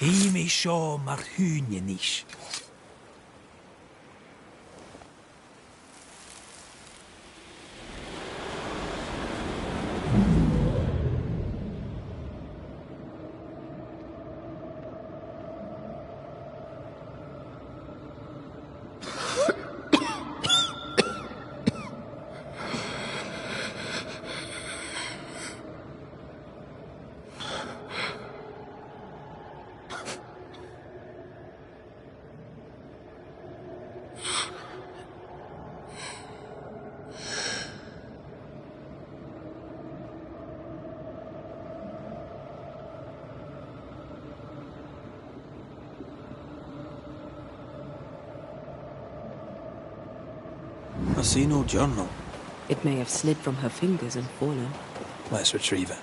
Imi sio mar hynje nish. I see no journal. It may have slid from her fingers and fallen. Let's retrieve it.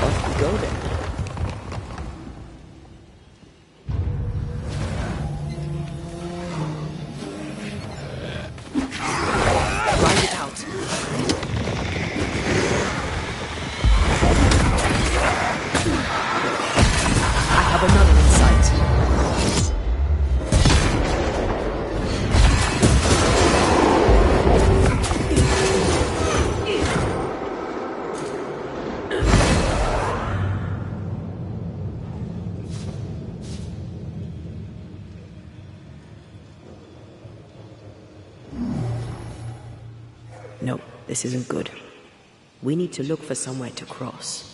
Off we go then. Ride it out. I have another in sight. No, this isn't good. We need to look for somewhere to cross.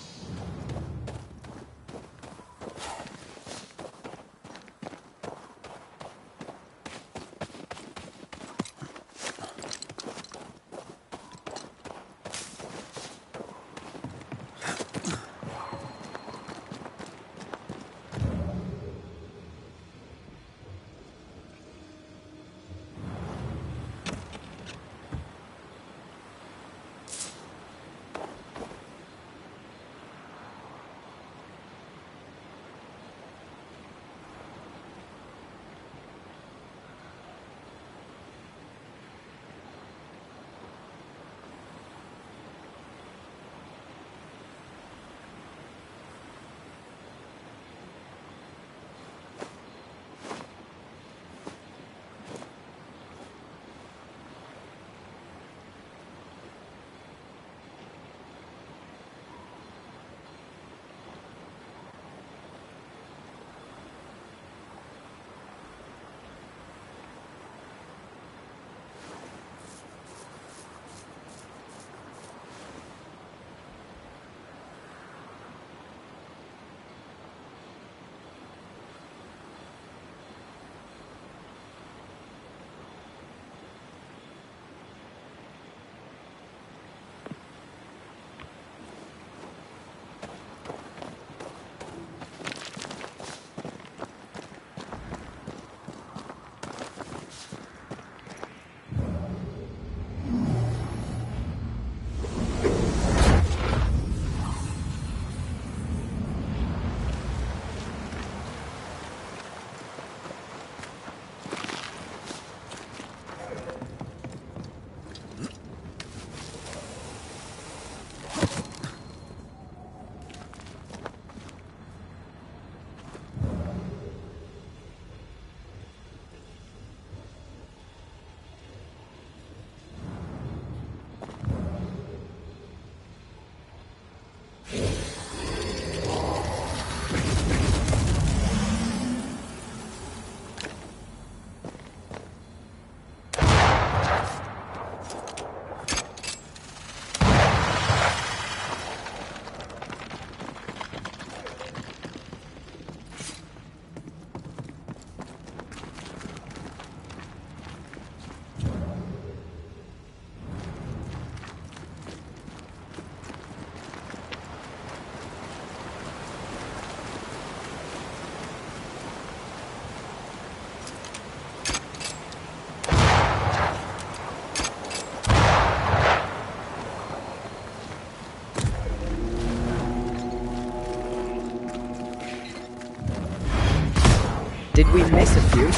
Did we miss a few?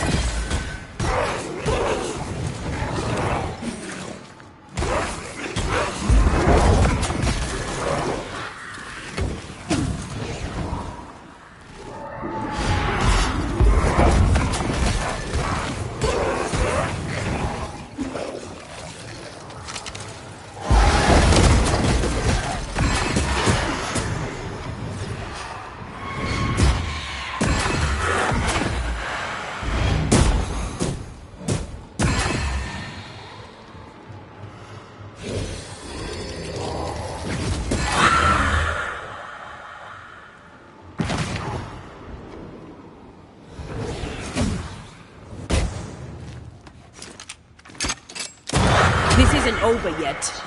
This isn't over yet.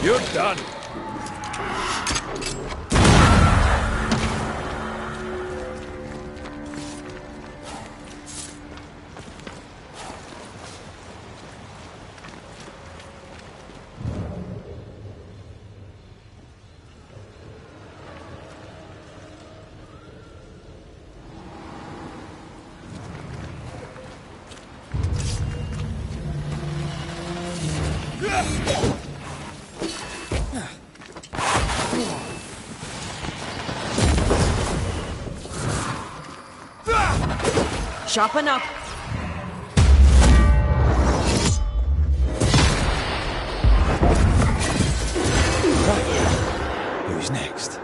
You're done. Sharpen up. Who's next?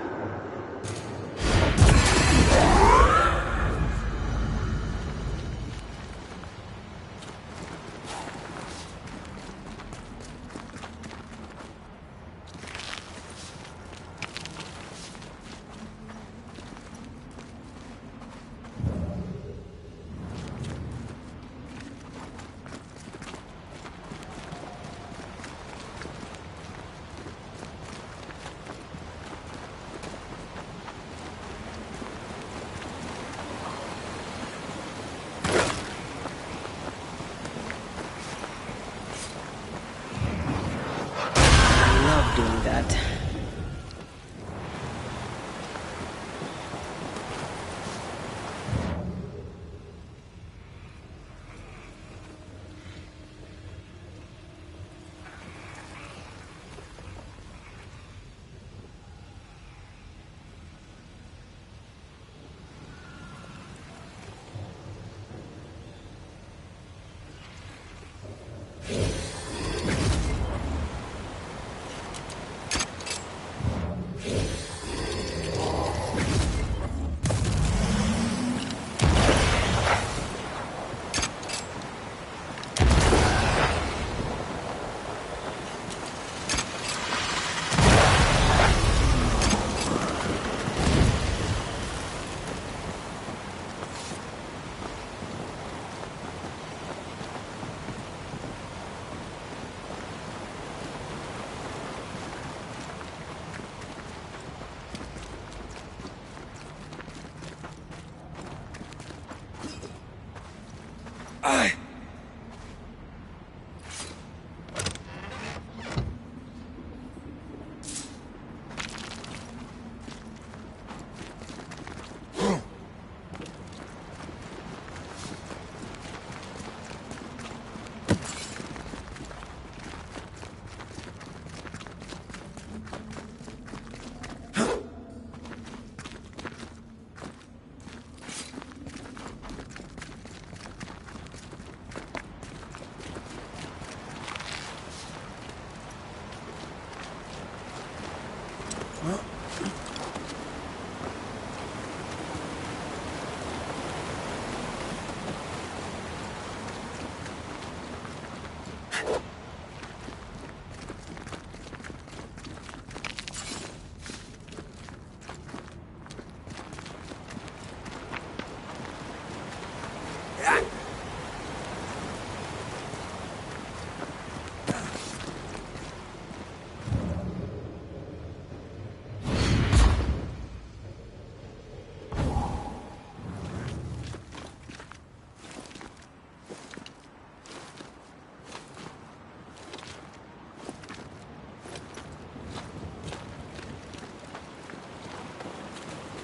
Doing that.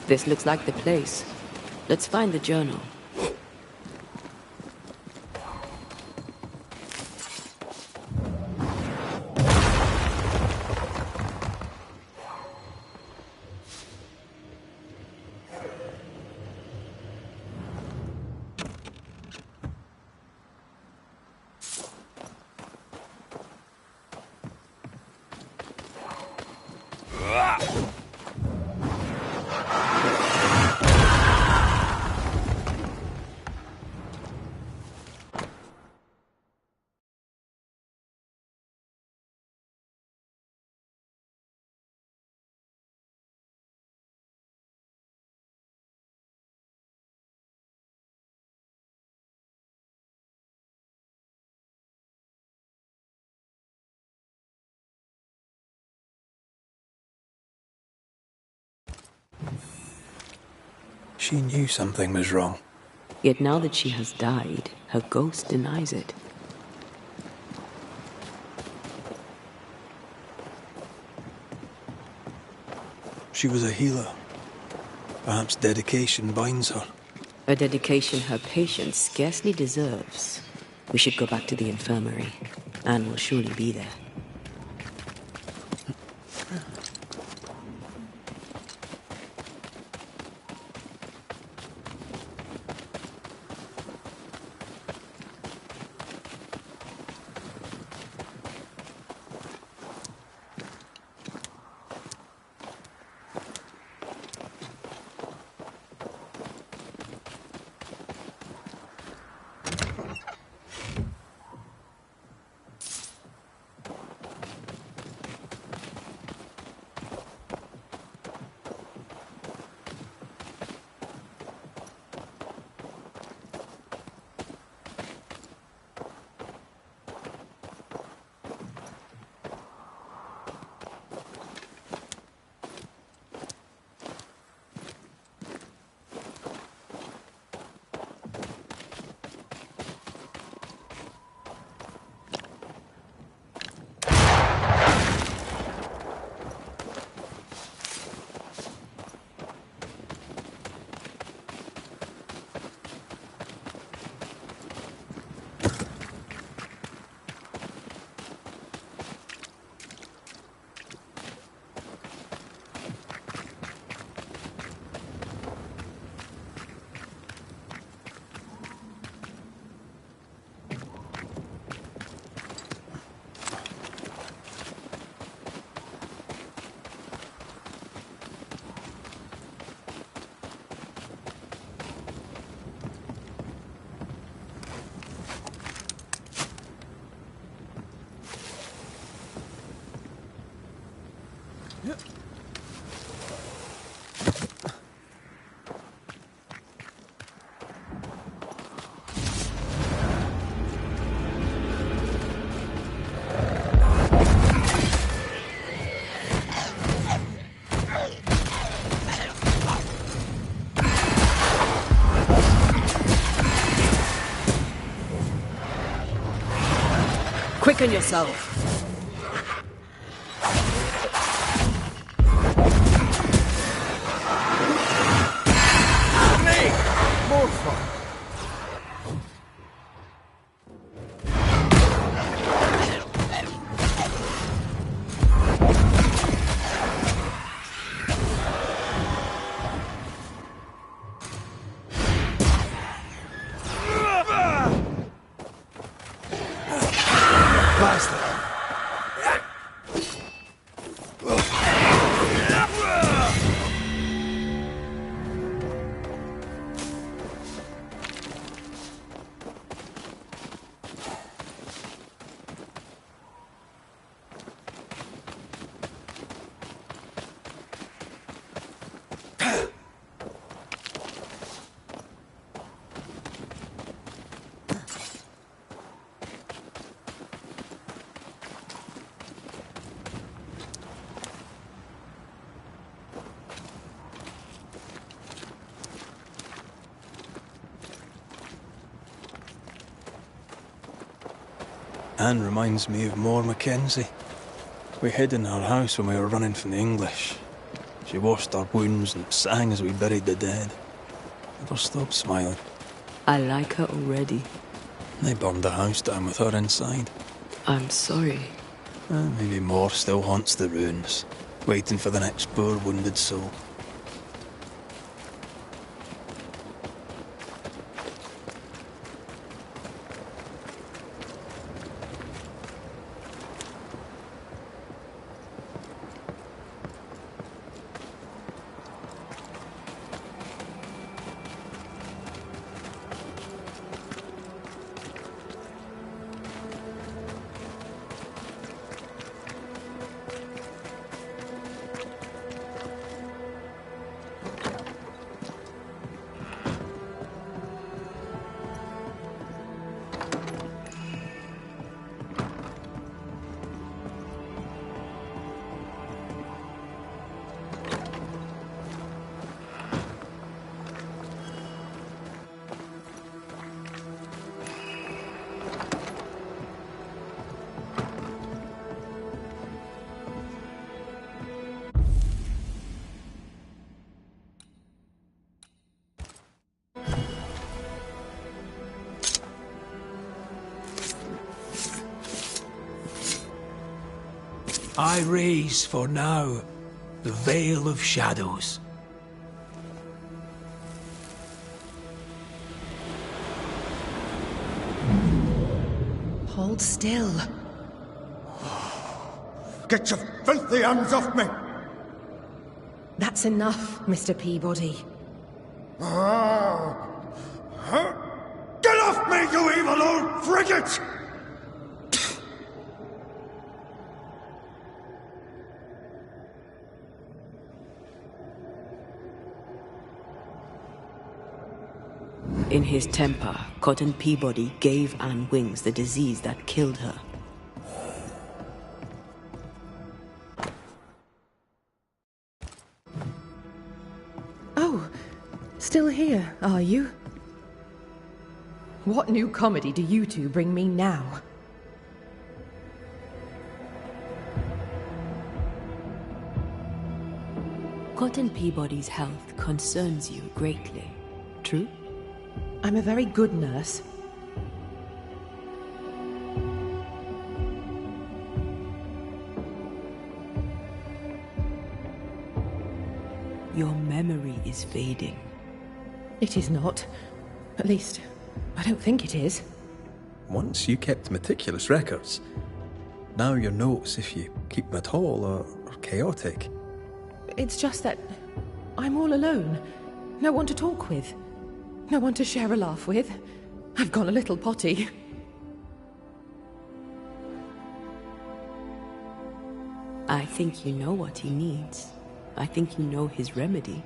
This looks like the place. Let's find the journal. She knew something was wrong. Yet now that she has died, her ghost denies it. She was a healer. Perhaps dedication binds her. A dedication her patient scarcely deserves. We should go back to the infirmary. Anne will surely be there. Quicken yourself. More fun. Anne reminds me of More Mackenzie. We hid in her house when we were running from the English. She washed our wounds and sang as we buried the dead. Never stopped smiling. I like her already. They burned the house down with her inside. I'm sorry. Maybe more still haunts the ruins, waiting for the next poor wounded soul. I raise for now the Veil of Shadows. Hold still. Get your filthy hands off me! That's enough, Mr. Peabody. Get off me, you evil old frigate! In his temper, Cotton Peabody gave Anne Wings the disease that killed her. Oh, still here, are you? What new comedy do you two bring me now? Cotton Peabody's health concerns you greatly, true? I'm a very good nurse. Your memory is fading. It is not. At least, I don't think it is. Once you kept meticulous records. Now your notes, if you keep them at all, are chaotic. It's just that I'm all alone. No one to talk with. No one to share a laugh with. I've gone a little potty. I think you know what he needs. I think you know his remedy.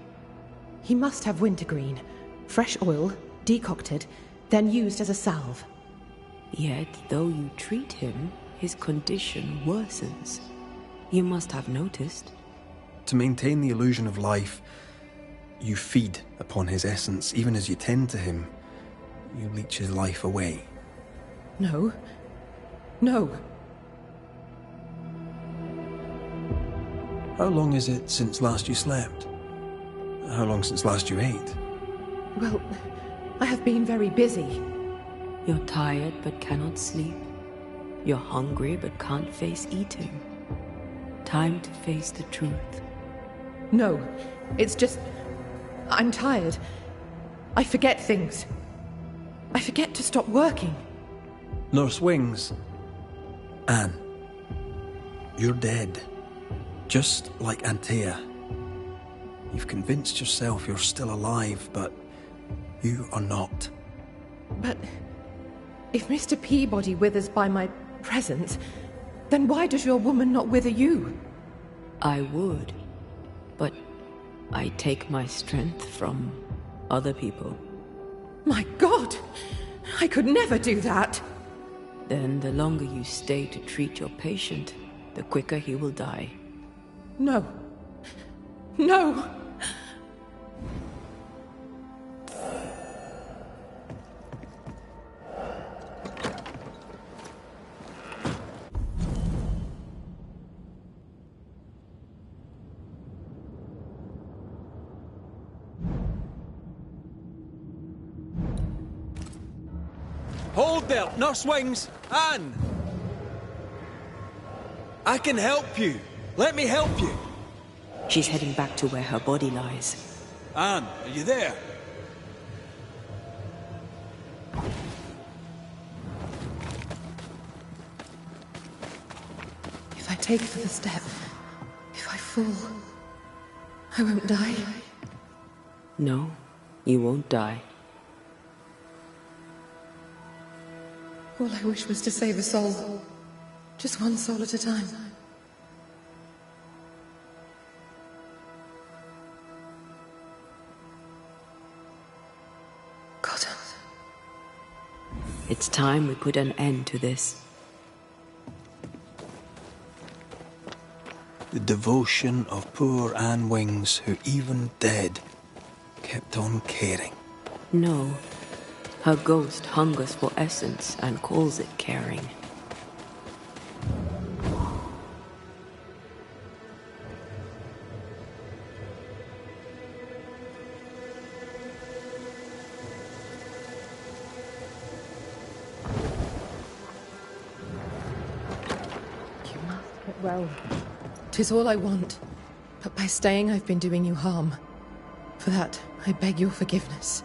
He must have wintergreen. Fresh oil, decocted, then used as a salve. Yet, though you treat him, his condition worsens. You must have noticed. To maintain the illusion of life, you feed upon his essence. Even as you tend to him, you leech his life away. No. No. How long is it since last you slept? How long since last you ate? Well, I have been very busy. You're tired but cannot sleep. You're hungry but can't face eating. Time to face the truth. No, it's just... I'm tired. I forget things. I forget to stop working. Nurse Wings. Anne. You're dead. Just like Antea. You've convinced yourself you're still alive, but you are not. But if Mr. Peabody withers by my presence, then why does your woman not wither you? I would, but I take my strength from other people. My God! I could never do that! Then the longer you stay to treat your patient, the quicker he will die. No. No! Hold there, Nurse Wings! Anne! I can help you. Let me help you. She's heading back to where her body lies. Anne, are you there? If I take the step, if I fall, I won't die. No, you won't die. All I wish was to save a soul. Just one soul at a time. God. It's time we put an end to this. The devotion of poor Anne Wings, who even dead, kept on caring. No. Her ghost hungers for essence and calls it caring. You must get well. 'Tis all I want. But by staying, I've been doing you harm. For that, I beg your forgiveness.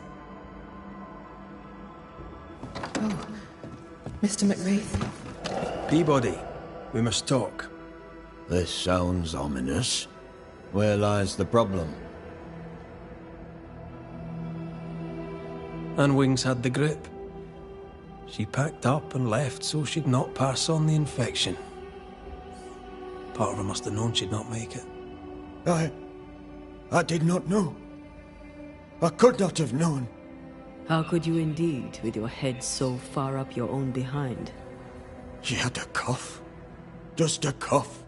Oh, Mr. McWraith. Peabody, we must talk. This sounds ominous. Where lies the problem? Anne Wings had the grip. She packed up and left so she'd not pass on the infection. Part of her must have known she'd not make it. I did not know. I could not have known. How could you indeed, with your head so far up your own behind? She had a cough. Just a cough.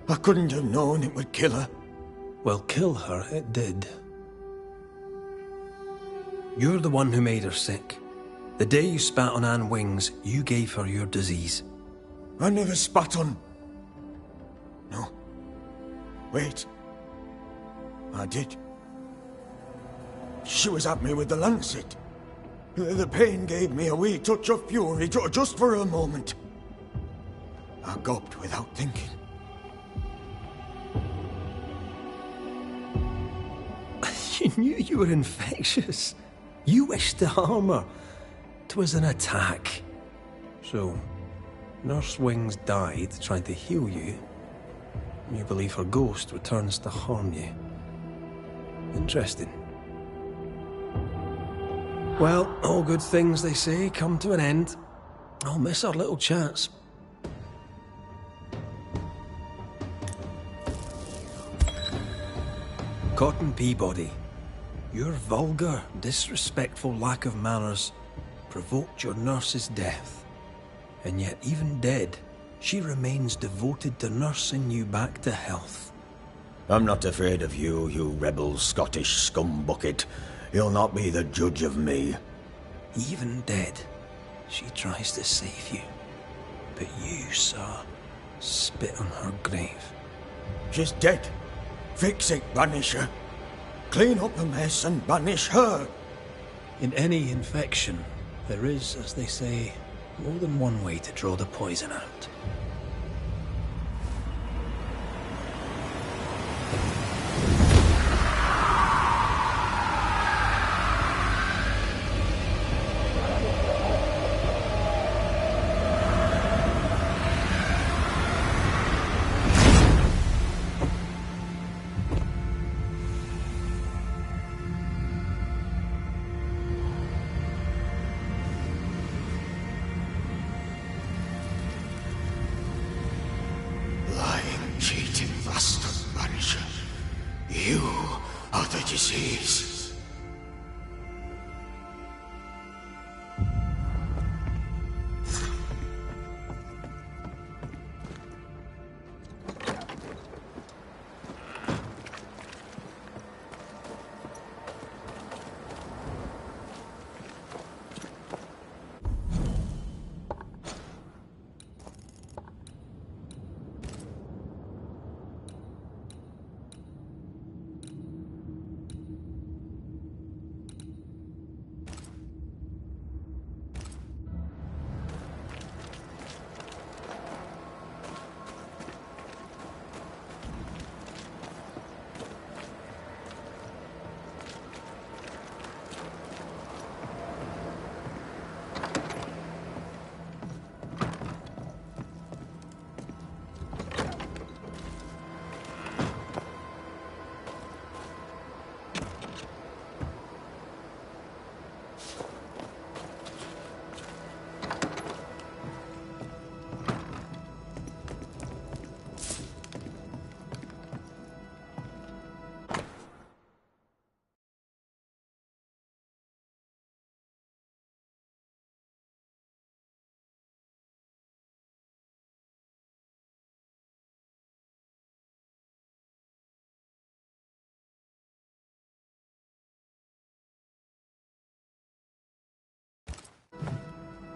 I couldn't have known it would kill her. Well, kill her it did. You're the one who made her sick. The day you spat on Anne Wings, you gave her your disease. I never spat on... No. Wait. I did. She was at me with the lancet. The pain gave me a wee touch of fury, just for a moment. I gulped without thinking. You knew you were infectious. You wished to harm her. 'Twas an attack. So, Nurse Wings died trying to heal you. You believe her ghost returns to harm you. Interesting. Well, all good things, they say, come to an end. I'll miss our little chats. Cotton Peabody, your vulgar, disrespectful lack of manners provoked your nurse's death. And yet, even dead, she remains devoted to nursing you back to health. I'm not afraid of you, you rebel Scottish scumbucket. You'll not be the judge of me. Even dead, she tries to save you. But you, sir, spit on her grave. She's dead. Fix it, Banisher. Clean up the mess and banish her. In any infection, there is, as they say, more than one way to draw the poison out. Cheating bastard, Banisher. You are the disease.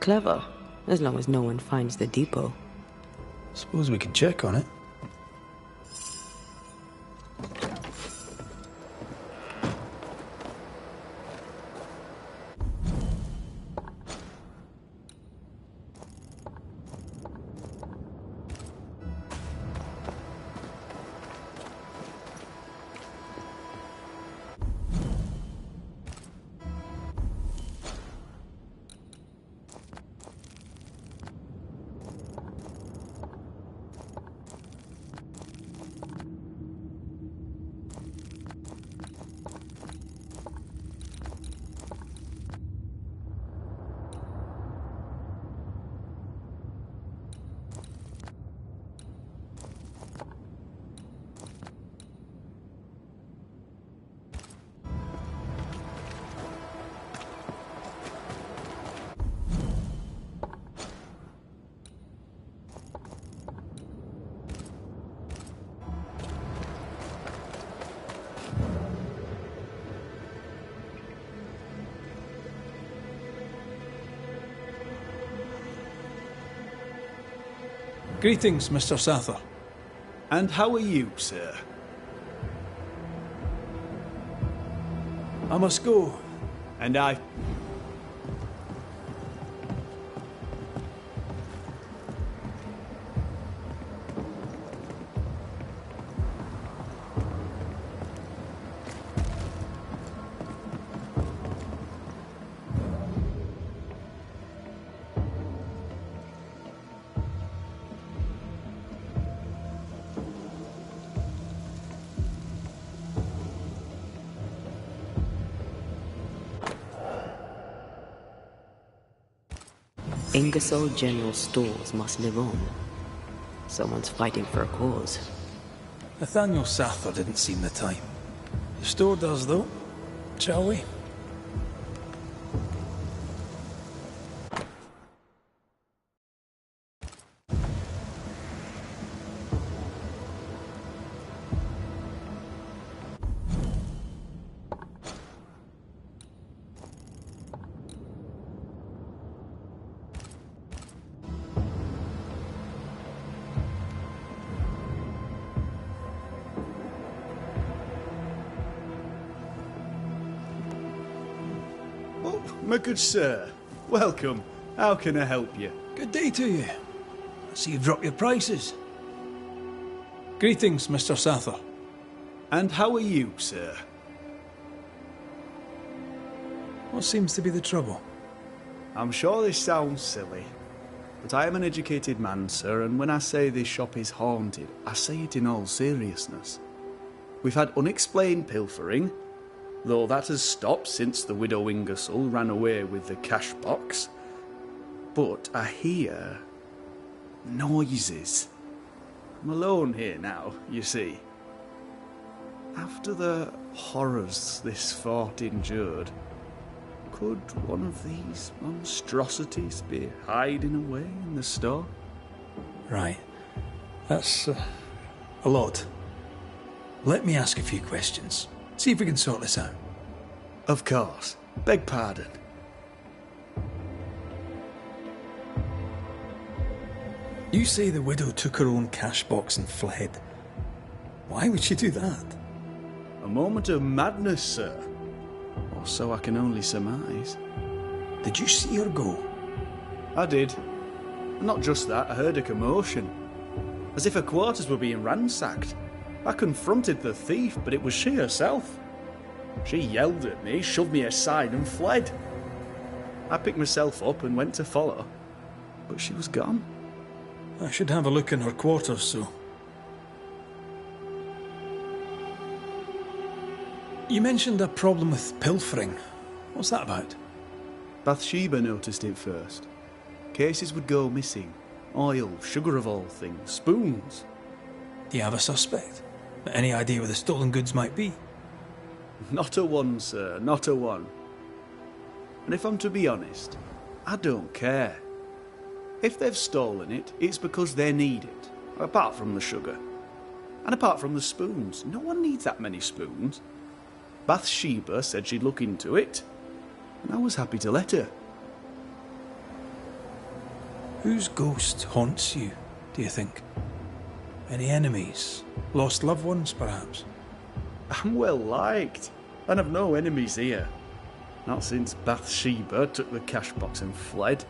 Clever, as long as no one finds the depot. Suppose we could check on it. Greetings, Mr. Sather. And how are you, sir? I must go. And I... Ingersoll General Stores must live on. Someone's fighting for a cause. Nathaniel Sather didn't seem the type. The store does, though. Shall we? My good sir, welcome. How can I help you? Good day to you. I see you've dropped your prices. Greetings, Mr. Sather. And how are you, sir? What seems to be the trouble? I'm sure this sounds silly, but I am an educated man, sir, and when I say this shop is haunted, I say it in all seriousness. We've had unexplained pilfering, though that has stopped since the widow Ingersoll ran away with the cash box. But I hear noises. I'm alone here now, you see. After the horrors this fort endured, could one of these monstrosities be hiding away in the store? Right. That's a lot. Let me ask a few questions. See if we can sort this out. Of course. Beg pardon. You say the widow took her own cash box and fled. Why would she do that? A moment of madness, sir. Or so I can only surmise. Did you see her go? I did. Not just that, I heard a commotion. As if her quarters were being ransacked. I confronted the thief, but it was she herself. She yelled at me, shoved me aside and fled. I picked myself up and went to follow, but she was gone. I should have a look in her quarters, so... You mentioned a problem with pilfering. What's that about? Bathsheba noticed it first. Cases would go missing. Oil, sugar of all things, spoons. Do you have a suspect? Any idea where the stolen goods might be? Not a one, sir, not a one. And if I'm to be honest, I don't care. If they've stolen it, it's because they need it, apart from the sugar. And apart from the spoons, no one needs that many spoons. Bathsheba said she'd look into it, and I was happy to let her. Whose ghost haunts you, do you think? Any enemies? Lost loved ones, perhaps? I'm well liked, and I've no enemies here. Not since Bathsheba took the cash box and fled.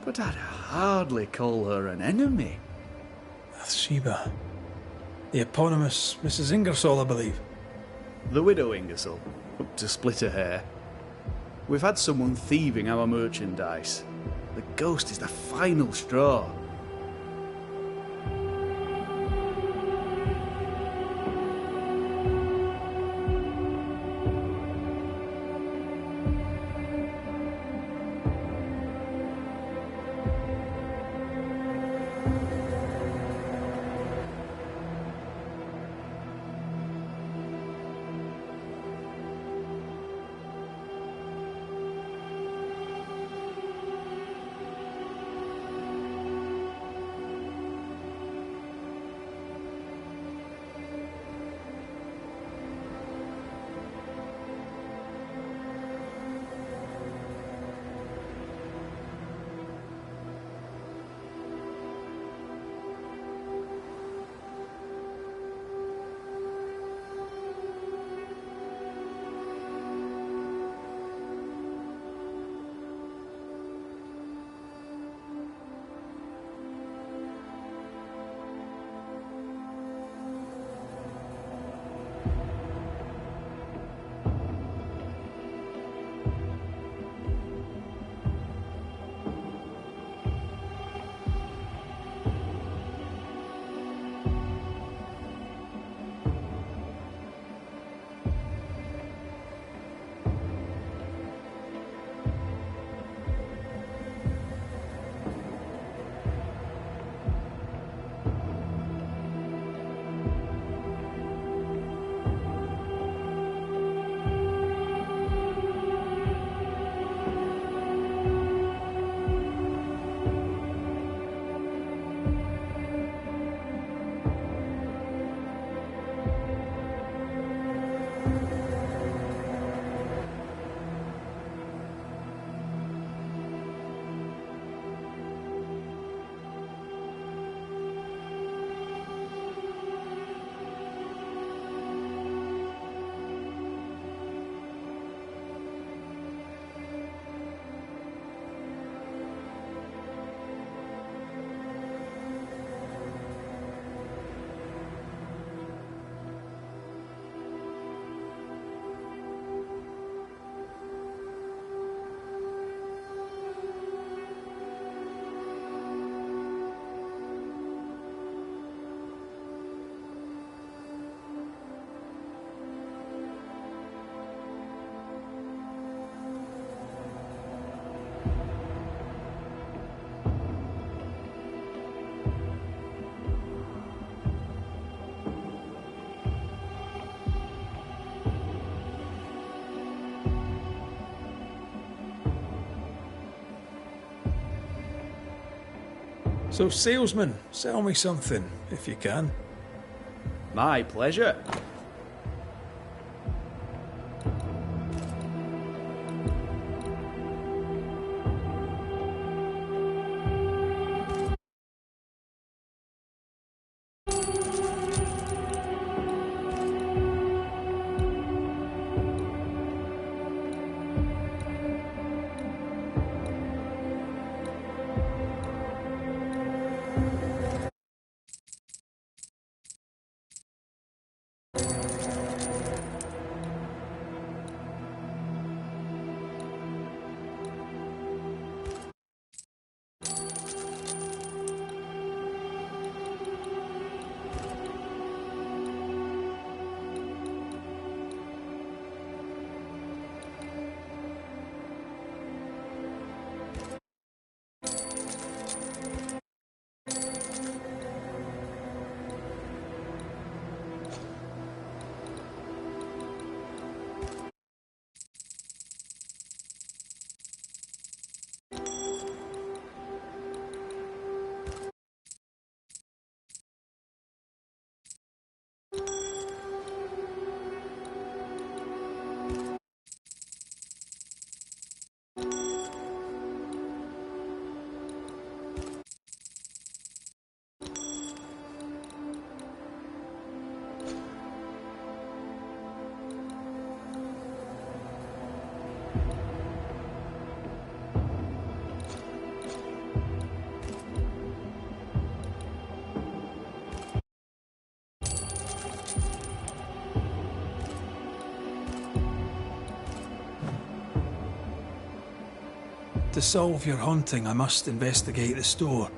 But I'd hardly call her an enemy. Bathsheba. The eponymous Mrs. Ingersoll, I believe. The widow Ingersoll, up to split her hair. We've had someone thieving our merchandise. The ghost is the final straw. So, salesman, sell me something, if you can. My pleasure. To solve your haunting, I must investigate the store.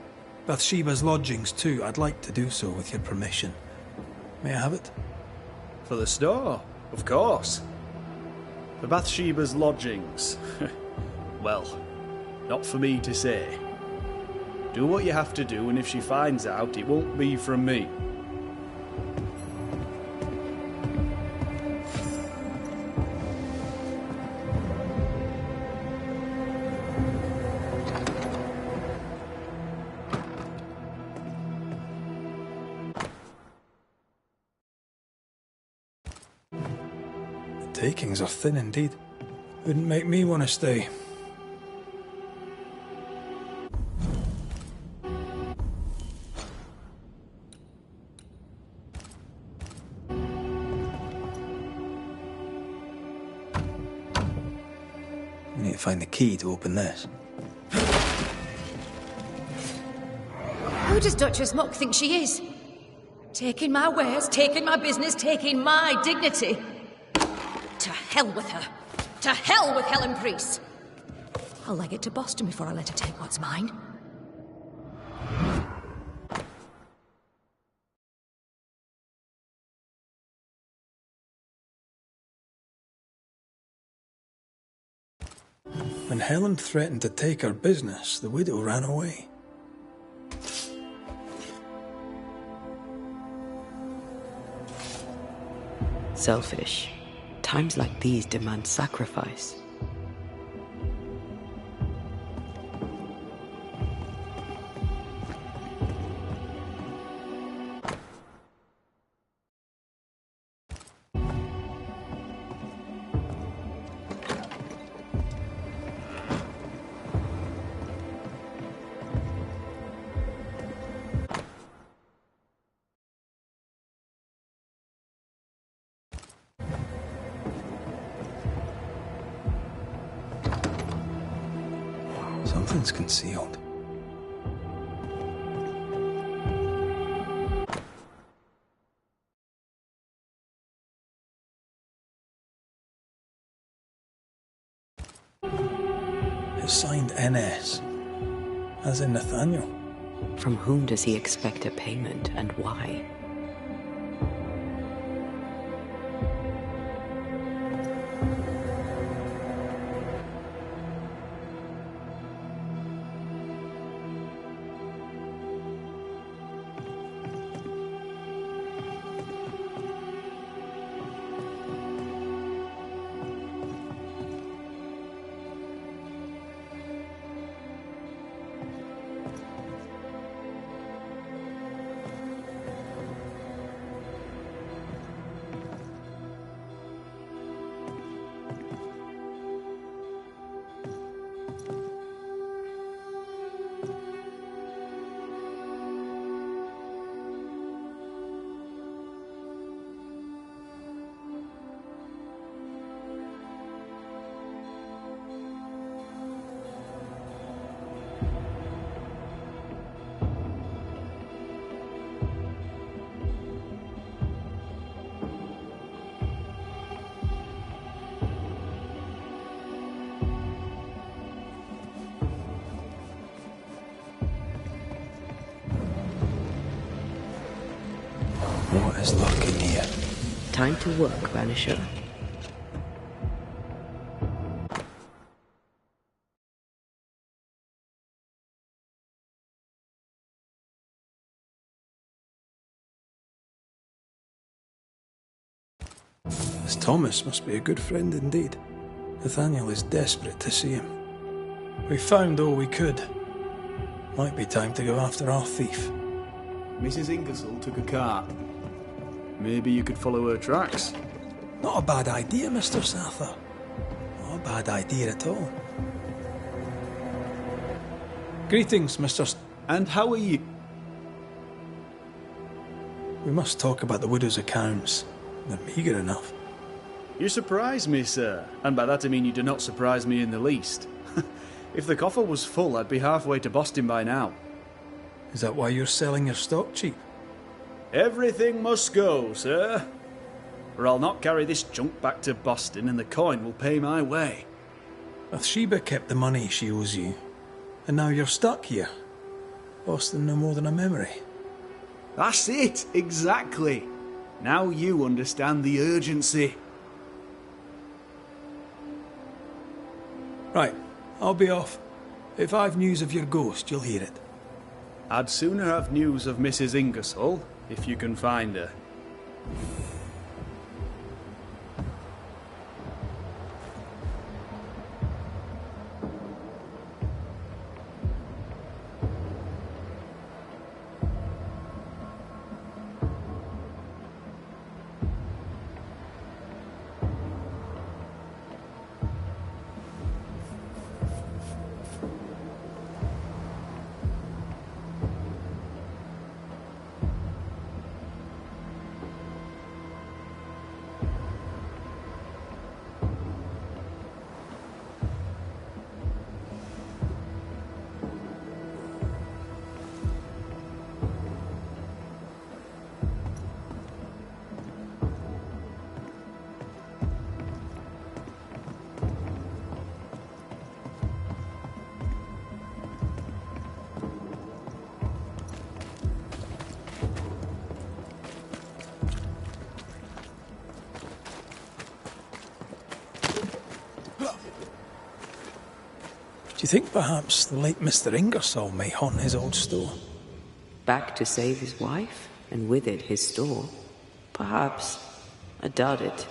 Bathsheba's lodgings, too. I'd like to do so with your permission. May I have it? For the store? Of course. For Bathsheba's lodgings? Well, not for me to say. Do what you have to do, and if she finds out, it won't be from me. Takings are thin indeed. Wouldn't make me want to stay. We need to find the key to open this. Who does Duchess Mock think she is? Taking my wares, taking my business, taking my dignity. To hell with her. To hell with Helen Priest. I'll leg it to Boston before I let her take what's mine. When Helen threatened to take her business, the widow ran away. Selfish. Times like these demand sacrifice. Something's concealed. It's signed NS, as in Nathaniel. From whom does he expect a payment, and why? What is lurking here? Time to work, Banisher. This Thomas must be a good friend indeed. Nathaniel is desperate to see him. We found all we could. Might be time to go after our thief. Mrs. Ingersoll took a cart. Maybe you could follow her tracks. Not a bad idea, Mr. Sather. Not a bad idea at all. Greetings, Mr. And how are you? We must talk about the widow's accounts. They're meagre enough. You surprise me, sir. And by that I mean you do not surprise me in the least. If the coffer was full, I'd be halfway to Boston by now. Is that why you're selling your stock cheap? Everything must go, sir. Or I'll not carry this junk back to Boston and the coin will pay my way. Bathsheba kept the money she owes you, and now you're stuck here, lost in no more than a memory. That's it, exactly. Now you understand the urgency. Right, I'll be off. If I've news of your ghost, you'll hear it. I'd sooner have news of Mrs. Ingersoll, if you can find her. Do you think perhaps the late Mr. Ingersoll may haunt his old store? Back to save his wife, and with it his store? Perhaps. I doubt it.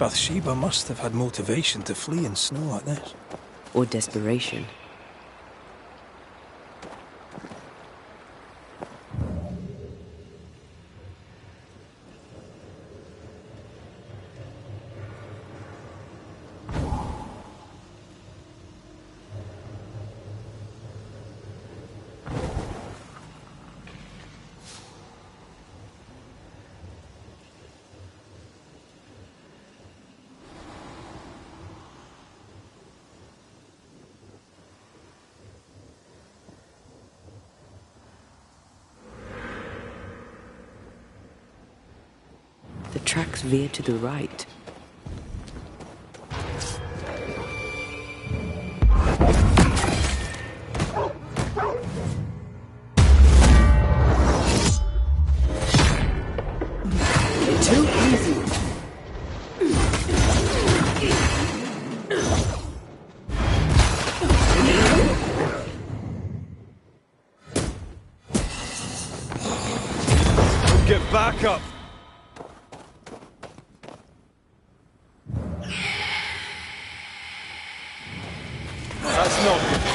Bathsheba must have had motivation to flee in snow like this. Or desperation. The tracks veer to the right. Too easy. Get back up! That's not good.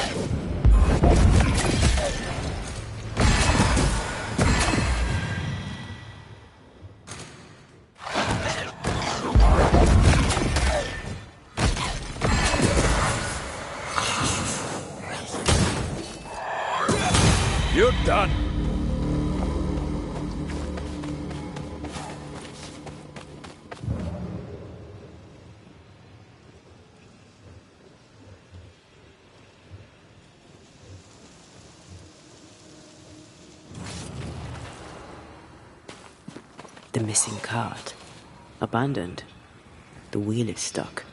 You're done. The missing cart. Abandoned. The wheel is stuck.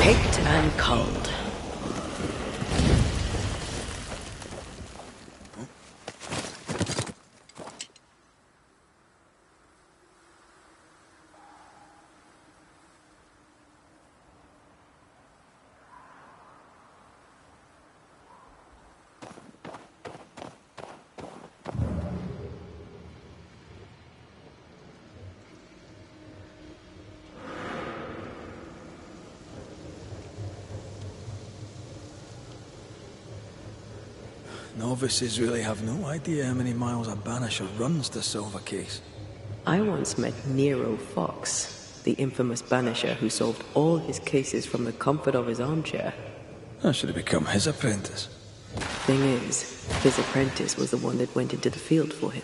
Picked and culled. Novices really have no idea how many miles a Banisher runs to solve a case. I once met Nero Fox, the infamous Banisher who solved all his cases from the comfort of his armchair. I should have become his apprentice. Thing is, his apprentice was the one that went into the field for him.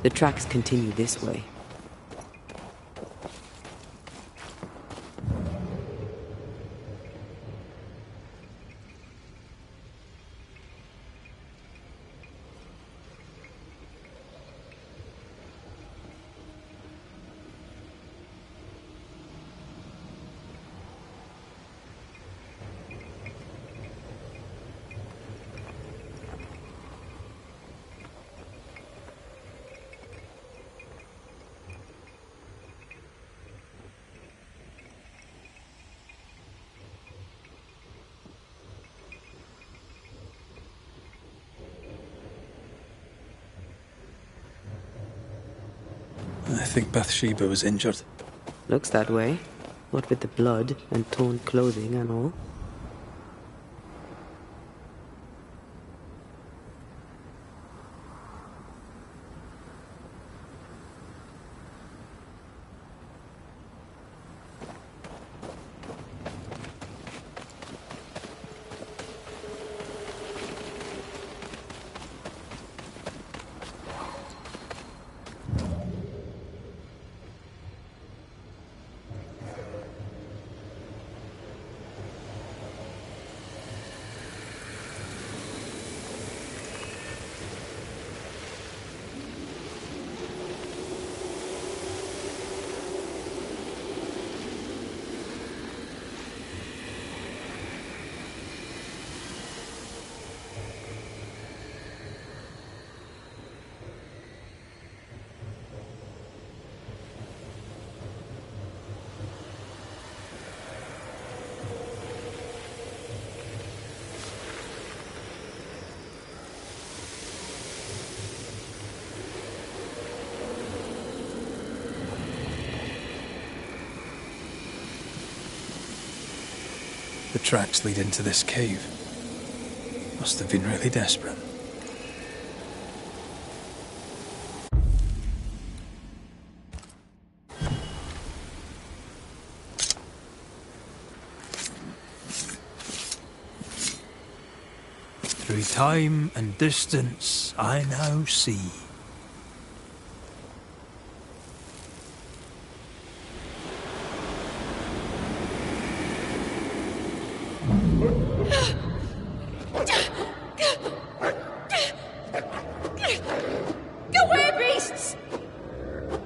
The tracks continue this way. I think Bathsheba was injured. Looks that way. What with the blood and torn clothing and all. The tracks lead into this cave. Must have been really desperate. Through time and distance, I now see. Go away, beasts!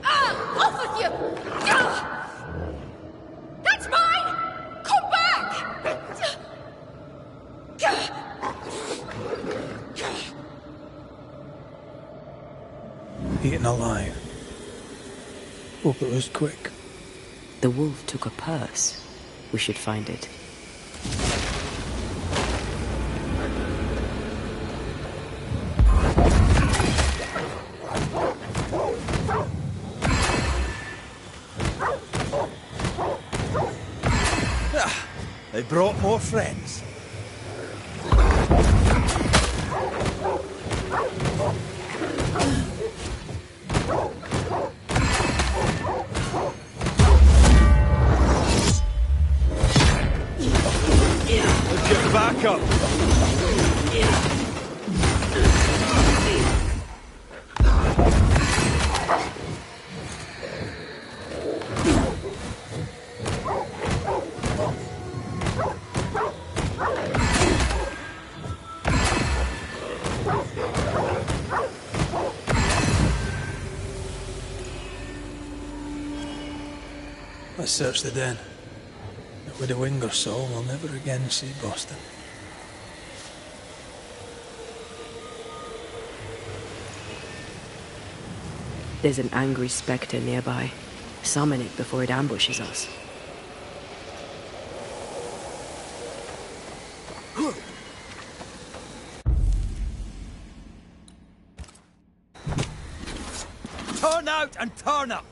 Off with you! That's mine! Come back! Eaten alive. Hope it was quick. The wolf took a purse. We should find it. They brought more friends. Let's get back up. Let's search the den. If with a wing or so, we'll never again see Boston. There's an angry spectre nearby. Summon it before it ambushes us. Turn out and turn up!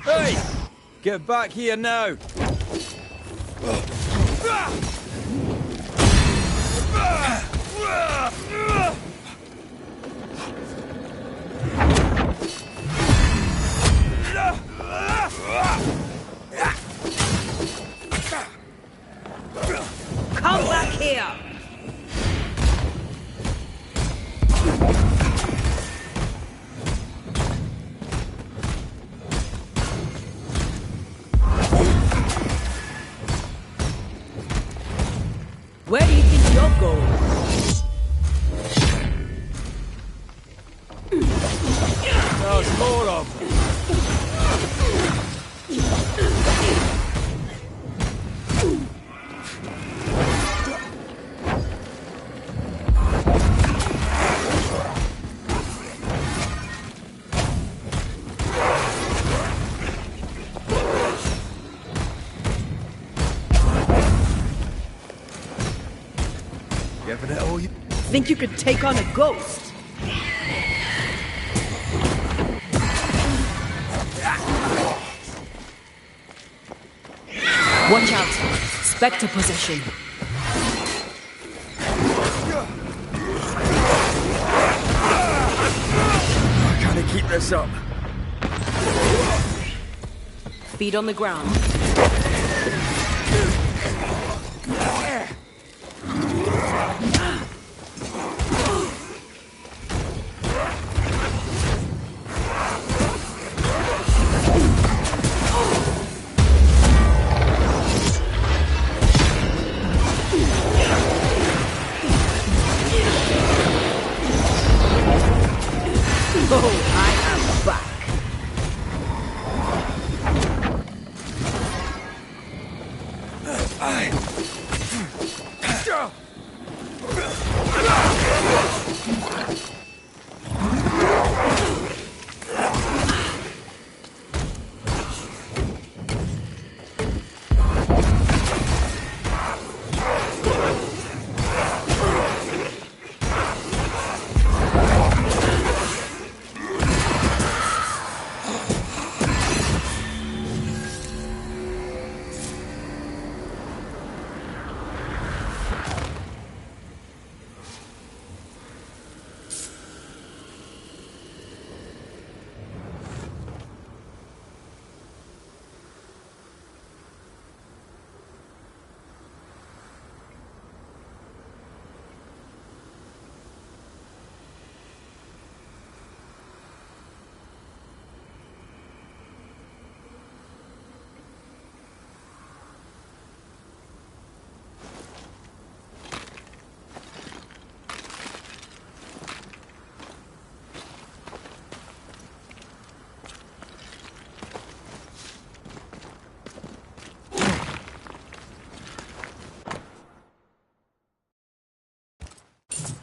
Hey! Get back here now! here! Where do you think you're going? There's more of them. Giving it all you... Think you could take on a ghost? Watch out! Spectre possession. Can I keep this up? Feet on the ground. Oh, I am back.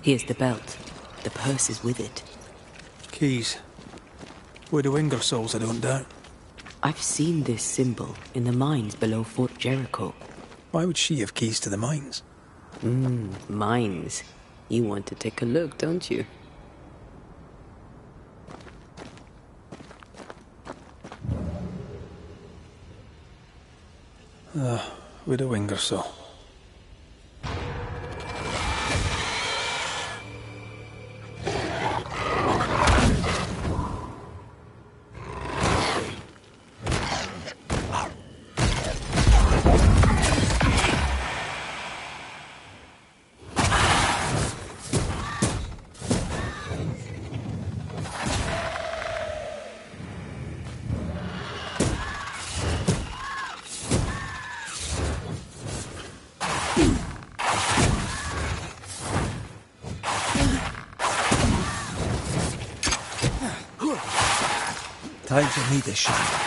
Here's the belt. The purse is with it. Keys. Widow Ingersoll's, I don't doubt. I've seen this symbol in the mines below Fort Jericho. Why would she have keys to the mines? Mines. You want to take a look, don't you? Widow Ingersoll. Time for me to shine.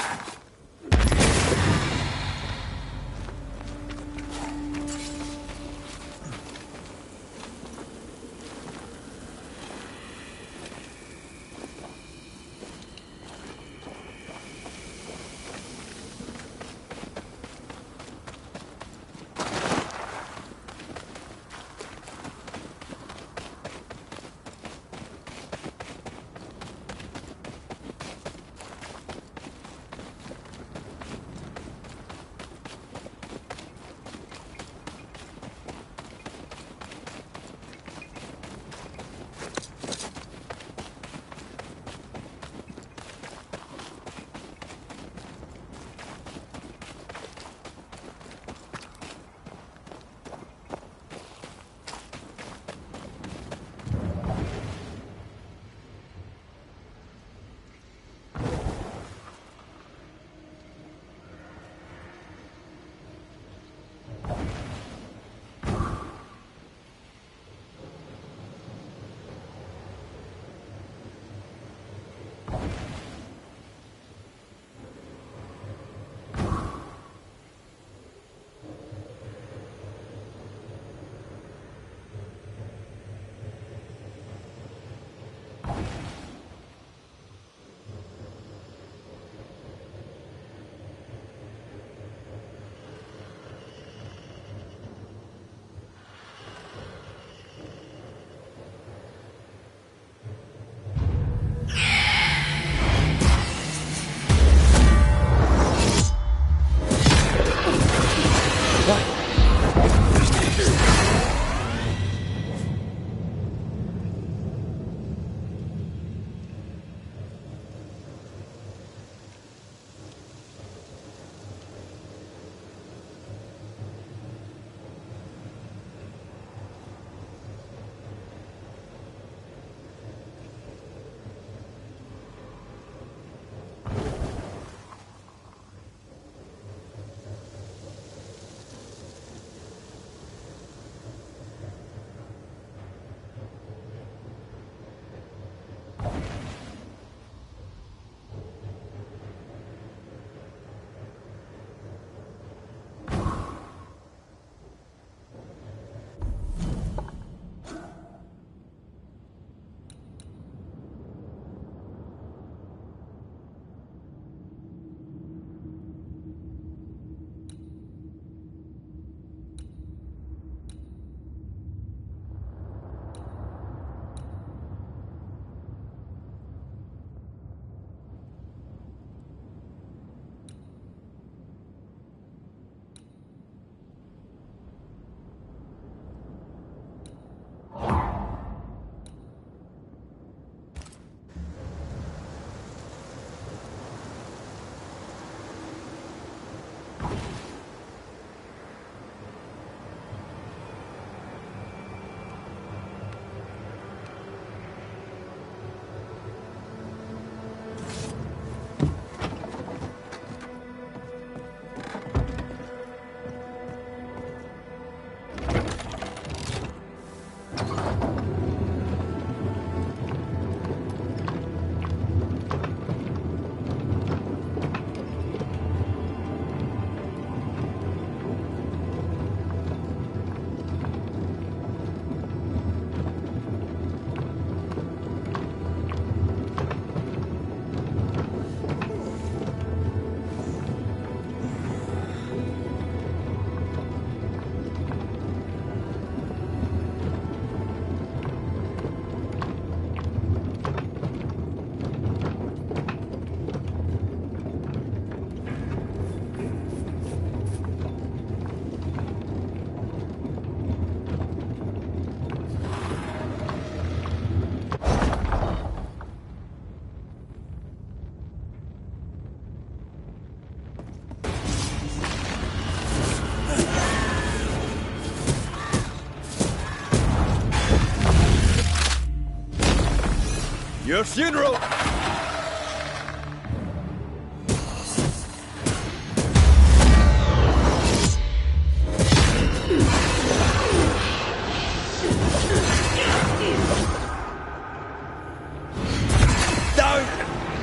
Your funeral!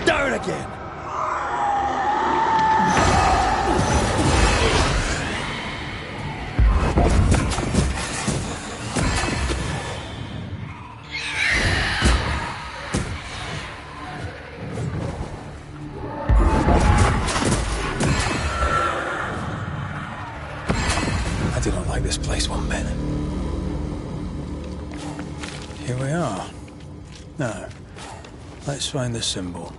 Down again! I do not like this place one bit. Here we are. Now, let's find the symbol.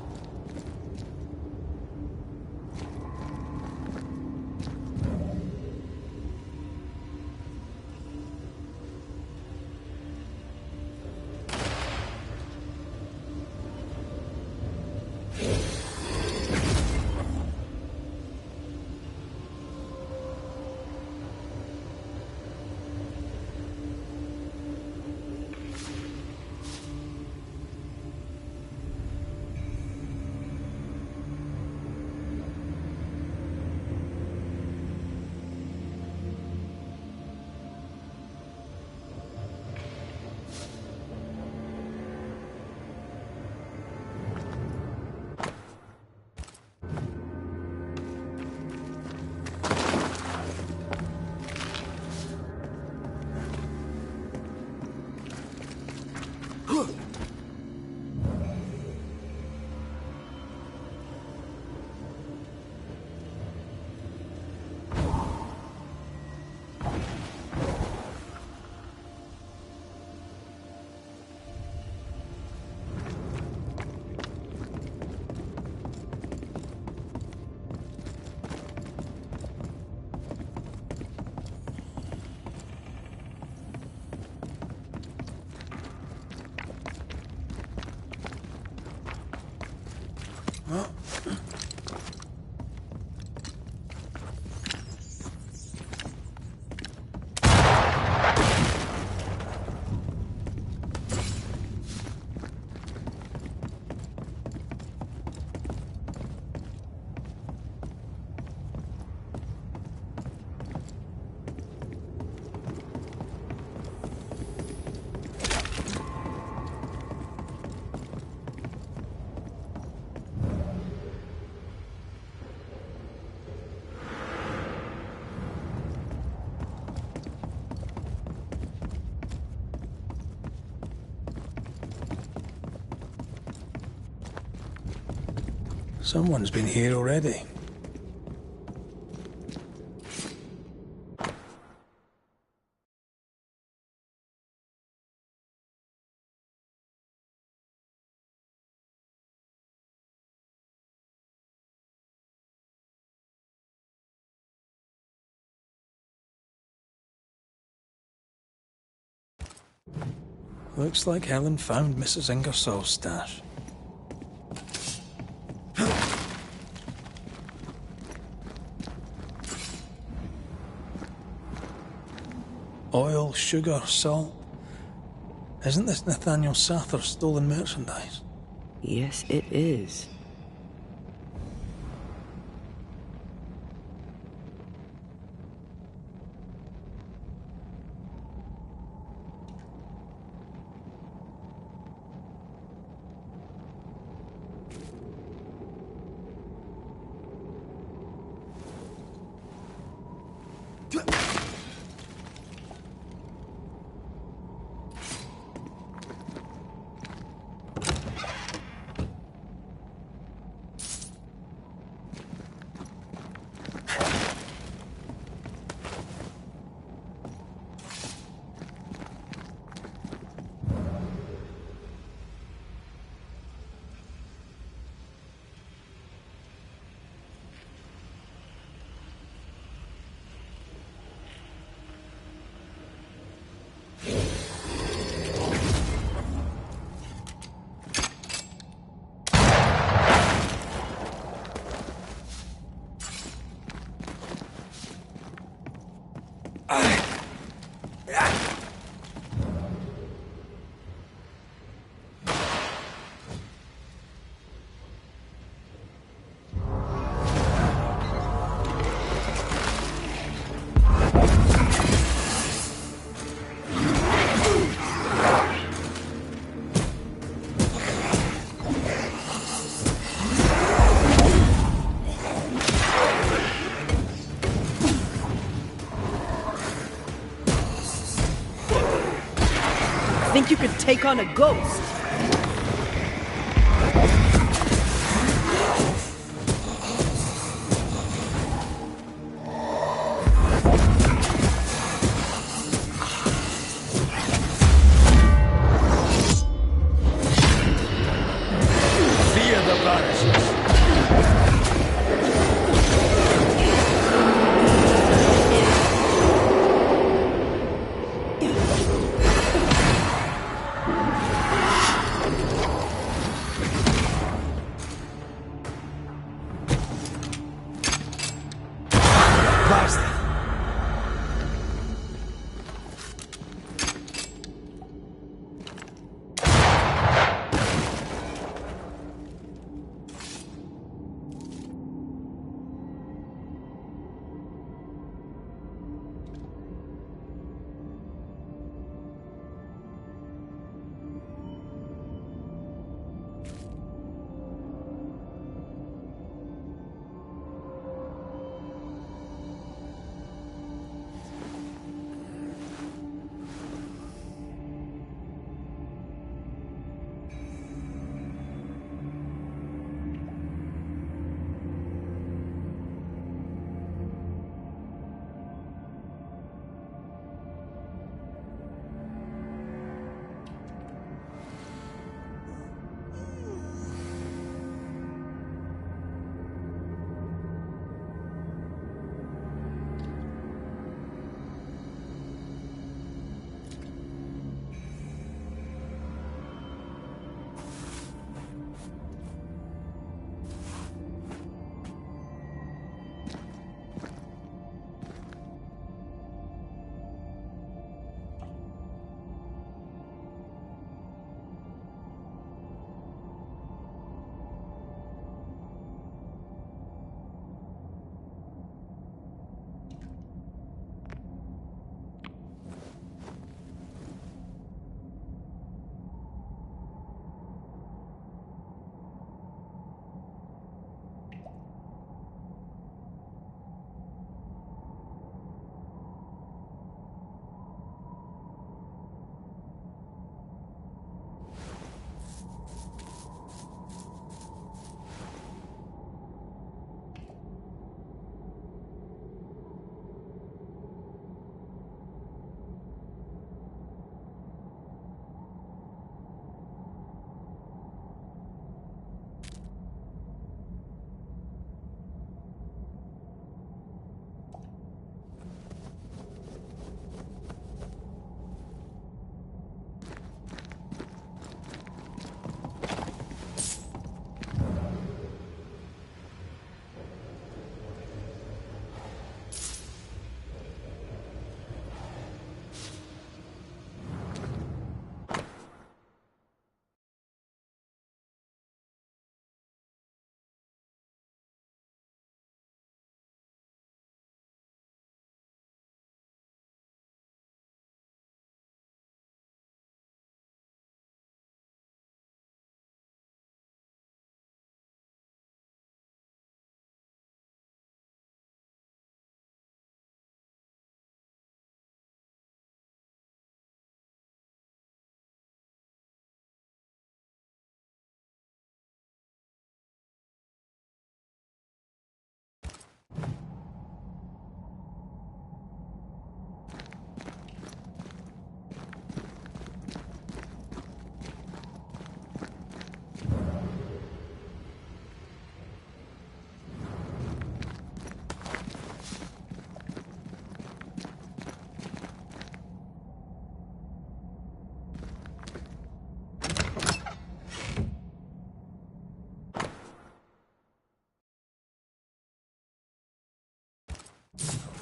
Someone's been here already. Looks like Helen found Mrs. Ingersoll's stash. Oil, sugar, salt. Isn't this Nathaniel Sather's stolen merchandise? Yes, it is. Think you could take on a ghost? Fear the Banishers.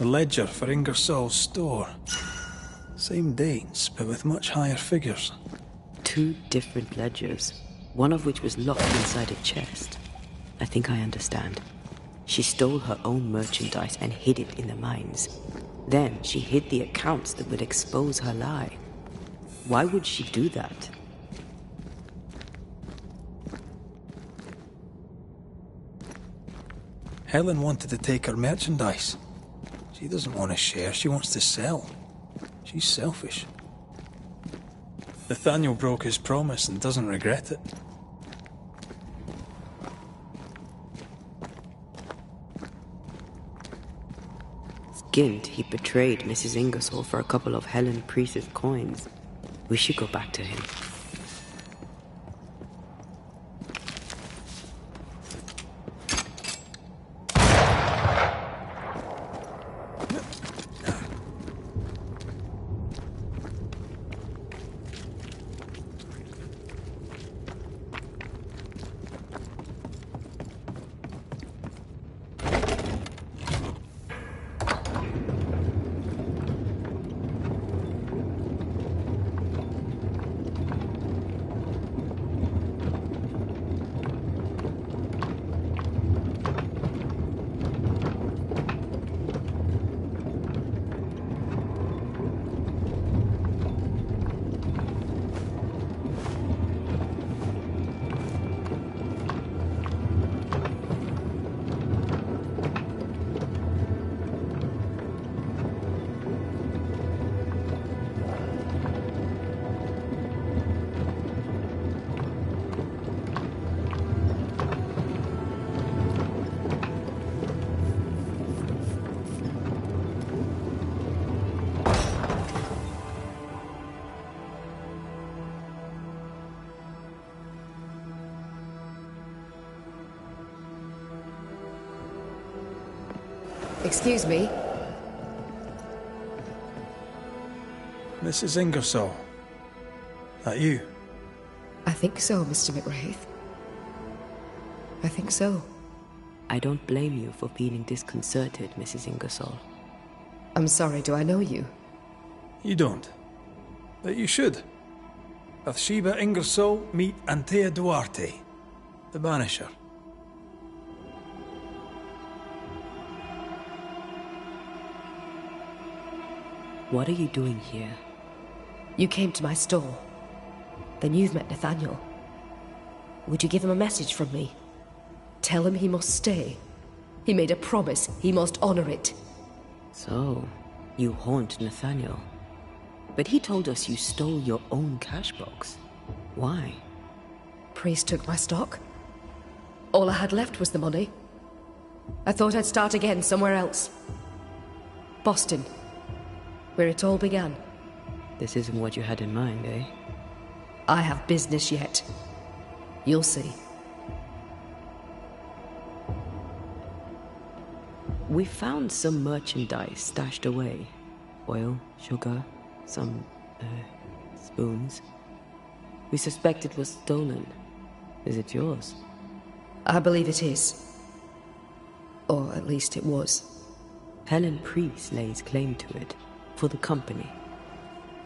The ledger for Ingersoll's store. Same dates, but with much higher figures. 2 different ledgers, one of which was locked inside a chest. I think I understand. She stole her own merchandise and hid it in the mines. Then she hid the accounts that would expose her lie. Why would she do that? Helen wanted to take her merchandise. She doesn't want to share, she wants to sell. She's selfish. Nathaniel broke his promise and doesn't regret it. Skint, he betrayed Mrs. Ingersoll for a couple of Helen Priest's coins. We should go back to him. Excuse me? Mrs. Ingersoll. That you? I think so, Mr. McWraith. I think so. I don't blame you for feeling disconcerted, Mrs. Ingersoll. I'm sorry, do I know you? You don't. But you should. Bathsheba Ingersoll, meet Antea Duarte, the Banisher. What are you doing here? You came to my stall. Then you've met Nathaniel. Would you give him a message from me? Tell him he must stay. He made a promise. He must honor it. So, you haunt Nathaniel. But he told us you stole your own cash box. Why? Priest took my stock. All I had left was the money. I thought I'd start again somewhere else. Boston. Where it all began. This isn't what you had in mind, eh? I have business yet. You'll see. We found some merchandise stashed away. Oil, sugar, some, spoons. We suspect it was stolen. Is it yours? I believe it is. Or at least it was. Helen Priest lays claim to it. For the company.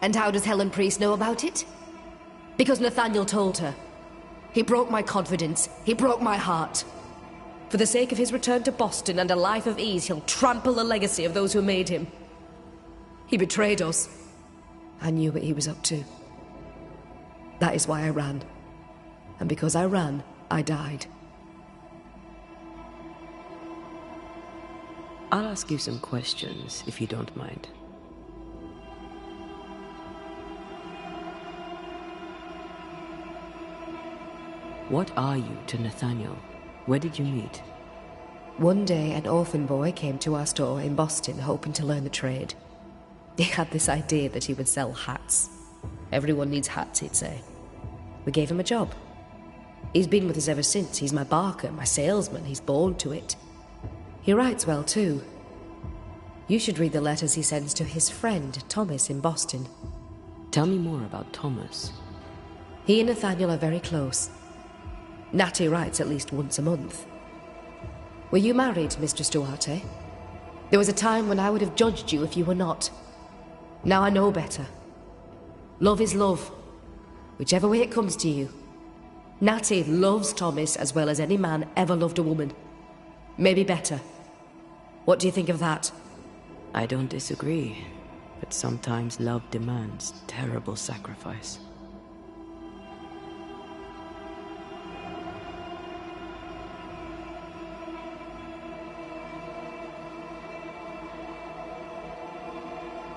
And how does Helen Priest know about it? Because Nathaniel told her. He broke my confidence. He broke my heart. For the sake of his return to Boston and a life of ease, he'll trample the legacy of those who made him. He betrayed us. I knew what he was up to. That is why I ran. And because I ran, I died. I'll ask you some questions, if you don't mind. What are you to Nathaniel? Where did you meet? One day, an orphan boy came to our store in Boston, hoping to learn the trade. He had this idea that he would sell hats. Everyone needs hats, he'd say. We gave him a job. He's been with us ever since. He's my barker, my salesman. He's born to it. He writes well, too. You should read the letters he sends to his friend, Thomas, in Boston. Tell me more about Thomas. He and Nathaniel are very close. Natty writes at least once a month. Were you married, Mistress Duarte? There was a time when I would have judged you if you were not. Now I know better. Love is love, whichever way it comes to you. Natty loves Thomas as well as any man ever loved a woman. Maybe better. What do you think of that? I don't disagree, but sometimes love demands terrible sacrifice.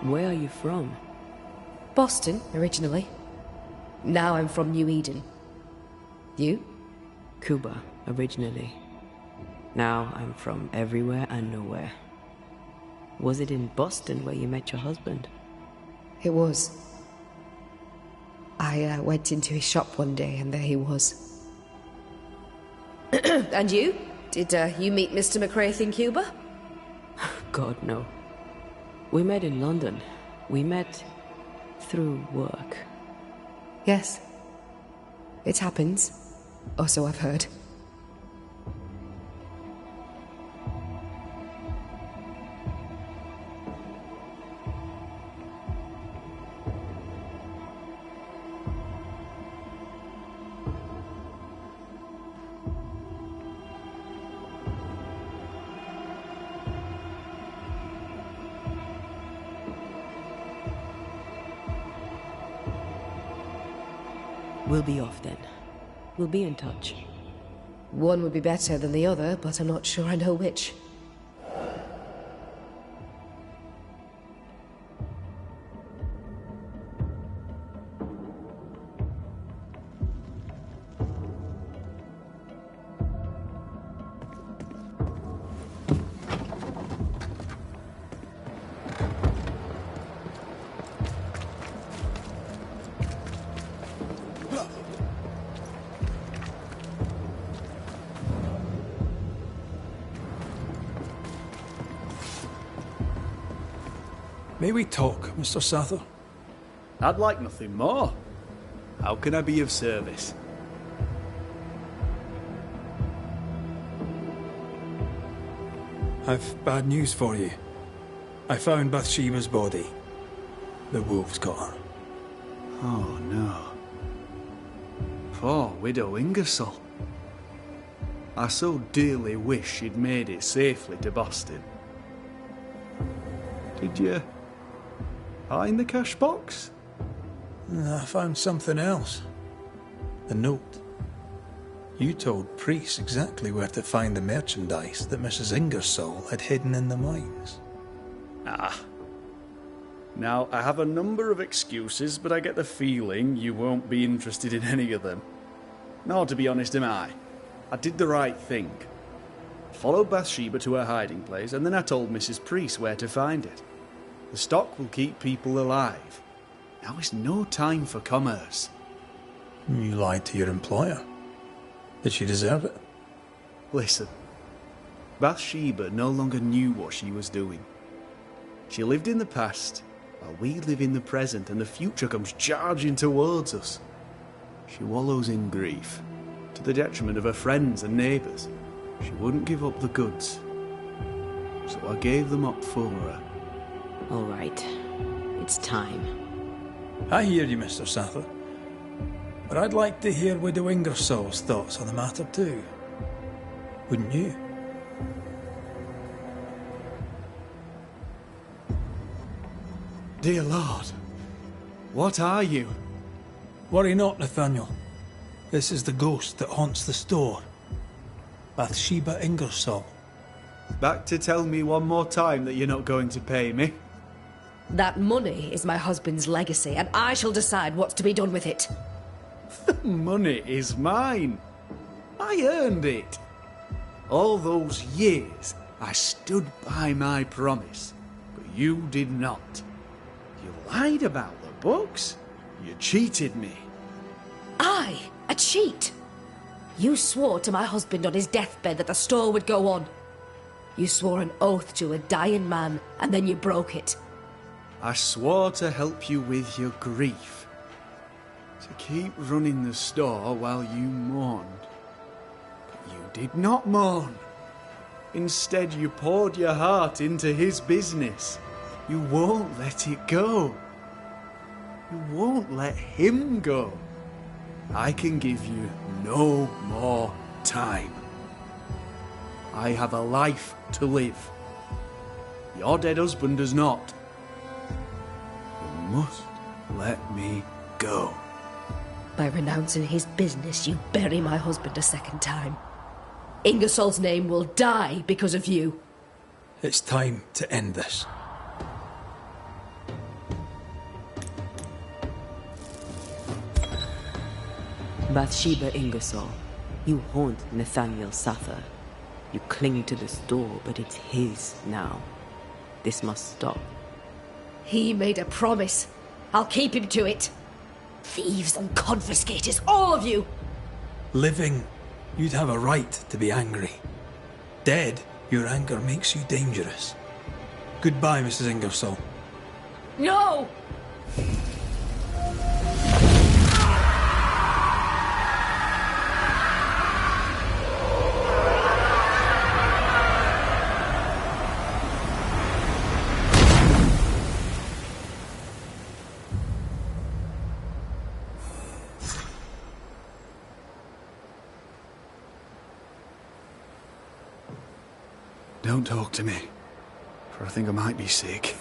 Where are you from? Boston, originally. Now I'm from New Eden. You? Cuba, originally. Now I'm from everywhere and nowhere. Was it in Boston where you met your husband? It was. I went into his shop one day and there he was. And you? Did you meet Mr. McCraith in Cuba? God, no. We met in London. We met through work. Yes. It happens. Or so I've heard. We'll be off then. We'll be in touch. One would be better than the other, but I'm not sure I know which. May we talk, Mr. Sather? I'd like nothing more. How can I be of service? I've bad news for you. I found Bathsheba's body. The wolves got her. Oh no. Poor widow Ingersoll. I so dearly wish she'd made it safely to Boston. Did you find the cash box? I found something else. The note. You told Priest exactly where to find the merchandise that Mrs. Ingersoll had hidden in the mines. Ah. Now, I have a number of excuses, but I get the feeling you won't be interested in any of them. Nor, to be honest, am I. I did the right thing. Followed Bathsheba to her hiding place, and then I told Mrs. Priest where to find it. The stock will keep people alive. Now is no time for commerce. You lied to your employer. Did she deserve it? Listen, Bathsheba no longer knew what she was doing. She lived in the past, while we live in the present, and the future comes charging towards us. She wallows in grief, to the detriment of her friends and neighbours. She wouldn't give up the goods, so I gave them up for her. All right. It's time. I hear you, Mr. Sather. But I'd like to hear Widow Ingersoll's thoughts on the matter too. Wouldn't you? Dear Lord, what are you? Worry not, Nathaniel. This is the ghost that haunts the store. Bathsheba Ingersoll. Back to tell me one more time that you're not going to pay me? That money is my husband's legacy, and I shall decide what's to be done with it. The money is mine. I earned it. All those years, I stood by my promise, but you did not. You lied about the books. You cheated me. I? A cheat? You swore to my husband on his deathbed that the store would go on. You swore an oath to a dying man, and then you broke it. I swore to help you with your grief. To keep running the store while you mourned. But you did not mourn. Instead, you poured your heart into his business. You won't let it go. You won't let him go. I can give you no more time. I have a life to live. Your dead husband does not. You must let me go. By renouncing his business, you bury my husband a second time. Ingersoll's name will die because of you. It's time to end this. Bathsheba Ingersoll, you haunt Nathaniel Sather. You cling to the store, but it's his now. This must stop. He made a promise. I'll keep him to it. Thieves and confiscators, all of you! Living, you'd have a right to be angry. Dead, your anger makes you dangerous. Goodbye, Mrs. Ingersoll. No! Don't talk to me, for I think I might be sick.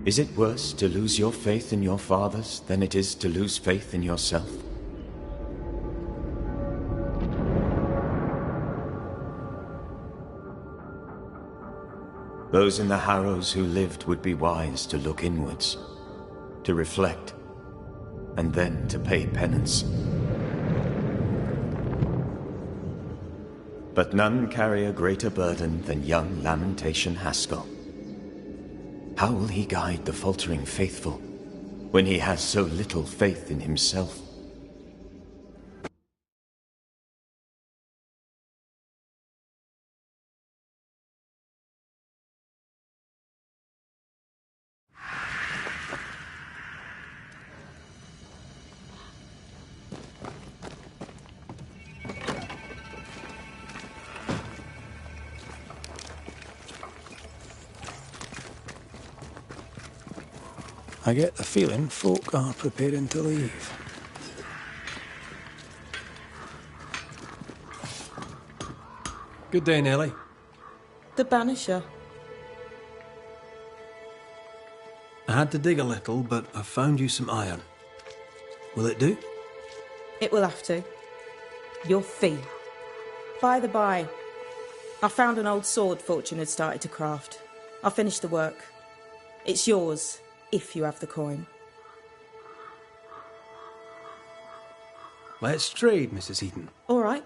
Is it worse to lose your faith in your fathers than it is to lose faith in yourself? Those in the Harrows who lived would be wise to look inwards, to reflect, and then to pay penance. But none carry a greater burden than young Lamentation Haskell. How will he guide the faltering faithful when he has so little faith in himself? I get the feeling folk are preparing to leave. Good day, Nellie. The Banisher. I had to dig a little, but I found you some iron. Will it do? It will have to. Your fee. By the by, I found an old sword Fortune had started to craft. I finished the work. It's yours, if you have the coin. Let's trade, Mrs. Eden. All right.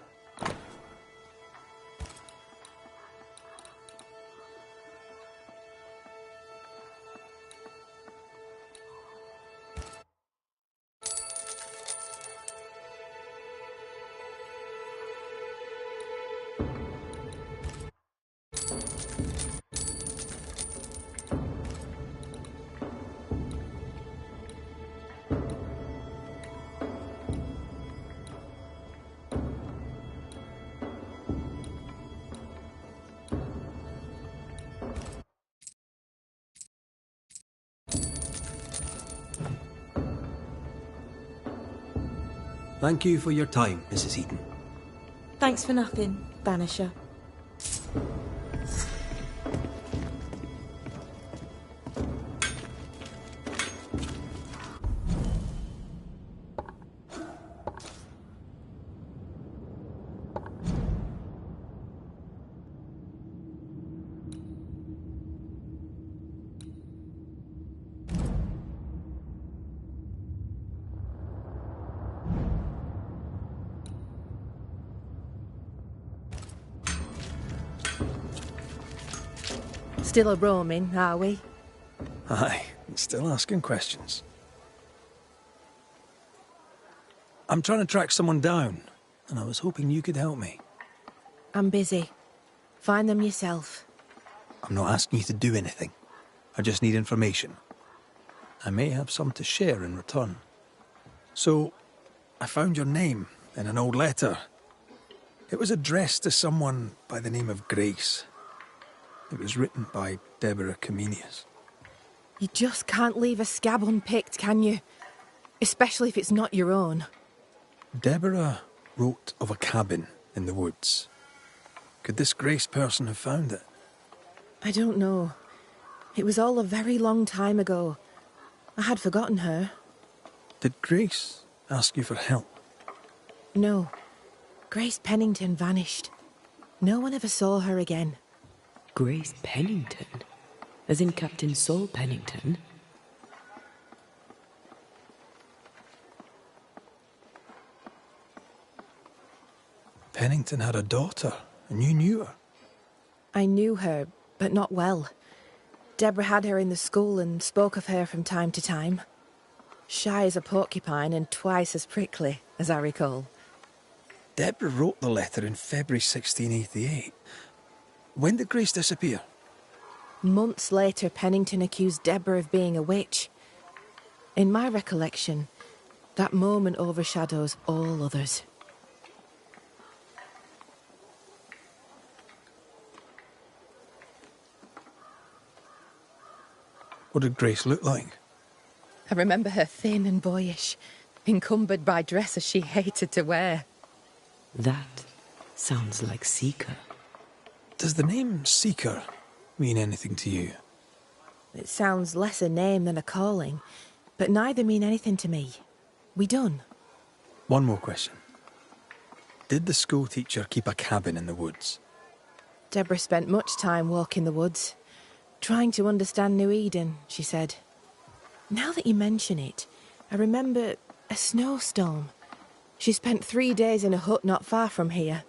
Thank you for your time, Mrs. Eden. Thanks for nothing, Banisher. Still a roaming, are we? Aye, still asking questions. I'm trying to track someone down, and I was hoping you could help me. I'm busy. Find them yourself. I'm not asking you to do anything. I just need information. I may have some to share in return. So, I found your name in an old letter. It was addressed to someone by the name of Grace. It was written by Deborah Comenius. You just can't leave a scab unpicked, can you? Especially if it's not your own. Deborah wrote of a cabin in the woods. Could this Grace person have found it? I don't know. It was all a very long time ago. I had forgotten her. Did Grace ask you for help? No. Grace Pennington vanished. No one ever saw her again. Grace Pennington? As in Captain Saul Pennington? Pennington had a daughter, and you knew her. I knew her, but not well. Deborah had her in the school and spoke of her from time to time. Shy as a porcupine and twice as prickly, as I recall. Deborah wrote the letter in February 1688. When did Grace disappear? Months later, Pennington accused Deborah of being a witch. In my recollection, that moment overshadows all others. What did Grace look like? I remember her thin and boyish, encumbered by dresses she hated to wear. That sounds like Seeker. Does the name Seeker mean anything to you? It sounds less a name than a calling, but neither mean anything to me. We done. One more question. Did the schoolteacher keep a cabin in the woods? Deborah spent much time walking the woods, trying to understand New Eden, she said. Now that you mention it, I remember a snowstorm. She spent 3 days in a hut not far from here.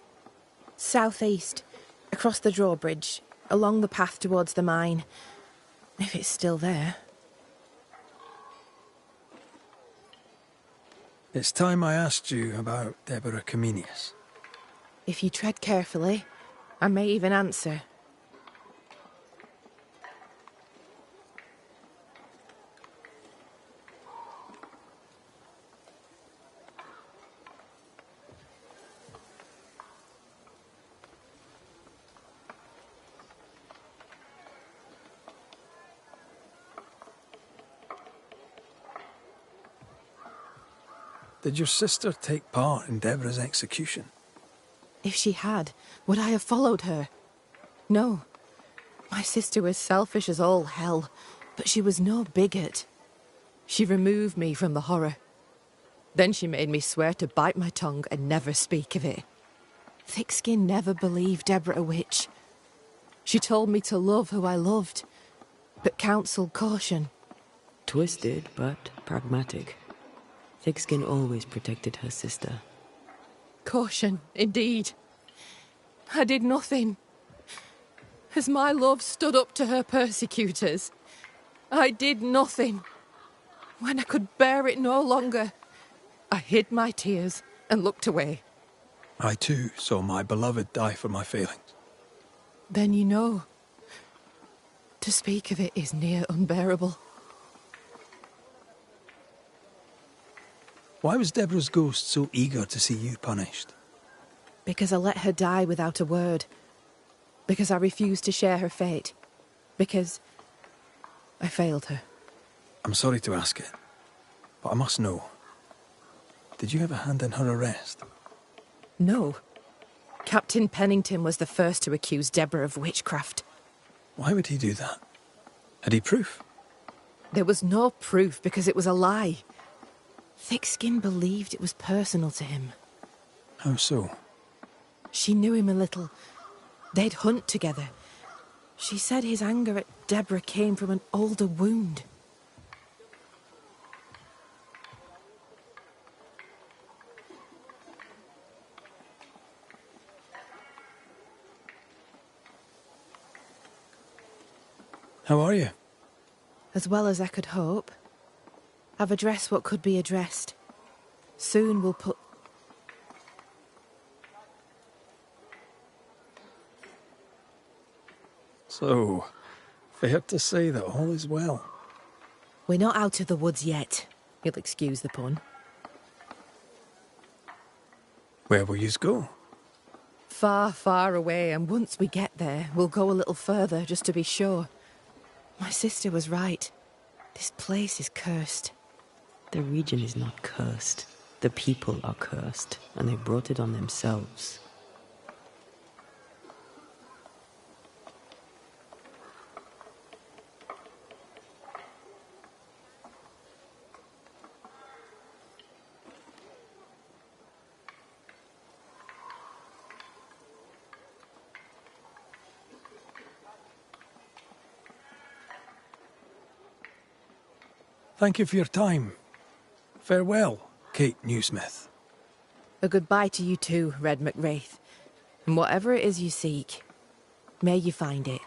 Southeast, across the drawbridge, along the path towards the mine. If it's still there. It's time I asked you about Deborah Comenius. If you tread carefully, I may even answer. Did your sister take part in Deborah's execution? If she had, would I have followed her? No. My sister was selfish as all hell, but she was no bigot. She removed me from the horror. Then she made me swear to bite my tongue and never speak of it. Thickskin never believed Deborah a witch. She told me to love who I loved, but counselled caution. Twisted, but pragmatic. Thickskin always protected her sister. Caution, indeed. I did nothing. As my love stood up to her persecutors, I did nothing. When I could bear it no longer, I hid my tears and looked away. I too saw my beloved die for my failings. Then you know. To speak of it is near unbearable. Why was Deborah's ghost so eager to see you punished? Because I let her die without a word. Because I refused to share her fate. Because I failed her. I'm sorry to ask it, but I must know. Did you have a hand in her arrest? No. Captain Pennington was the first to accuse Deborah of witchcraft. Why would he do that? Had he proof? There was no proof because it was a lie. Thickskin believed it was personal to him. How so? She knew him a little. They'd hunt together. She said his anger at Deborah came from an older wound. How are you? As well as I could hope. I've addressed what could be addressed. Soon we'll put... So, fair to say that all is well. We're not out of the woods yet. You'll excuse the pun. Where will yous go? Far, far away, and once we get there, we'll go a little further, just to be sure. My sister was right. This place is cursed. The region is not cursed. The people are cursed, and they brought it on themselves. Thank you for your time. Farewell, Kate Newsmith. A goodbye to you too, Red McWraith. And whatever it is you seek, may you find it.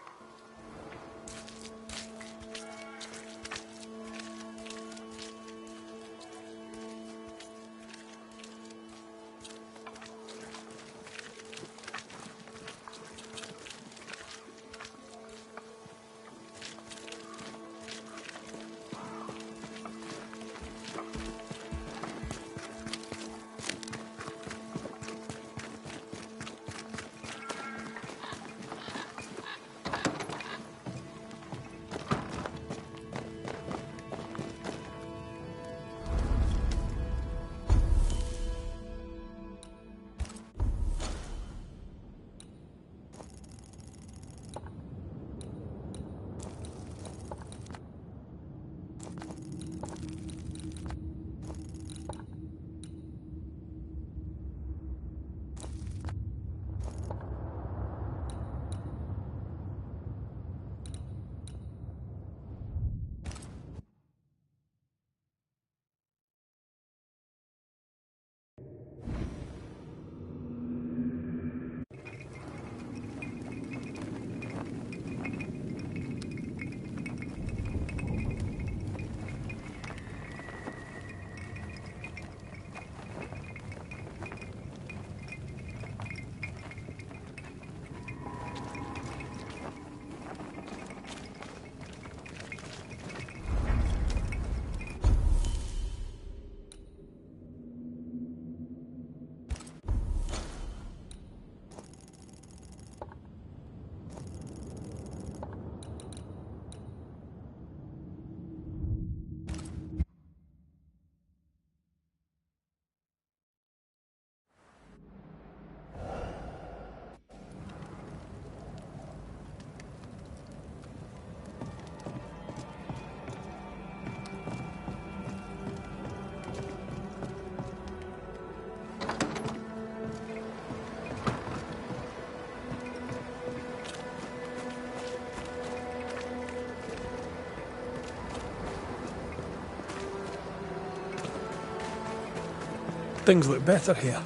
Things look better here.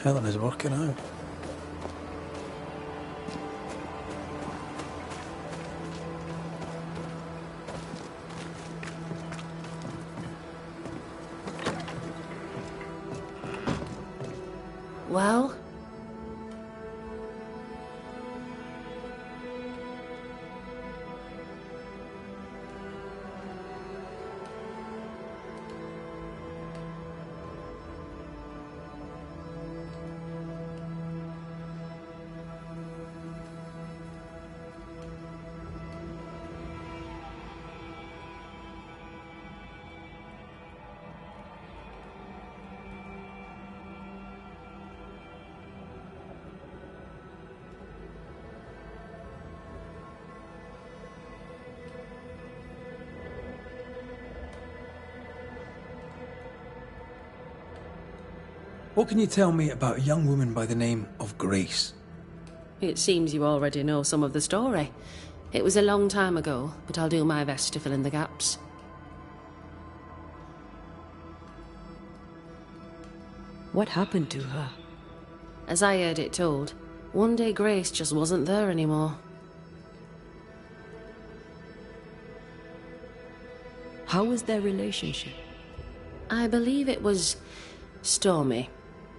Helen is working out. Well? What can you tell me about a young woman by the name of Grace? It seems you already know some of the story. It was a long time ago, but I'll do my best to fill in the gaps. What happened to her? As I heard it told, one day Grace just wasn't there anymore. How was their relationship? I believe it was stormy,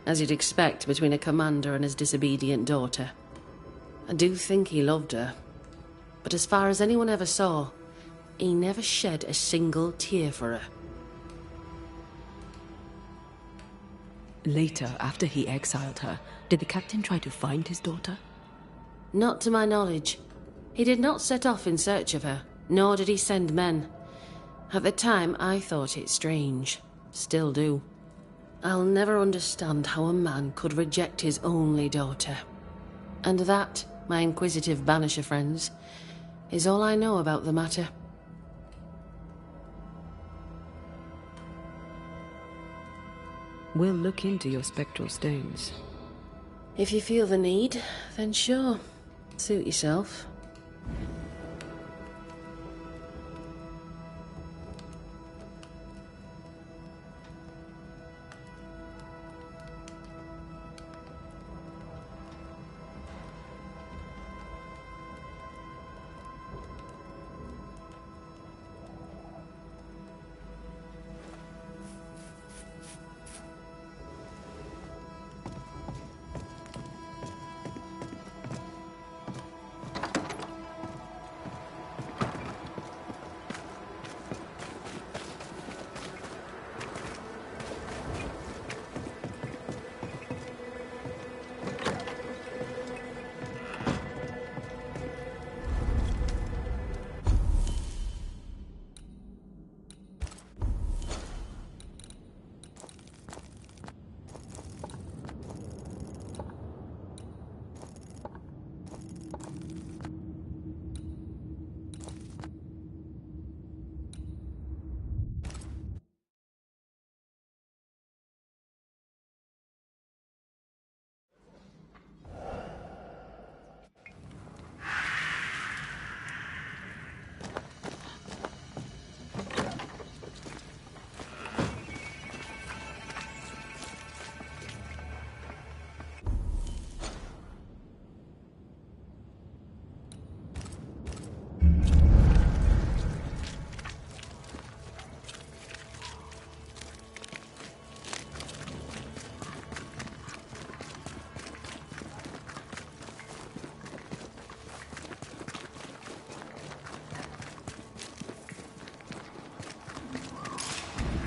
as you'd expect between a commander and his disobedient daughter. I do think he loved her, but as far as anyone ever saw, he never shed a single tear for her. Later, after he exiled her, did the captain try to find his daughter? Not to my knowledge. He did not set off in search of her, nor did he send men. At the time, I thought it strange. Still do. I'll never understand how a man could reject his only daughter. And that, my inquisitive Banisher friends, is all I know about the matter. We'll look into your spectral stones. If you feel the need, then sure. Suit yourself.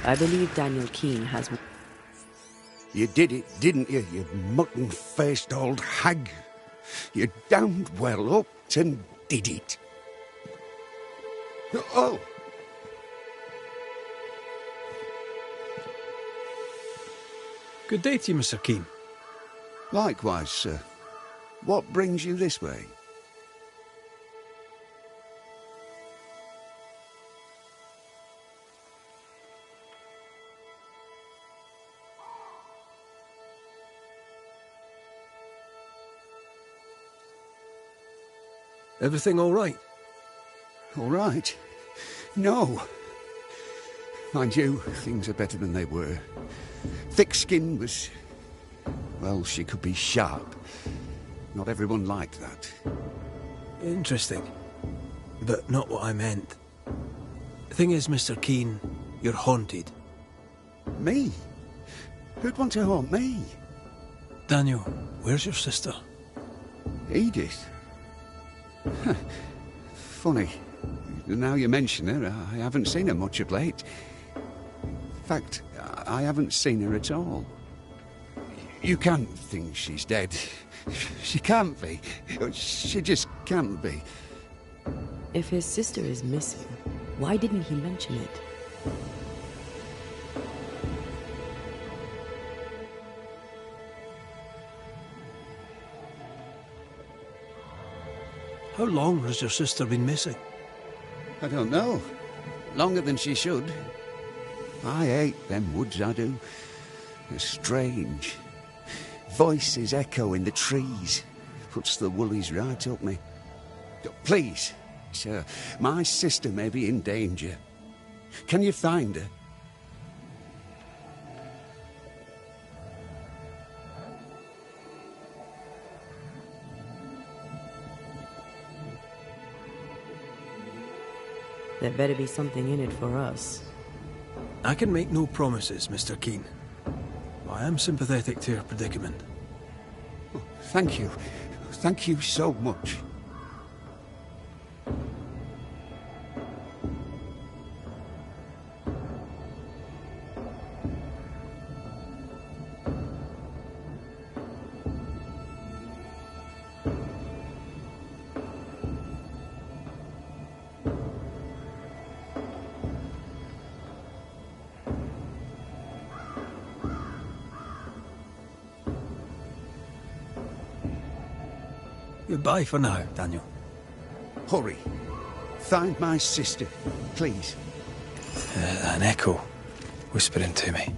I believe Daniel Keene has... You did it, didn't you, you mutton-faced old hag? You damned well upped and did it. Oh! Good day to you, Mr. Keene. Likewise, sir. What brings you this way? Everything all right? All right? No. Mind you, things are better than they were. Thick skin was... well, she could be sharp. Not everyone liked that. Interesting. But not what I meant. The thing is, Mr. Keane, you're haunted. Me? Who'd want to haunt me? Daniel, where's your sister? Edith? Funny. Now you mention her, I haven't seen her much of late. In fact, I haven't seen her at all. You can't think she's dead. She can't be. She just can't be. If his sister is missing, why didn't he mention it? How long has your sister been missing? I don't know. Longer than she should. I hate them woods, I do. They're strange. Voices echo in the trees. Puts the woolies right up me. Please, sir, my sister may be in danger. Can you find her? There better be something in it for us. I can make no promises, Mr. Keane. I am sympathetic to your predicament. Oh, thank you. Thank you so much. Goodbye for now, Daniel. Hurry. Find my sister, please. An echo whispering to me.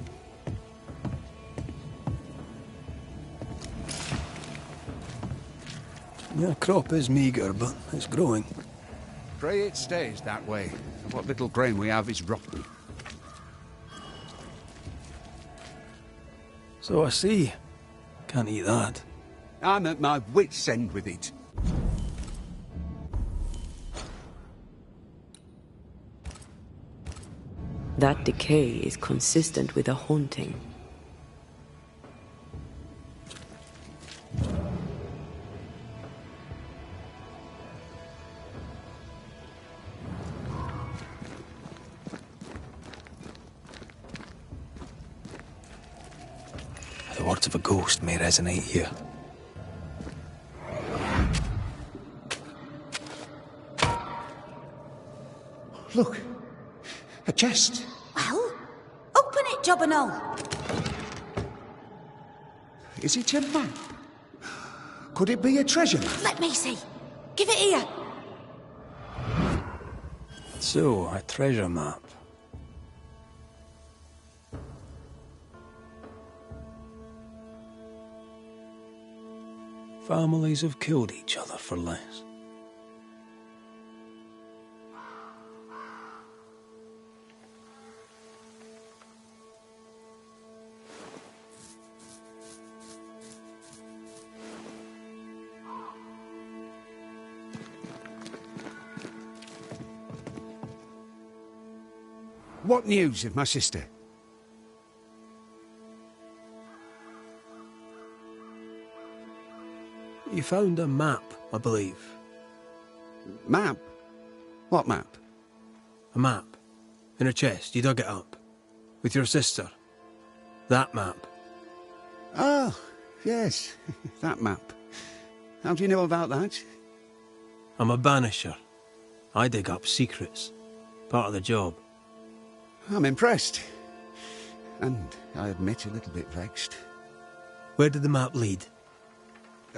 The crop is meagre, but it's growing. Pray it stays that way. What little grain we have is rotten. So I see. Can't eat that. I'm at my wit's end with it. That decay is consistent with a haunting. The words of a ghost may resonate here. Look, a chest. Well, open it, Job and all. Is it a map? Could it be a treasure map? Let me see. Give it here. So, a treasure map. Families have killed each other for less. What news of my sister? You found a map, I believe. Map? What map? A map. In a chest. You dug it up. With your sister. That map. Oh, yes. That map. How do you know about that? I'm a banisher. I dig up secrets. Part of the job. I'm impressed. And I admit a little bit vexed. Where did the map lead?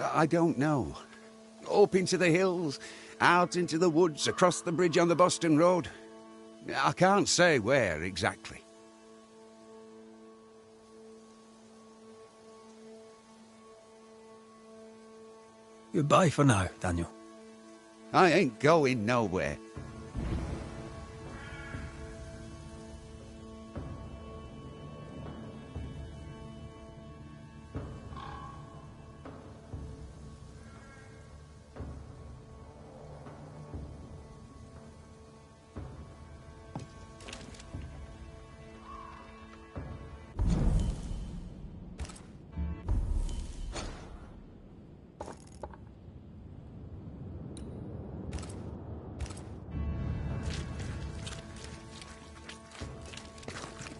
I don't know. Up into the hills, out into the woods, across the bridge on the Boston Road. I can't say where exactly. Goodbye for now, Daniel. I ain't going nowhere.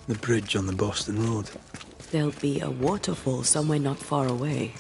The bridge on the Boston Road. There'll be a waterfall somewhere not far away.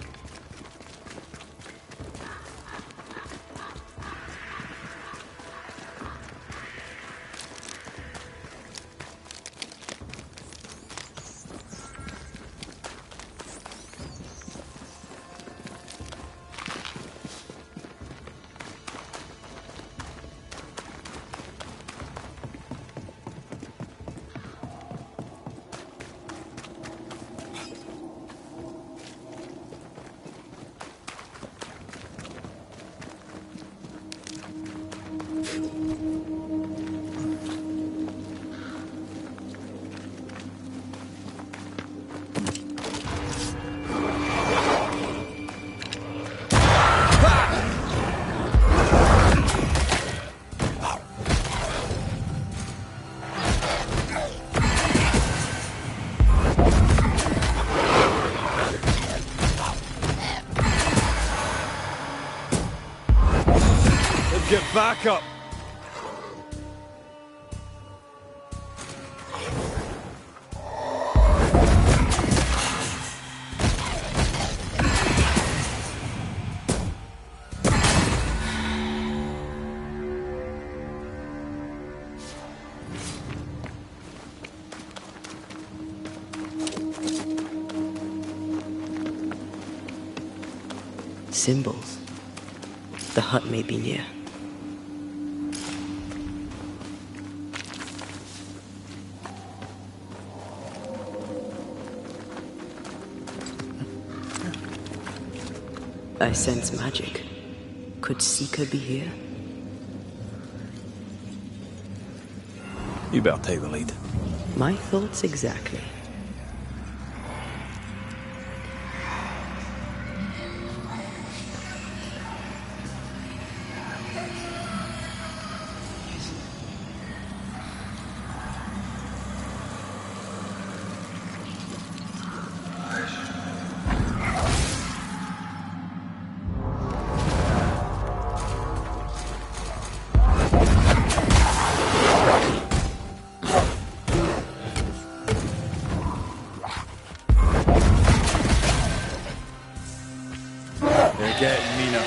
Get back up! Symbols. The hut may be near. I sense magic. Could Seeker be here? You better take the lead. My thoughts exactly. They're getting me now.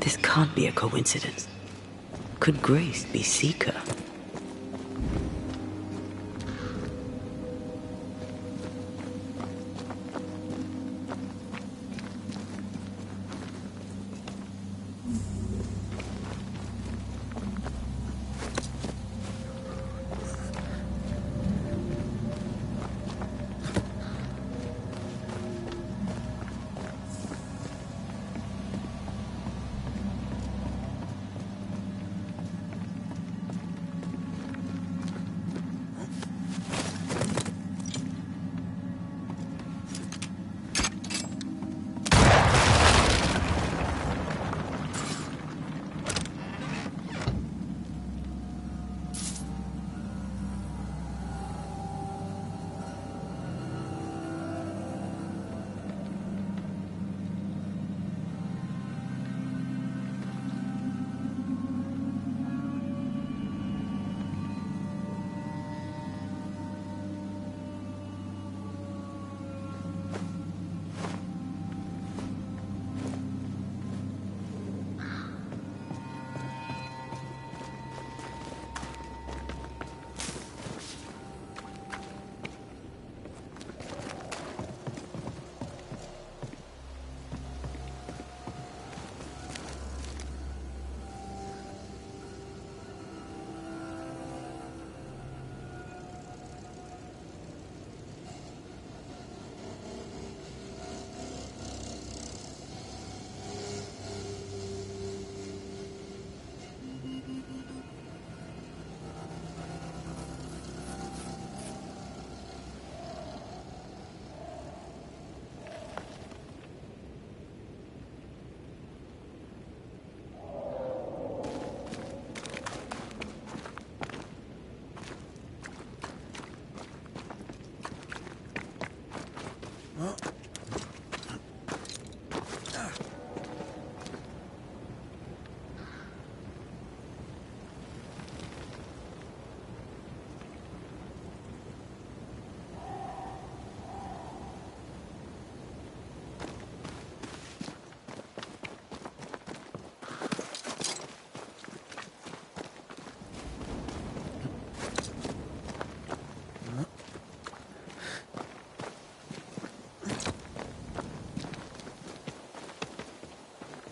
This can't be a coincidence. Could Grace be Seeker?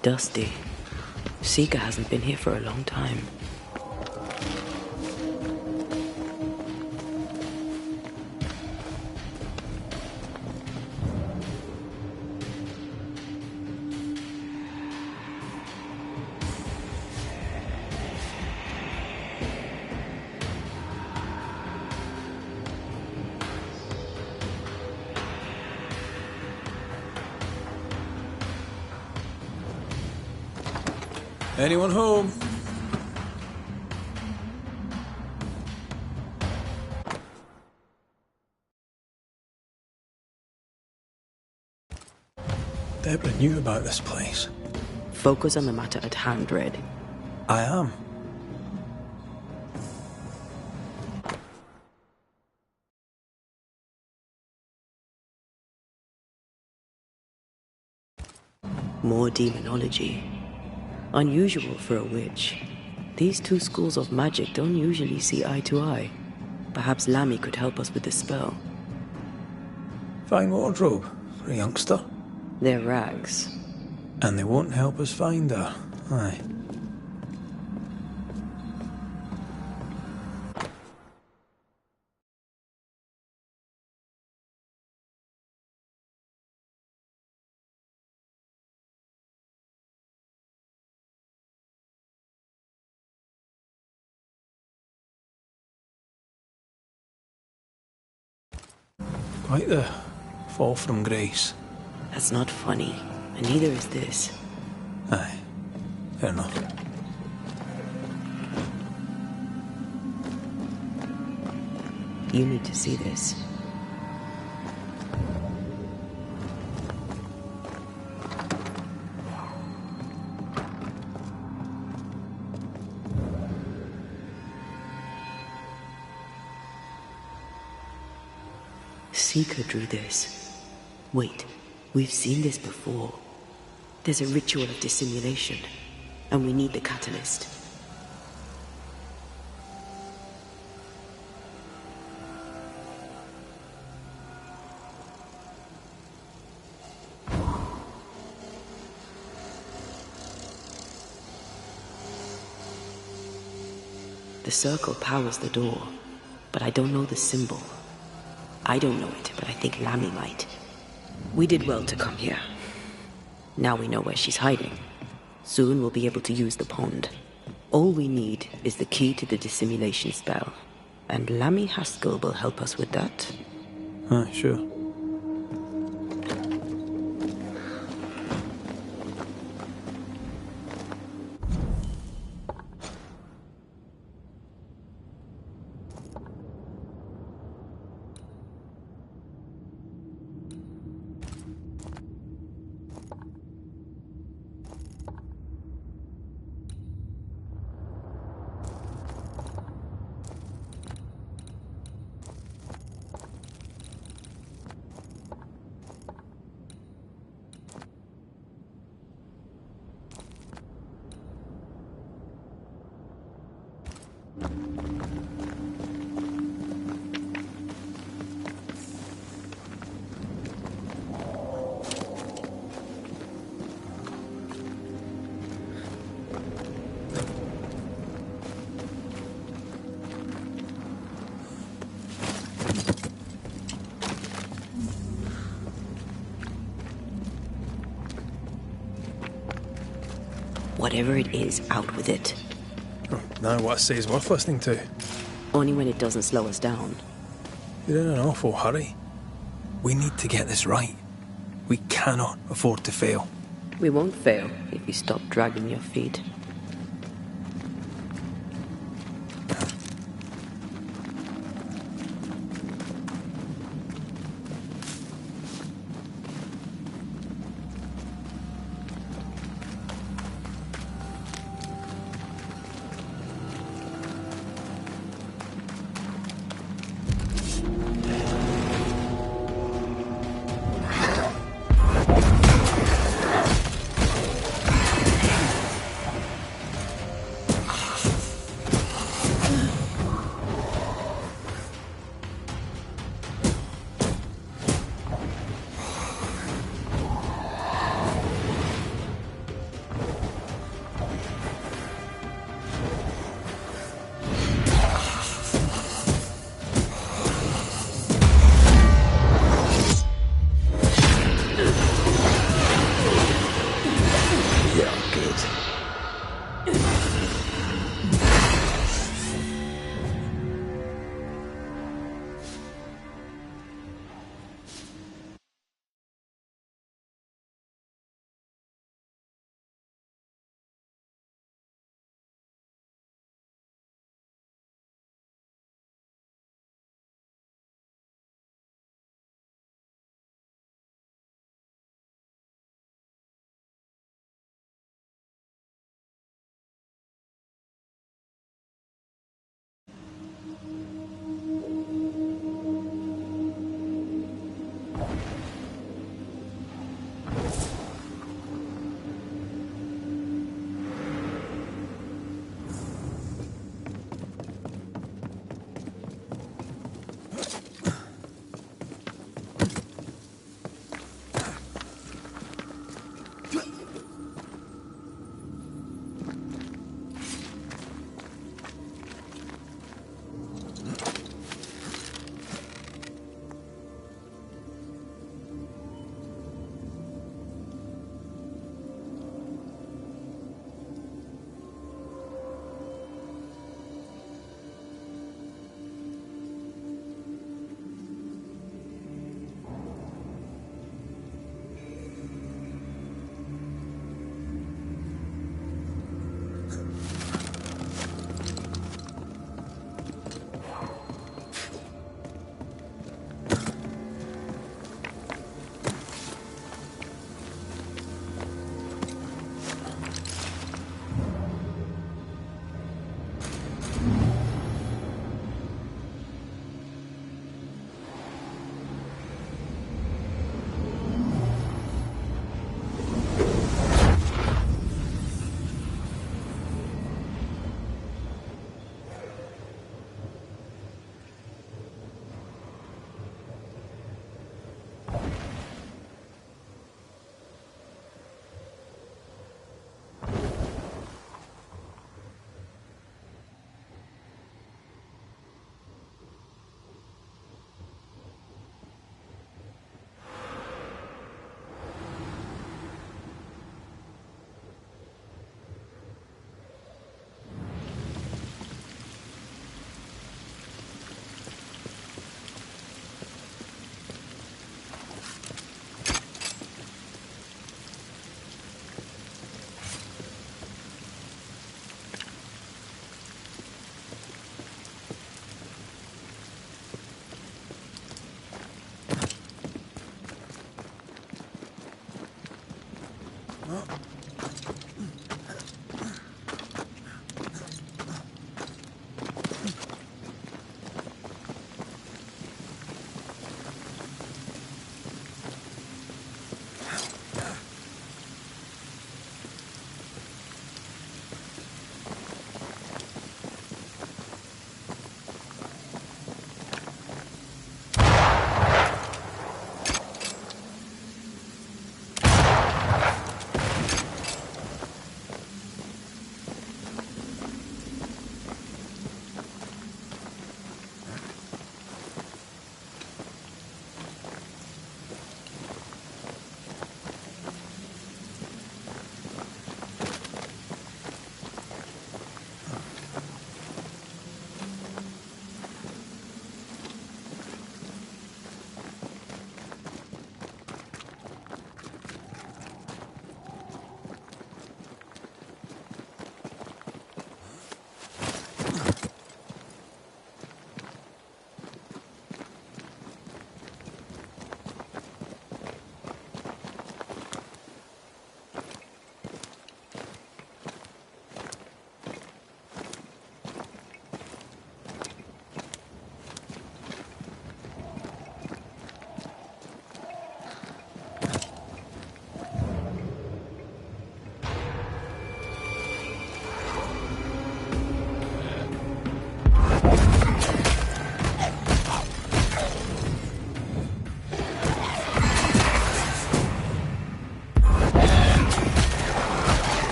Dusty. Seeker hasn't been here for a long time. Anyone home? Deborah knew about this place. Focus on the matter at hand, Red. I am. More demonology. Unusual for a witch. These two schools of magic don't usually see eye to eye. Perhaps Lammy could help us with the spell. Fine wardrobe for a youngster. They're rags. And they won't help us find her. Aye. Quite the fall from grace. That's not funny, and neither is this. Aye, fair enough. You need to see this. Seeker drew this. Wait, we've seen this before. There's a ritual of dissimulation. and we need the catalyst. The circle powers the door, but I don't know the symbol. I don't know it, but I think Lammy might. We did well to come here. Now we know where she's hiding. Soon we'll be able to use the pond. All we need is the key to the dissimulation spell, and Lammy Haskell will help us with that. Sure. Whatever it is, out with it. Oh, now what I say is worth listening to. Only when it doesn't slow us down. You're in an awful hurry. We need to get this right. We cannot afford to fail. We won't fail if you stop dragging your feet.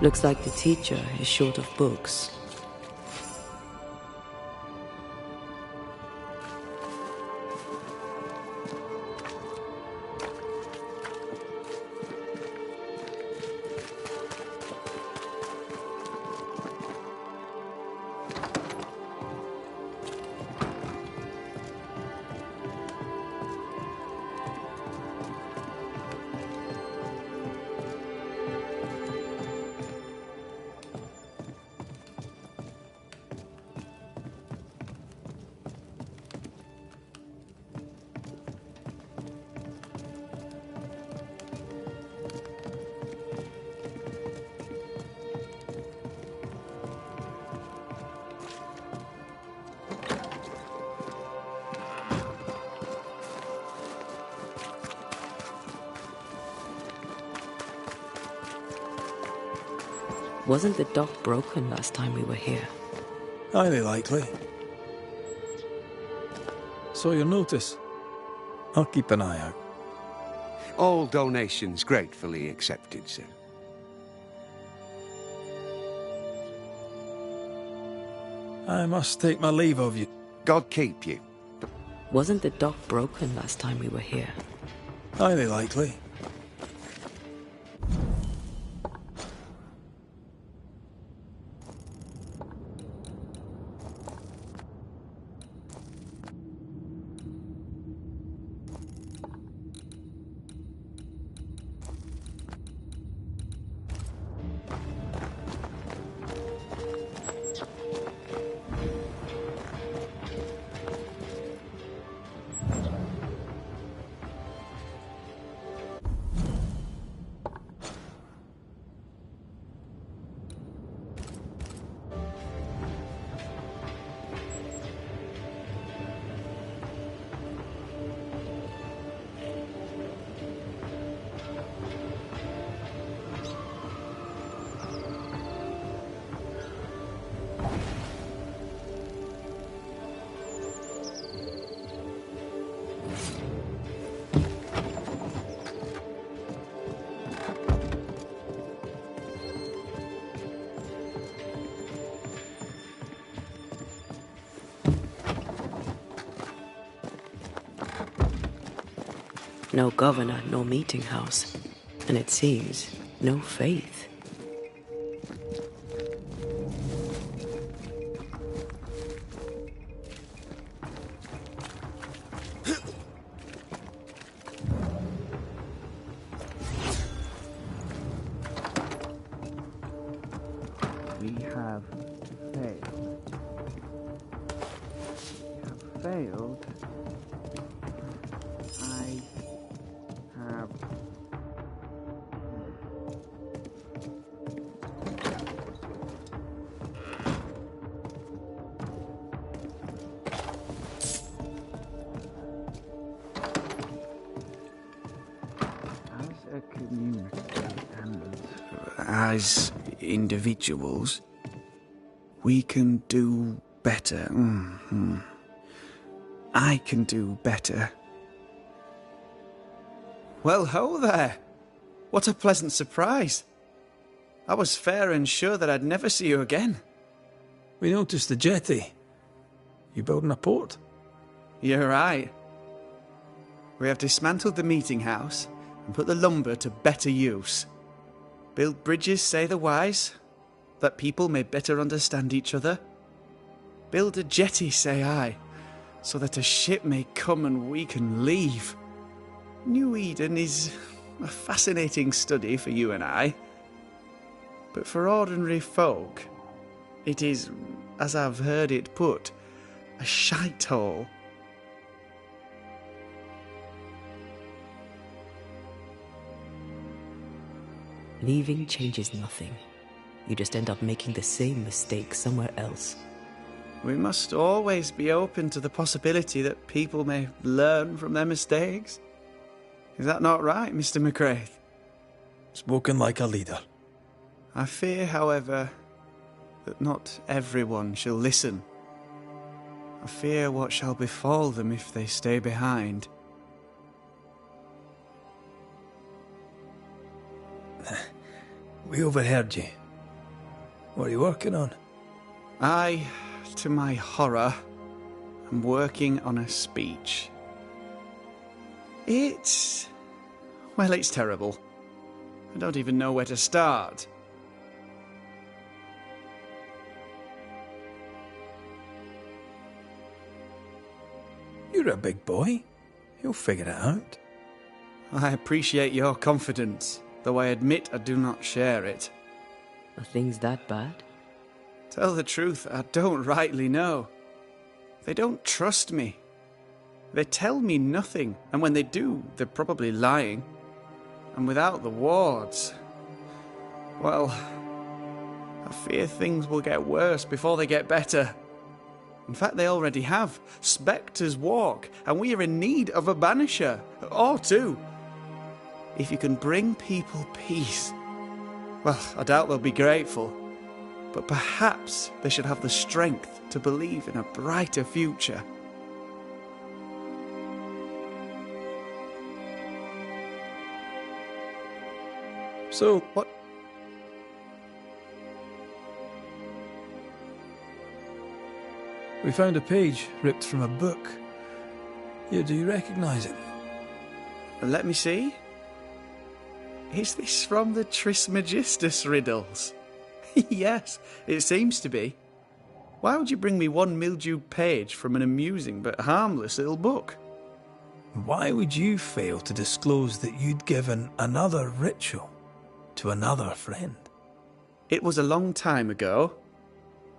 Looks like the teacher is short of books. Wasn't the dock broken last time we were here? Highly likely. So you'll notice. I'll keep an eye out. All donations gratefully accepted, sir. I must take my leave of you. God keep you. Wasn't the dock broken last time we were here? Highly likely. No governor, no meeting house. And it seems, no faith. We have failed. We have failed. I have... As a community and as individuals, we can do better. I can do better. Well, ho there! What a pleasant surprise. I was fair and sure that I'd never see you again. We noticed the jetty. You building a port? You're right. We have dismantled the meeting house and put the lumber to better use. Build bridges, say the wise, that people may better understand each other. Build a jetty, say I, so that a ship may come and we can leave. New Eden is a fascinating study for you and I. But for ordinary folk, it is, as I've heard it put, a shite hole. Leaving changes nothing. You just end up making the same mistake somewhere else. We must always be open to the possibility that people may learn from their mistakes. Is that not right, Mr. McCraith? Spoken like a leader. I fear, however, that not everyone shall listen. I fear what shall befall them if they stay behind. We overheard you. What are you working on? I, to my horror, am working on a speech. It's terrible. I don't even know where to start. You're a big boy. You'll figure it out. I appreciate your confidence, though I admit I do not share it. Are things that bad? Tell the truth, I don't rightly know. They don't trust me. They tell me nothing, and when they do, they're probably lying. And without the wards, well, I fear things will get worse before they get better. In fact, they already have. Spectres walk, and we are in need of a banisher, or two. If you can bring people peace, well, I doubt they'll be grateful. But perhaps they should have the strength to believe in a brighter future. So, what? We found a page ripped from a book. Yeah, do you recognize it? Let me see. Is this from the Trismegistus riddles? Yes, it seems to be. Why would you bring me one mildewed page from an amusing but harmless little book? Why would you fail to disclose that you'd given another ritual to another friend? It was a long time ago.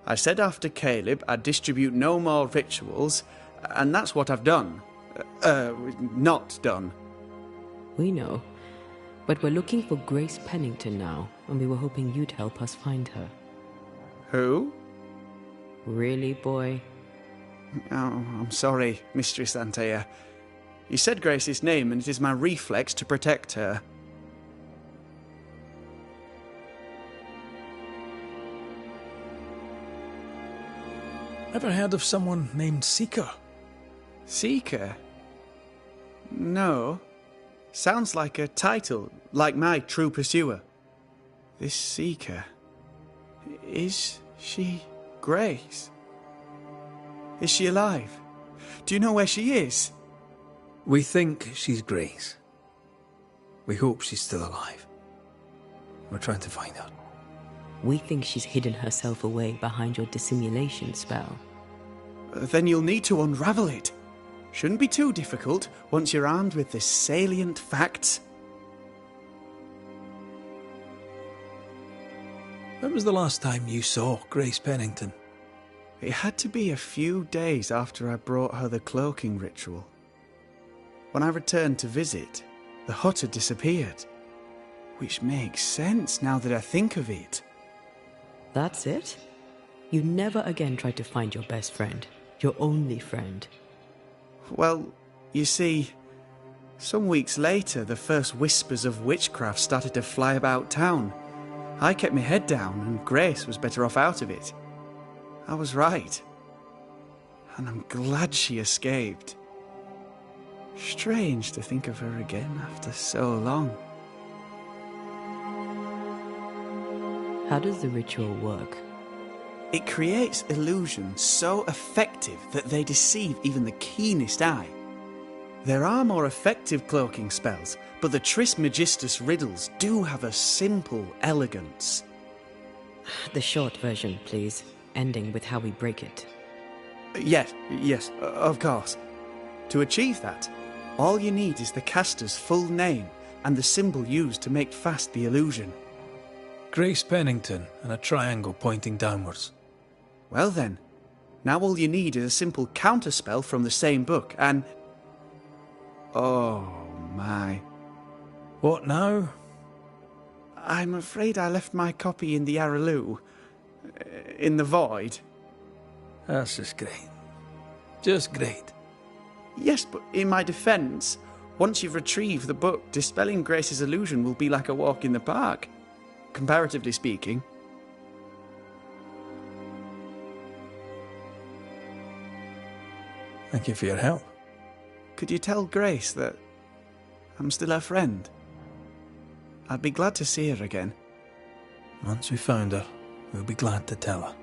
I said after Caleb I'd distribute no more rituals, and that's what I've done. Not done. We know. But we're looking for Grace Pennington now, and we were hoping you'd help us find her. Who? Really, boy? Oh, I'm sorry, Mistress Antea. You said Grace's name, and it is my reflex to protect her. Ever heard of someone named Seeker? Seeker? No. Sounds like a title, like my true pursuer. This Seeker... Is she Grace? Is she alive? Do you know where she is? We think she's Grace. We hope she's still alive. We're trying to find her. We think she's hidden herself away behind your dissimulation spell. Then you'll need to unravel it. Shouldn't be too difficult once you're armed with the salient facts. When was the last time you saw Grace Pennington? It had to be a few days after I brought her the cloaking ritual. When I returned to visit, the hut had disappeared. Which makes sense now that I think of it. That's it? You never again tried to find your best friend, your only friend. Well, you see, some weeks later, the first whispers of witchcraft started to fly about town. I kept my head down, and Grace was better off out of it. I was right. And I'm glad she escaped. Strange to think of her again after so long. How does the ritual work? It creates illusions so effective that they deceive even the keenest eye. There are more effective cloaking spells, but the Trismegistus riddles do have a simple elegance. The short version, please, ending with how we break it. Yes, of course. To achieve that, all you need is the caster's full name and the symbol used to make fast the illusion. Grace Pennington and a triangle pointing downwards. Well then, now all you need is a simple counterspell from the same book and... Oh my. What now? I'm afraid I left my copy in the Araloo. In the void. That's just great. Just great. Yes, but in my defence, once you've retrieved the book, dispelling Grace's illusion will be like a walk in the park. Comparatively speaking. Thank you for your help. Could you tell Grace that I'm still her friend? I'd be glad to see her again. Once we found her, We'll be glad to tell her.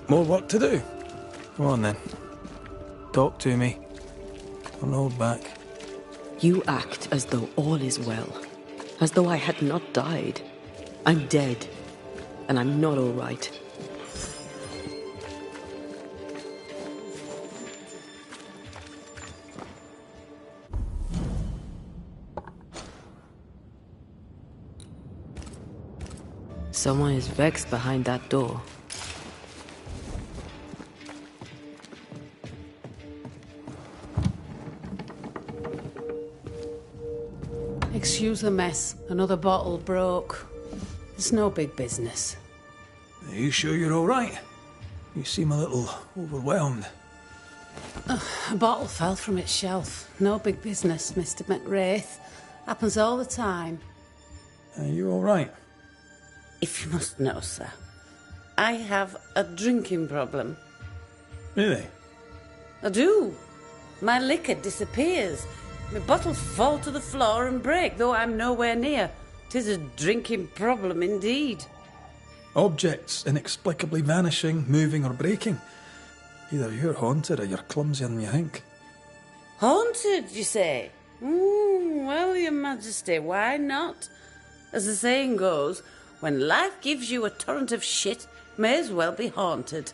More work to do. Come on then. Talk to me. Don't hold back. You act as though all is well. As though I had not died. I'm dead. And I'm not all right. Someone is vexed behind that door. Excuse the mess. Another bottle broke. It's no big business. Are you sure you're all right? You seem a little overwhelmed. A bottle fell from its shelf. No big business, Mr. McWraith. Happens all the time. Are you all right? If you must know, sir, I have a drinking problem. Really? I do. My liquor disappears. My bottles fall to the floor and break, though I'm nowhere near. 'Tis a drinking problem indeed. Objects inexplicably vanishing, moving or breaking. Either you're haunted or you're clumsier than you think. Haunted, you say? Well, Your Majesty, why not? As the saying goes, when life gives you a torrent of shit, may as well be haunted.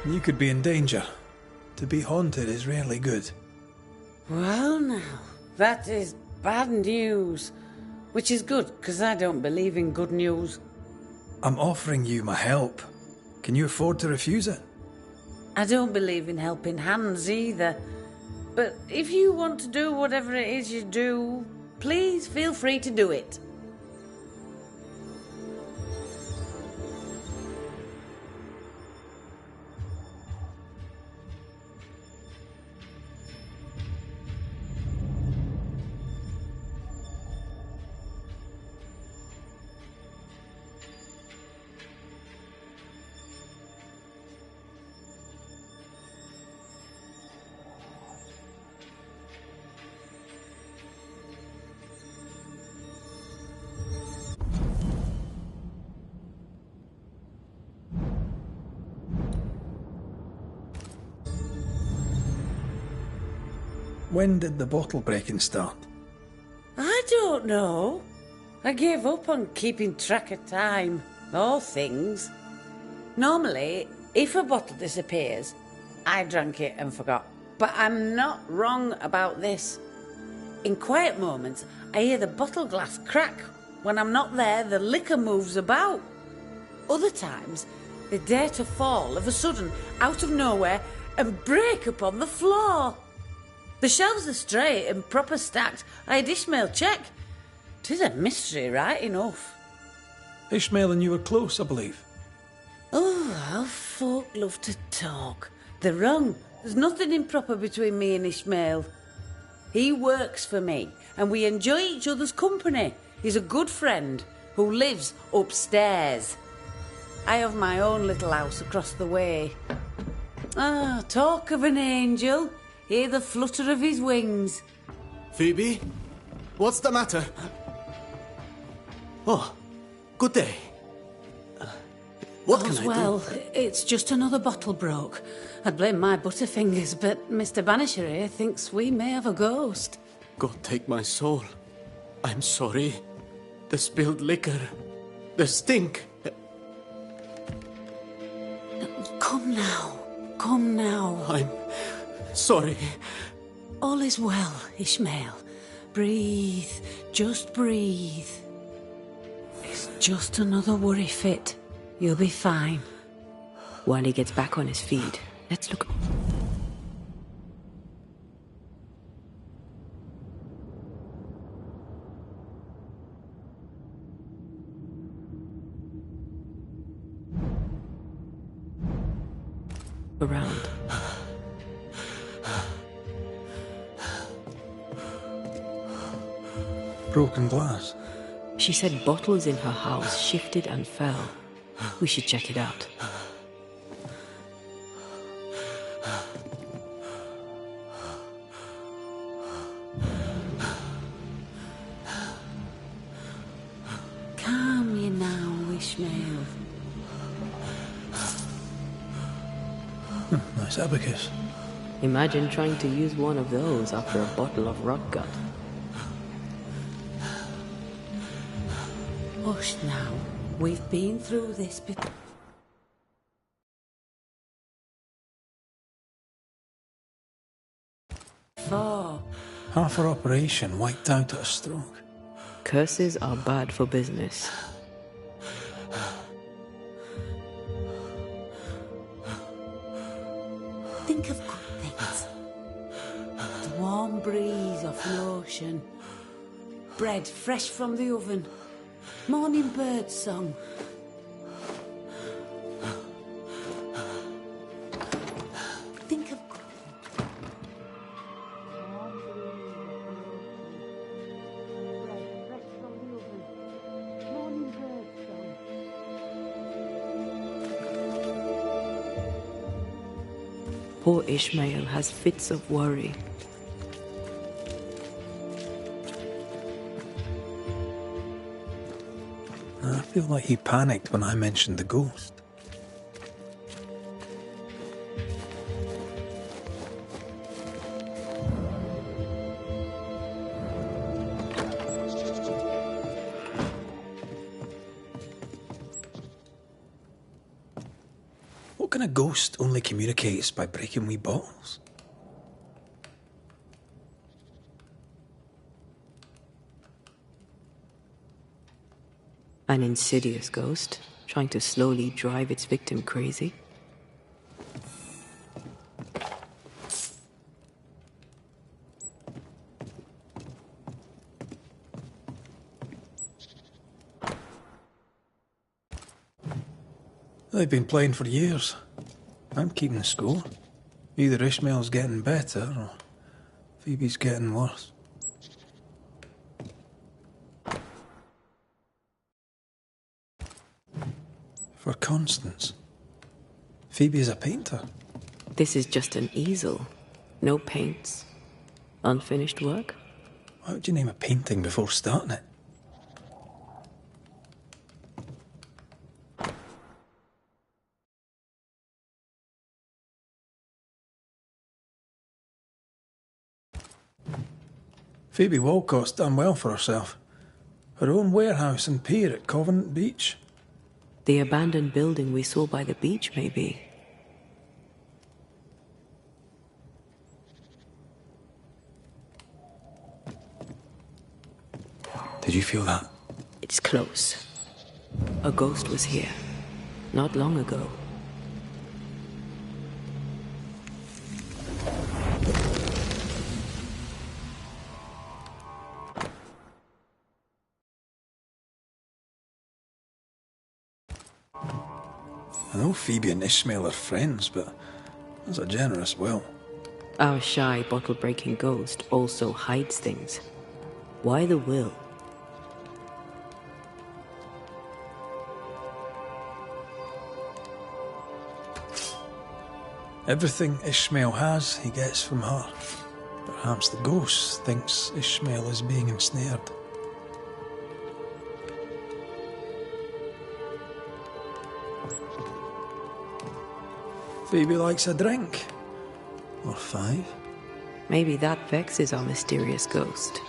You could be in danger. To be haunted is rarely good. Well, now, that is bad news. Which is good, because I don't believe in good news. I'm offering you my help. Can you afford to refuse it? I don't believe in helping hands either. But if you want to do whatever it is you do, please feel free to do it. When did the bottle breaking start? I don't know. I gave up on keeping track of time, or things. Normally, if a bottle disappears, I drank it and forgot. But I'm not wrong about this. In quiet moments, I hear the bottle glass crack. When I'm not there, the liquor moves about. Other times, they dare to fall of a sudden, out of nowhere, and break upon the floor. The shelves are straight and proper stacked. I had Ishmael check. 'Tis a mystery, right enough. Ishmael and you were close, I believe. Oh, how folk love to talk. They're wrong. There's nothing improper between me and Ishmael. He works for me, and we enjoy each other's company. He's a good friend who lives upstairs. I have my own little house across the way. Ah, talk of an angel. Hear the flutter of his wings. Phoebe? What's the matter? Oh, good day. What can I do? Well, it's just another bottle broke. I'd blame my butterfingers, but Mr. Banisher here thinks we may have a ghost. God take my soul. I'm sorry. The spilled liquor. The stink. Come now. Come now. I'm sorry. All is well, Ishmael. Breathe. Just breathe. It's just another worry fit. You'll be fine. While he gets back on his feet, let's look. around. Broken glass. She said bottles in her house shifted and fell. We should check it out. Calm you now, Ishmael. Nice abacus. Imagine trying to use one of those after a bottle of rot gut. Hush now. We've been through this before. Half her operation wiped out at a stroke. Curses are bad for business. Think of good things. The warm breeze off the ocean. Bread fresh from the oven. Morning bird song. Think of good Poor Ishmael has fits of worry. I feel like he panicked when I mentioned the ghost. What kind of ghost only communicates by breaking wee bottles? An insidious ghost, trying to slowly drive its victim crazy. They've been playing for years. I'm keeping the score. Either Ishmael's getting better or Phoebe's getting worse. For Constance, Phoebe's a painter. This is just an easel. No paints. Unfinished work? Why would you name a painting before starting it? Phoebe Walcott's done well for herself. Her own warehouse and pier at Covenant Beach. The abandoned building we saw by the beach, maybe. Did you feel that? It's close. A ghost was here. Not long ago. I know Phoebe and Ishmael are friends, but that's a generous will. Our shy, bottle-breaking ghost also hides things. Why the will? Everything Ishmael has, he gets from her. Perhaps the ghost thinks Ishmael is being ensnared. Phoebe likes a drink. Or 5. Maybe that vexes our mysterious ghost.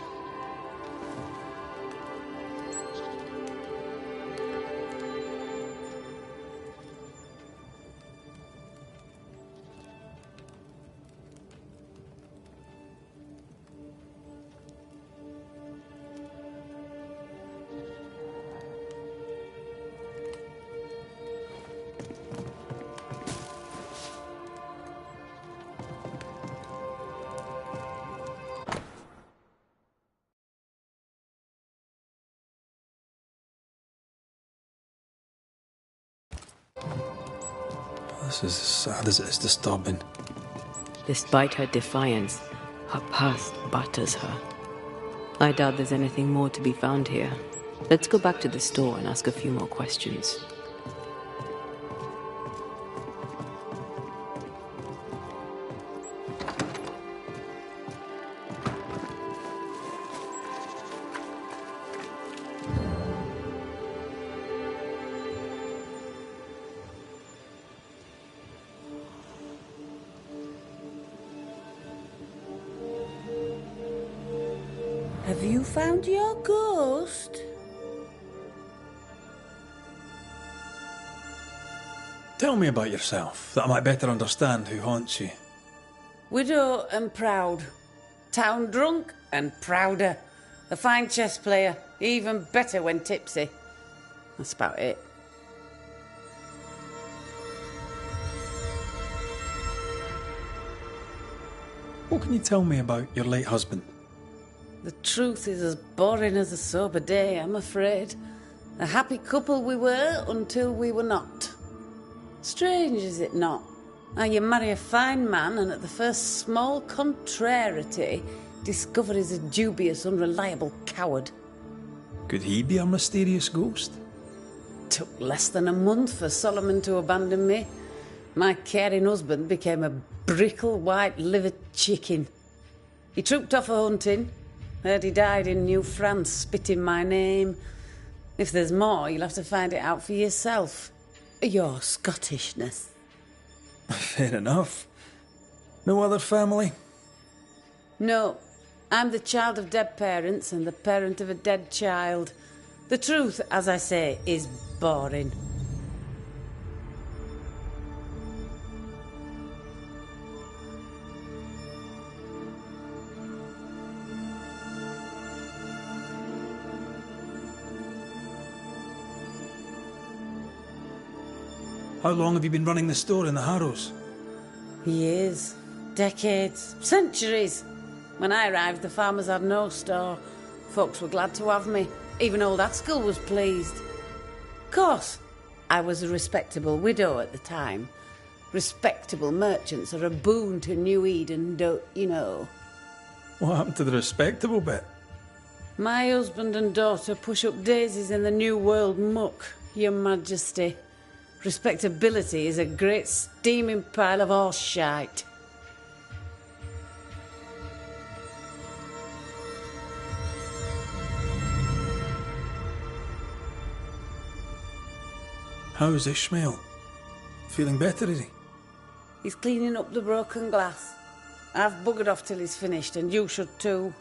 This is as sad as it is disturbing. Despite her defiance, her past batters her. I doubt there's anything more to be found here. Let's go back to the store and ask a few more questions. Have you found your ghost? Tell me about yourself, that I might better understand who haunts you. Widow and proud. Town drunk and prouder. A fine chess player, even better when tipsy. That's about it. What can you tell me about your late husband? The truth is as boring as a sober day, I'm afraid. A happy couple we were until we were not. Strange, is it not? How you marry a fine man and at the first small contrariety discover he's a dubious, unreliable coward. Could he be a mysterious ghost? Took less than a month for Solomon to abandon me. My caring husband became a brickle white-livered chicken. He trooped off a hunting. Heard he died in New France, spitting my name. If there's more, you'll have to find it out for yourself. Your Scottishness. Fair enough. No other family? No. I'm the child of dead parents and the parent of a dead child. The truth, as I say, is boring. How long have you been running the store in the Harrows? Years, decades, centuries. When I arrived, the farmers had no store. Folks were glad to have me. Even old Atskill was pleased. Of course, I was a respectable widow at the time. Respectable merchants are a boon to New Eden, don't you know? What happened to the respectable bit? My husband and daughter push up daisies in the New World muck, Your Majesty. Respectability is a great steaming pile of horse shite. How's Ishmael? Feeling better, is he? He's cleaning up the broken glass. I've buggered off till he's finished, and you should too.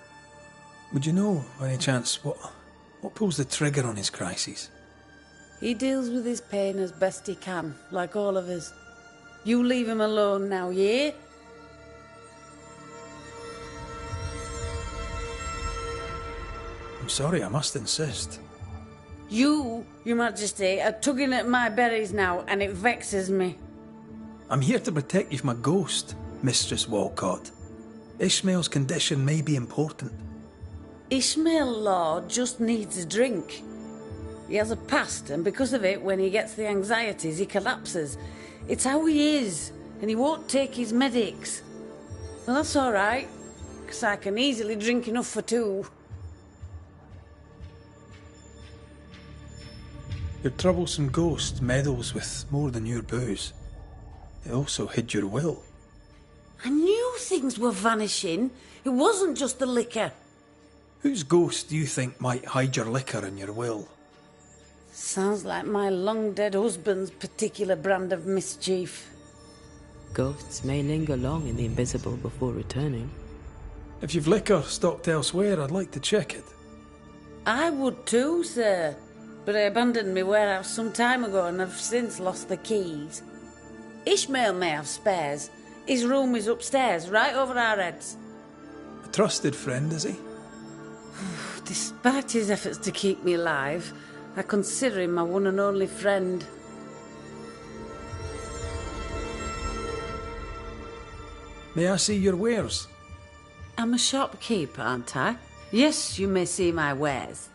Would you know, by any chance, what pulls the trigger on his crises? He deals with his pain as best he can, like all of us. You leave him alone now, yeah? I'm sorry, I must insist. You, Your Majesty, are tugging at my berries now, and it vexes me. I'm here to protect you from a ghost, Mistress Walcott. Ishmael's condition may be important. Ishmael Lord just needs a drink. He has a past, and because of it, when he gets the anxieties, he collapses. It's how he is, and he won't take his medics. Well, that's all right, because I can easily drink enough for two. Your troublesome ghost meddles with more than your booze. It also hid your will. I knew things were vanishing. It wasn't just the liquor. Whose ghost do you think might hide your liquor and your will? Sounds like my long-dead husband's particular brand of mischief. Ghosts may linger long in the invisible before returning. If you've liquor stocked elsewhere, I'd like to check it. I would too, sir. But I abandoned my warehouse some time ago and have since lost the keys. Ishmael may have spares. His room is upstairs, right over our heads. A trusted friend, is he? Despite his efforts to keep me alive, I consider him my one and only friend. May I see your wares? I'm a shopkeeper, aren't I? Yes, you may see my wares.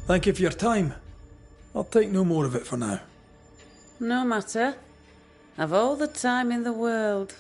Thank you for your time. I'll take no more of it for now. No matter. I've all the time in the world.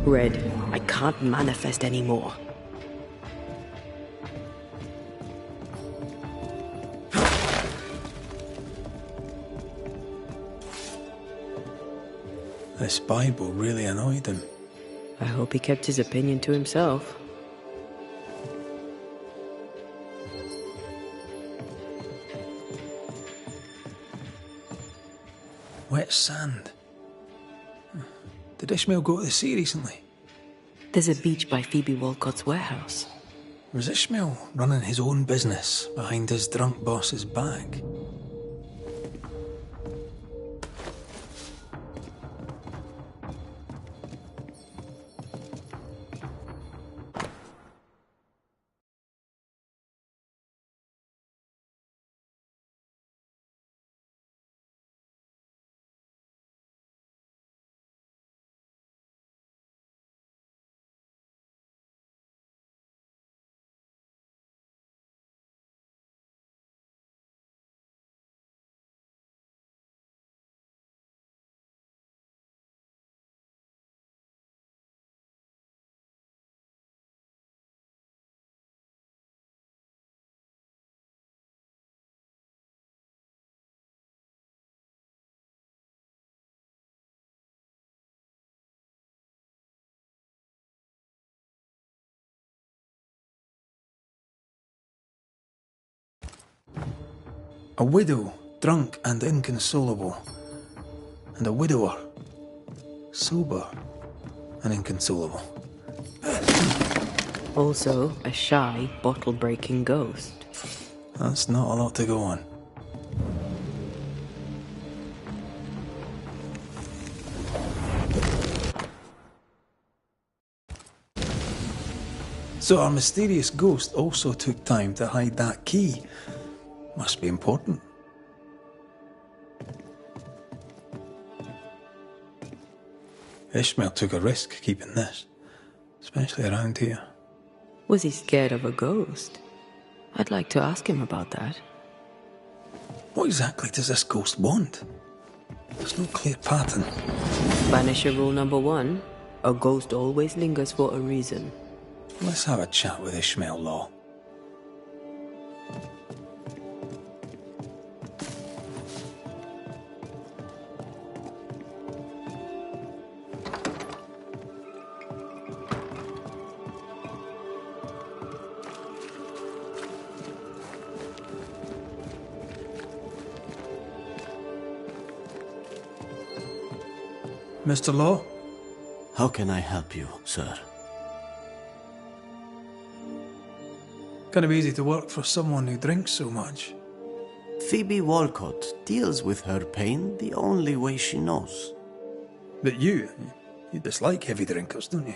Red, I can't manifest anymore. This Bible really annoyed him. I hope he kept his opinion to himself. Wet sand. Did Ishmael go to the sea recently? There's a beach by Phoebe Walcott's warehouse. Was Ishmael running his own business behind his drunk boss's back? A widow, drunk and inconsolable, and a widower, sober and inconsolable. Also, a shy, bottle-breaking ghost. That's not a lot to go on. So our mysterious ghost also took time to hide that key. Must be important. Ishmael took a risk keeping this, especially around here. Was he scared of a ghost? I'd like to ask him about that. What exactly does this ghost want? There's no clear pattern. Banisher rule number 1, a ghost always lingers for a reason. Let's have a chat with Ishmael Law. Mr. Law? How can I help you, sir? Kind of easy to work for someone who drinks so much. Phoebe Walcott deals with her pain the only way she knows. But you dislike heavy drinkers, don't you?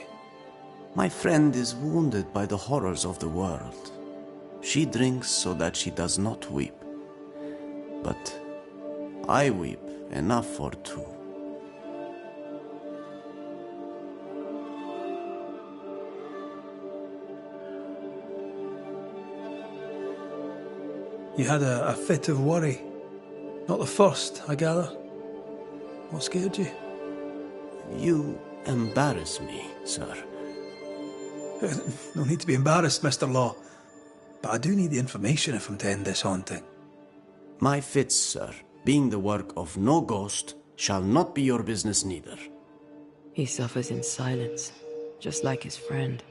My friend is wounded by the horrors of the world. She drinks so that she does not weep. But I weep enough for two. You had a fit of worry. Not the first, I gather. What scared you? You embarrass me, sir. No need to be embarrassed, Mr. Law. But I do need the information if I'm to end this haunting. My fits, sir, being the work of no ghost, shall not be your business neither. He suffers in silence, just like his friend.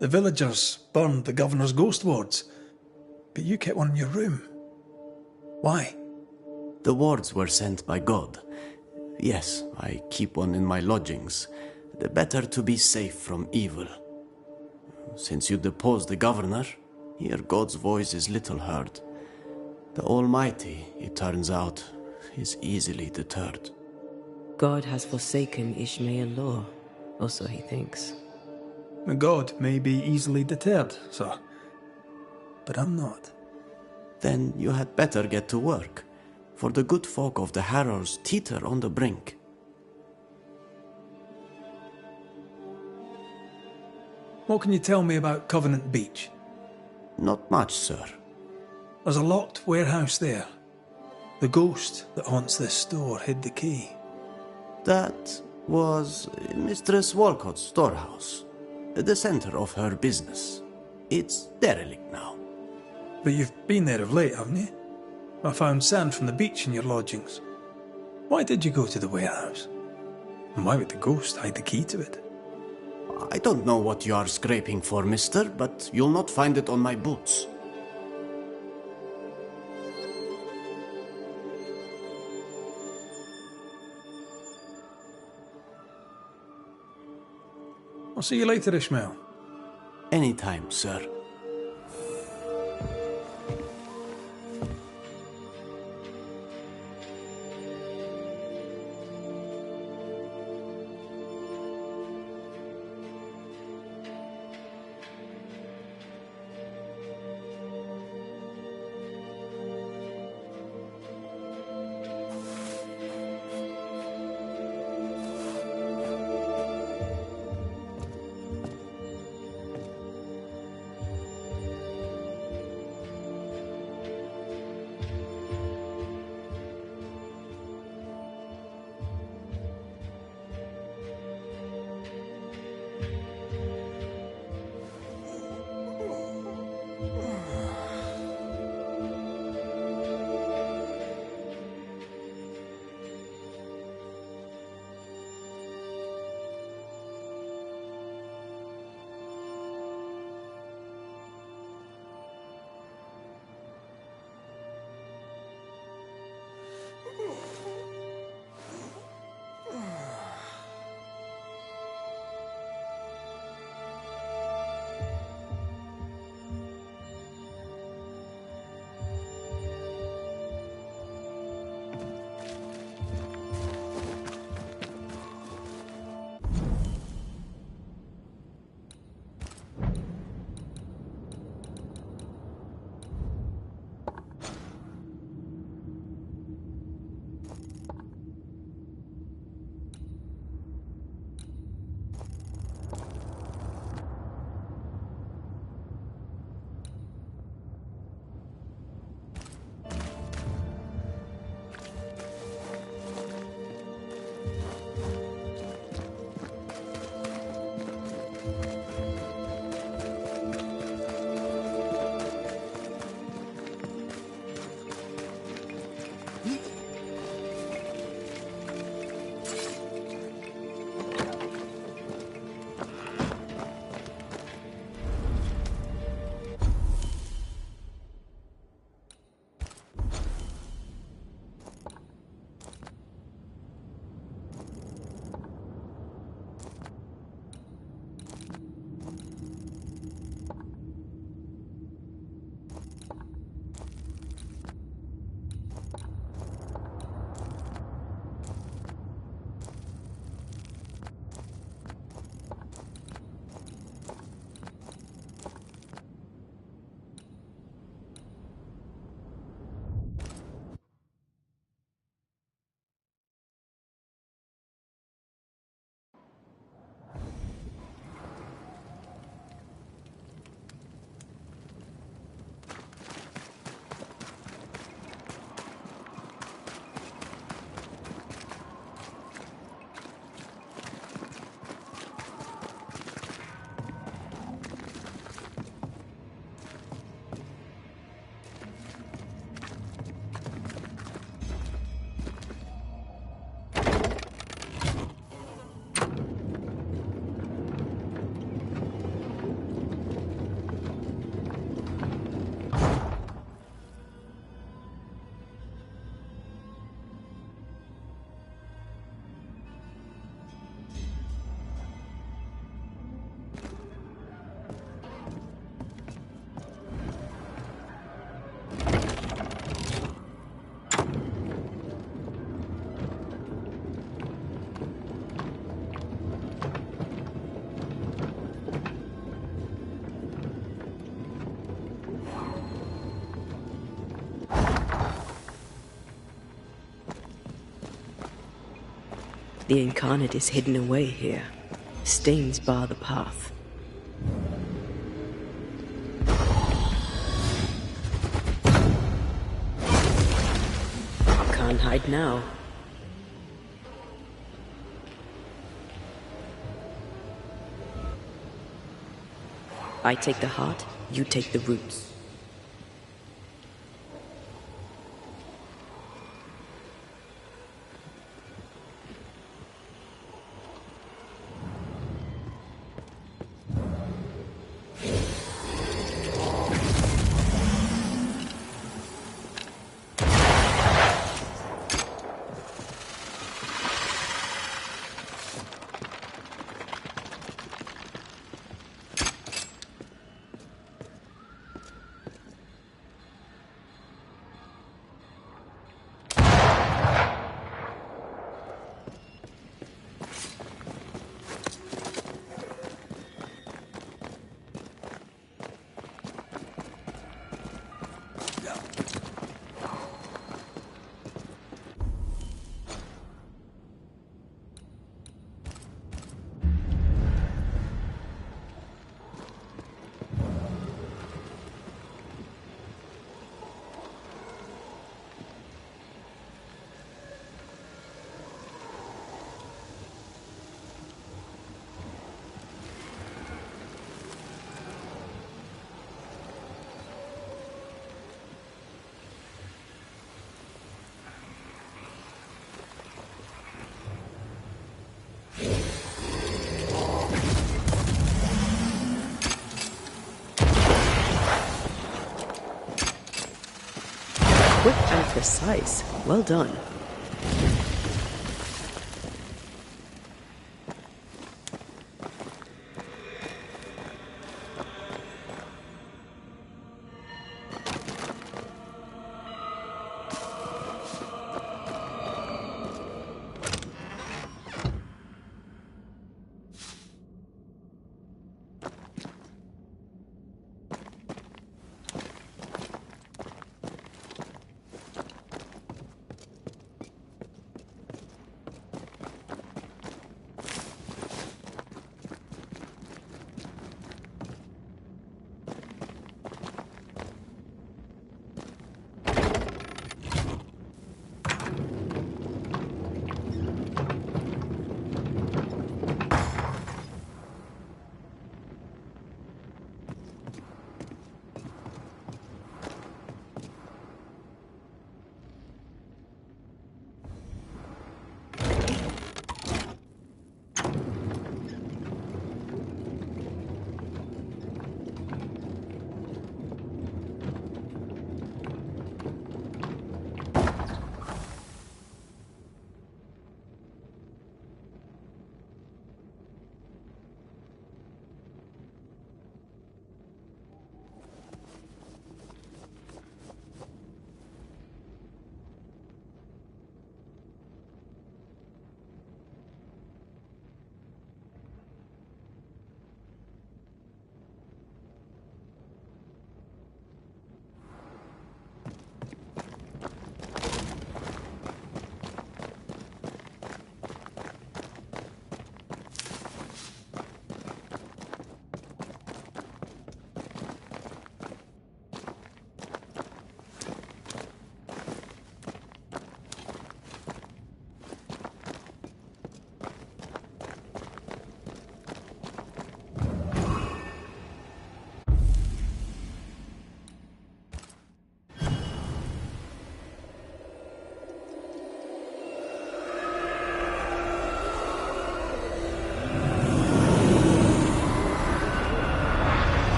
The villagers burned the governor's ghost wards, but you kept one in your room. Why? The wards were sent by God. Yes, I keep one in my lodgings. The better to be safe from evil. Since you deposed the governor, here God's voice is little heard. The Almighty, it turns out, is easily deterred. God has forsaken Ishmael law, or so he thinks. God may be easily deterred, sir. But I'm not. Then you had better get to work, for the good folk of the Harrows teeter on the brink. What can you tell me about Covenant Beach? Not much, sir. There's a locked warehouse there. The ghost that haunts this store hid the key. That was Mistress Walcott's storehouse, the center of her business. It's derelict now. But you've been there of late, haven't you? I found sand from the beach in your lodgings. Why did you go to the warehouse? And why would the ghost hide the key to it? I don't know what you are scraping for, mister, but you'll not find it on my boots. I'll see you later, Ishmael. Anytime, sir. The incarnate is hidden away here. Stains bar the path. Can't hide now. I take the heart, you take the roots. Quick and precise. Well done.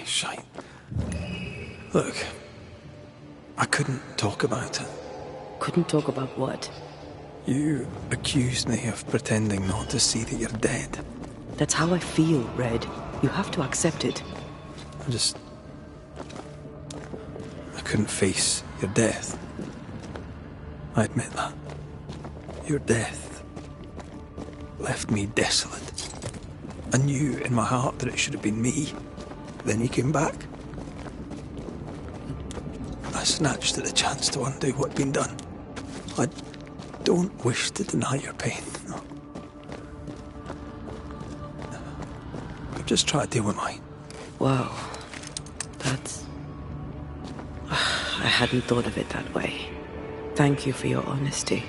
Shite. Look, I couldn't talk about it. Couldn't talk about what? You accused me of pretending not to see that you're dead. That's how I feel, Red. You have to accept it. I couldn't face your death. I admit that. Your death left me desolate. I knew in my heart that it should have been me. Then he came back. I snatched at the chance to undo what'd been done. I don't wish to deny your pain. No. I've just tried to deal with mine. Wow. That's... I hadn't thought of it that way. Thank you for your honesty.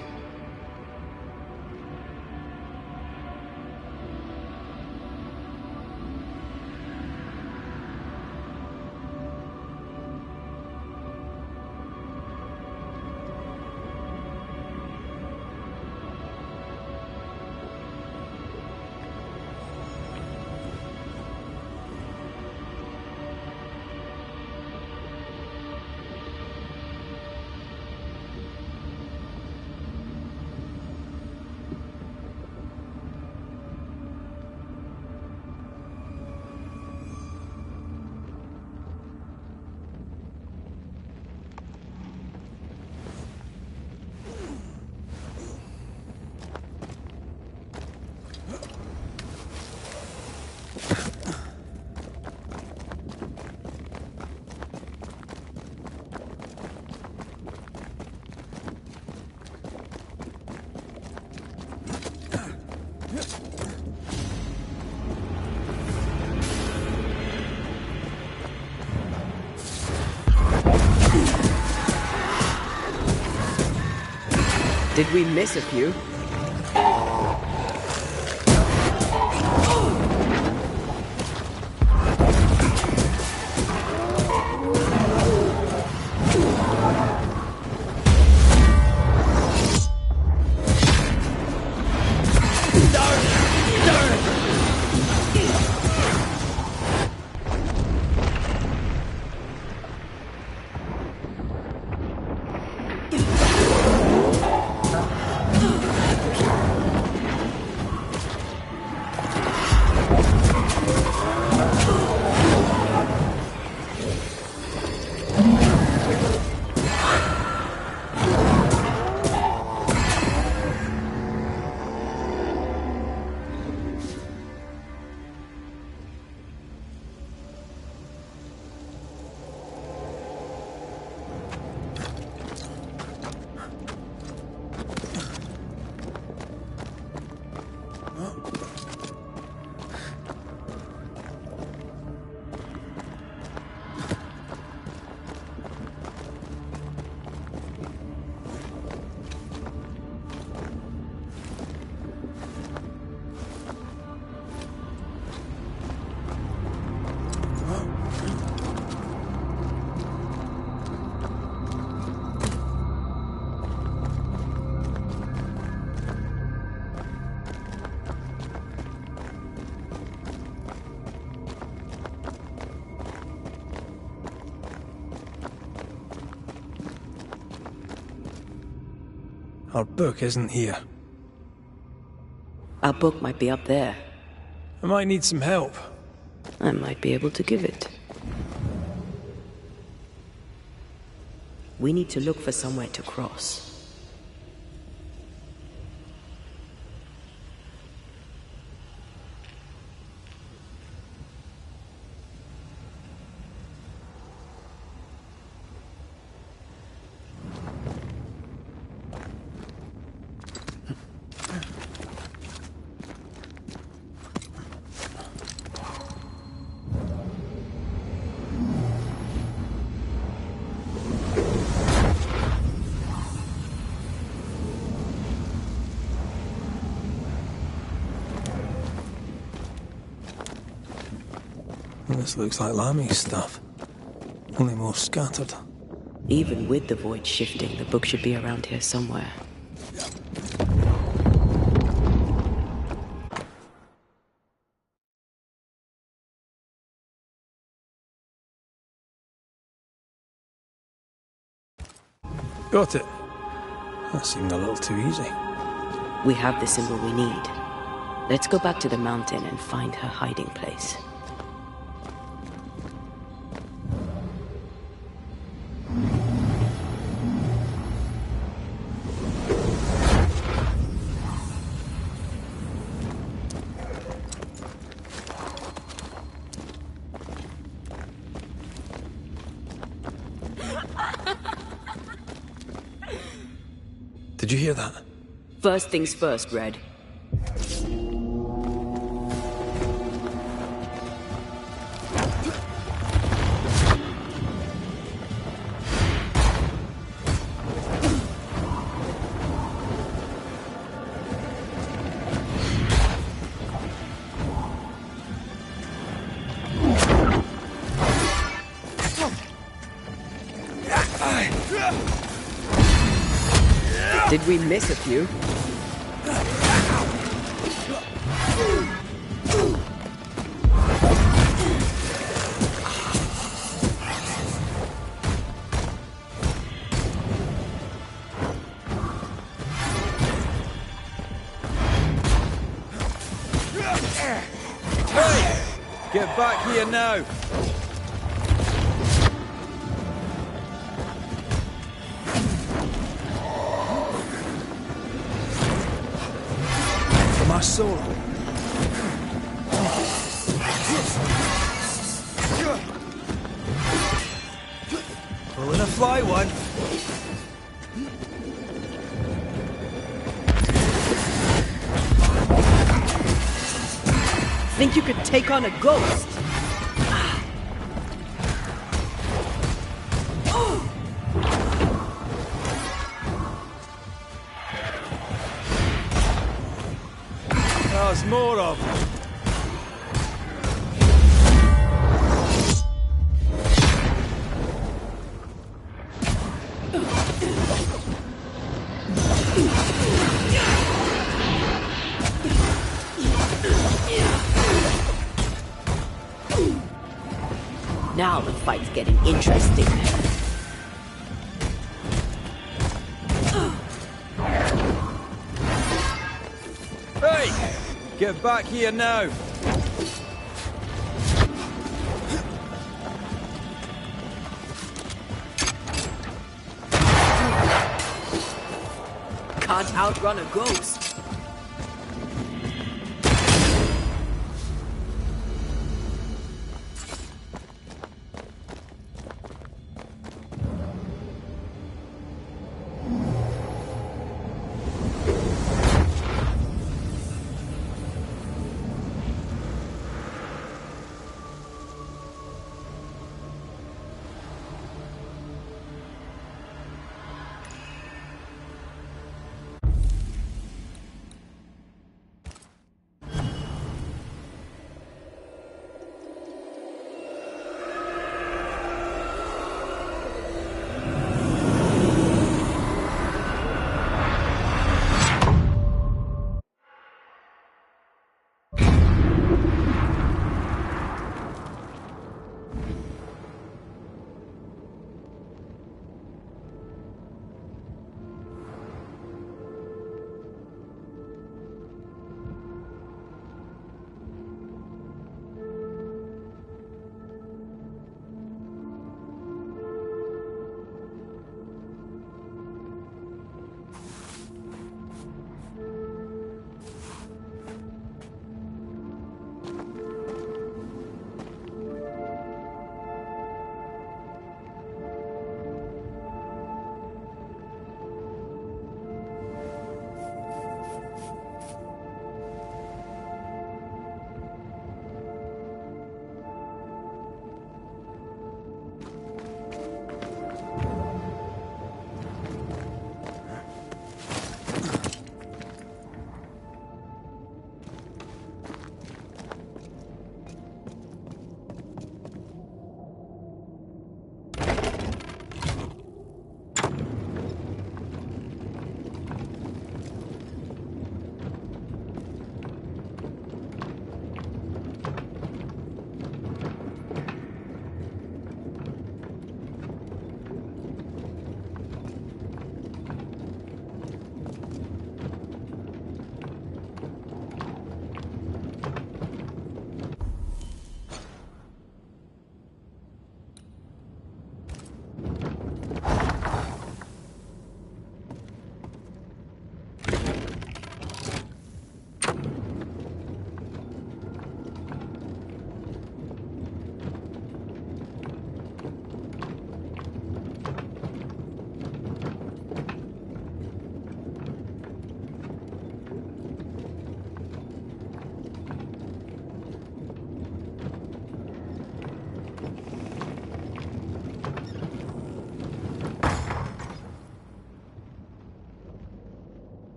Did we miss a few? Our book isn't here. Our book might be up there. I might need some help. I might be able to give it. We need to look for somewhere to cross. This looks like Lami's stuff. Only more scattered. Even with the void shifting, the book should be around here somewhere. Got it. That seemed a little too easy. We have the symbol we need. Let's go back to the mountain and find her hiding place. Did you hear that? First things first, Red. Did we miss a few? Hey! Get back here now! For my soul. Pulling a fly one. Think you could take on a ghost? There's more of them. Now the fight's getting interesting. Hey! Get back here now! Can't outrun a ghost.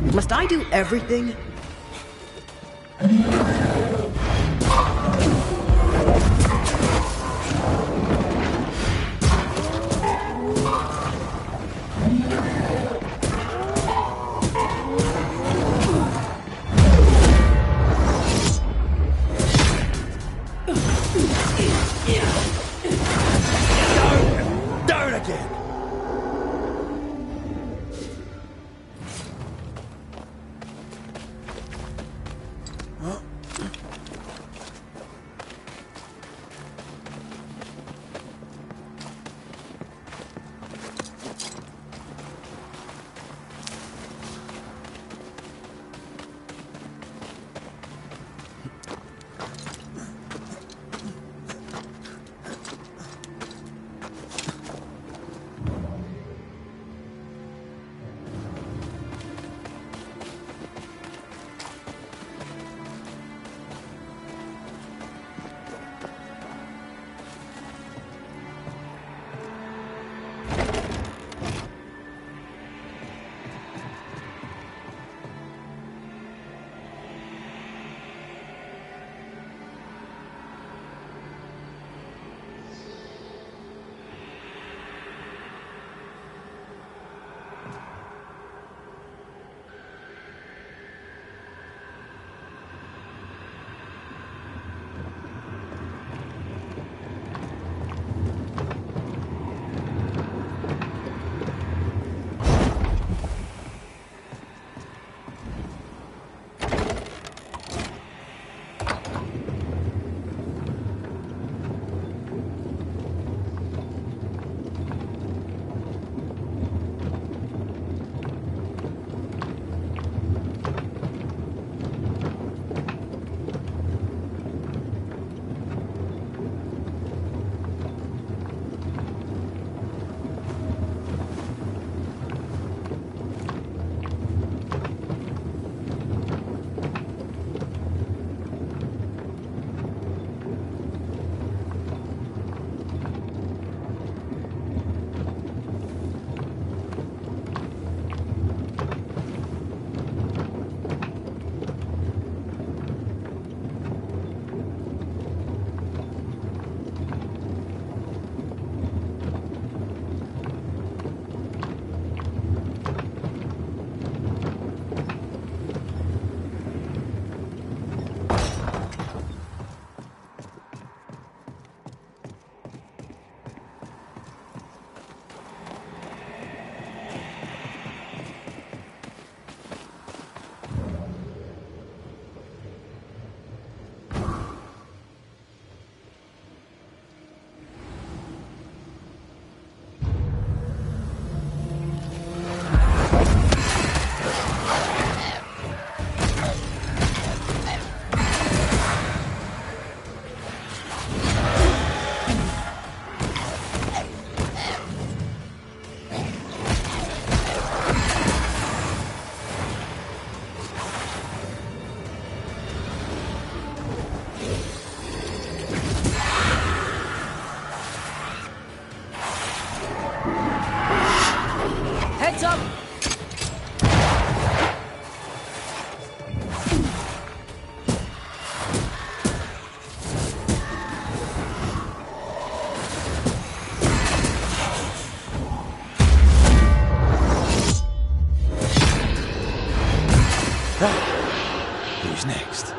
Must I do everything? Down again! Who's next?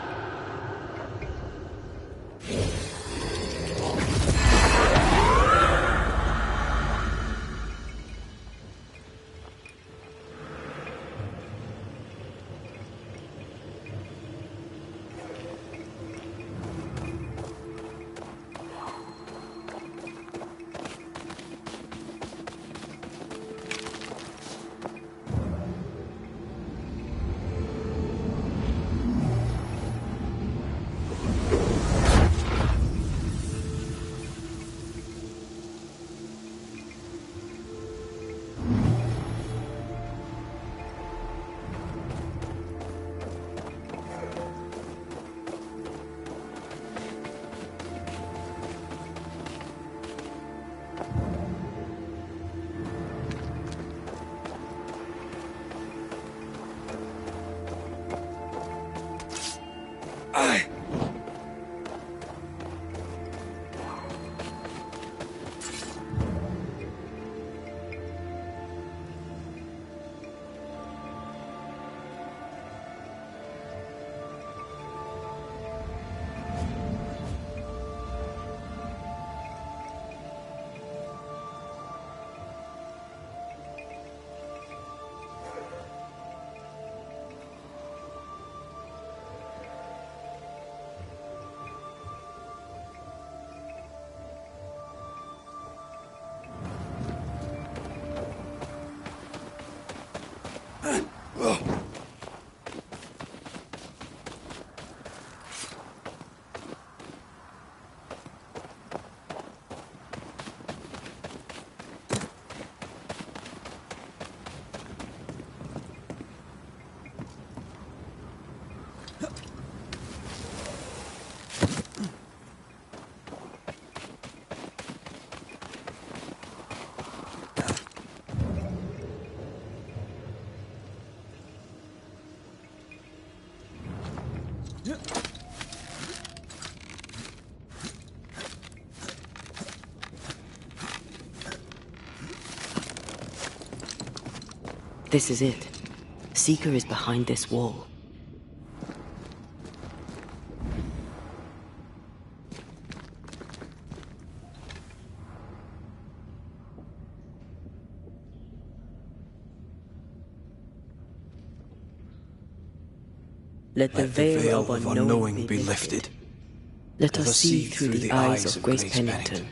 This is it. Seeker is behind this wall. Let the veil of unknowing be lifted. Let us see through the eyes of Grace Pennington.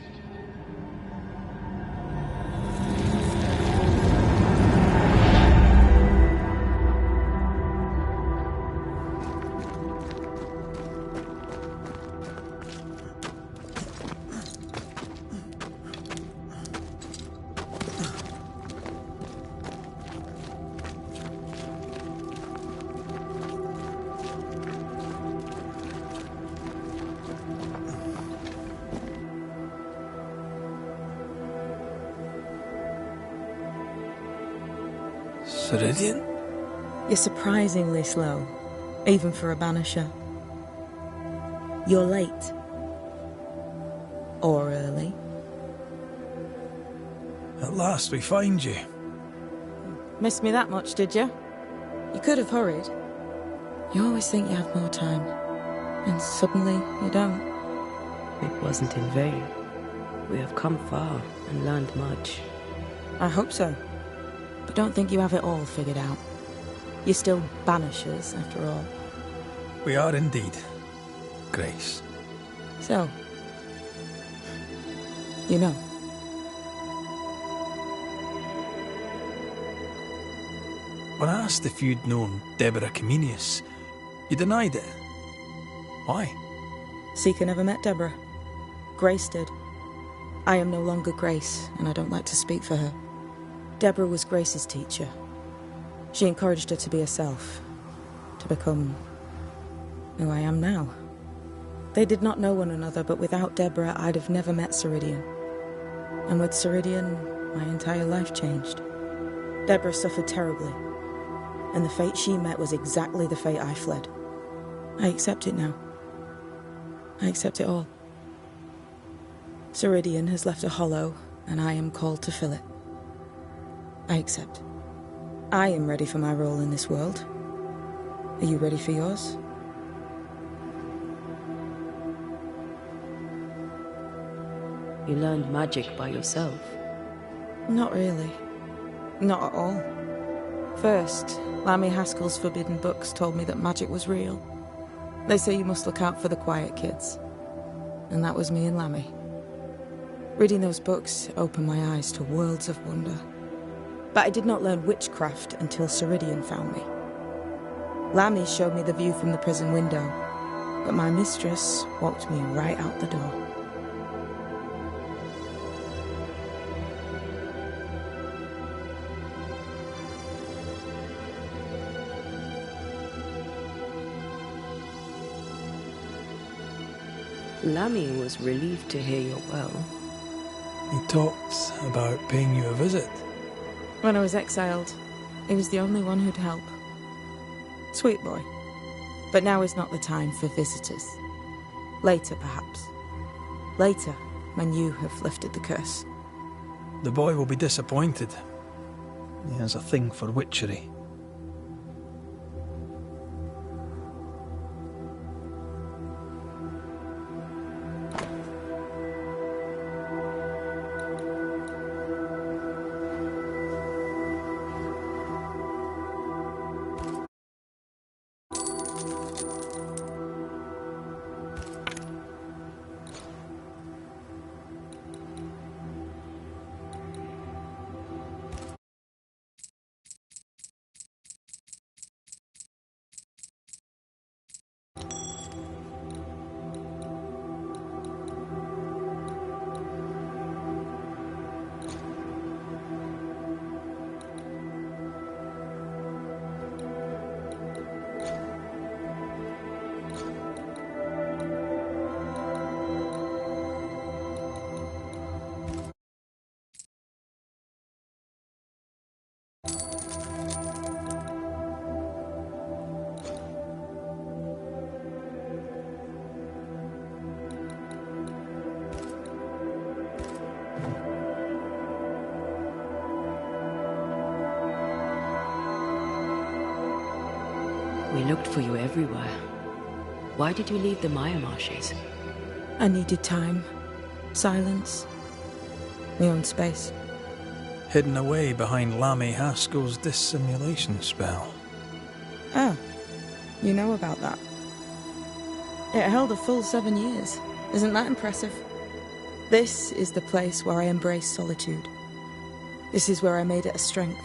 Ceridian? You're surprisingly slow, even for a Banisher. You're late. Or early. At last we find you. Missed me that much, did you? You could have hurried. You always think you have more time, and suddenly you don't. It wasn't in vain. We have come far and learned much. I hope so. But don't think you have it all figured out. You're still Banishers, after all. We are indeed, Grace. So, you know. When I asked if you'd known Deborah Comenius, you denied it. Why? Seeker never met Deborah. Grace did. I am no longer Grace, and I don't like to speak for her. Deborah was Grace's teacher. She encouraged her to be herself, to become who I am now. They did not know one another, but without Deborah, I'd have never met Ceridian. And with Ceridian, my entire life changed. Deborah suffered terribly, and the fate she met was exactly the fate I fled. I accept it now. I accept it all. Ceridian has left a hollow, and I am called to fill it. I accept. I am ready for my role in this world. Are you ready for yours? You learned magic by yourself? Not really. Not at all. First, Lammy Haskell's forbidden books told me that magic was real. They say you must look out for the quiet kids. And that was me and Lammy. Reading those books opened my eyes to worlds of wonder. But I did not learn witchcraft until Ceridian found me. Lammy showed me the view from the prison window, but my mistress walked me right out the door. Lammy was relieved to hear you're well. He talked about paying you a visit. When I was exiled, he was the only one who'd help. Sweet boy. But now is not the time for visitors. Later, perhaps. Later, when you have lifted the curse. The boy will be disappointed. He has a thing for witchery. We looked for you everywhere. Why did you leave the Maya marshes? I needed time, silence, my own space. Hidden away behind Lammy Haskell's dissimulation spell. Oh, you know about that. It held a full 7 years. Isn't that impressive? This is the place where I embraced solitude. This is where I made it a strength.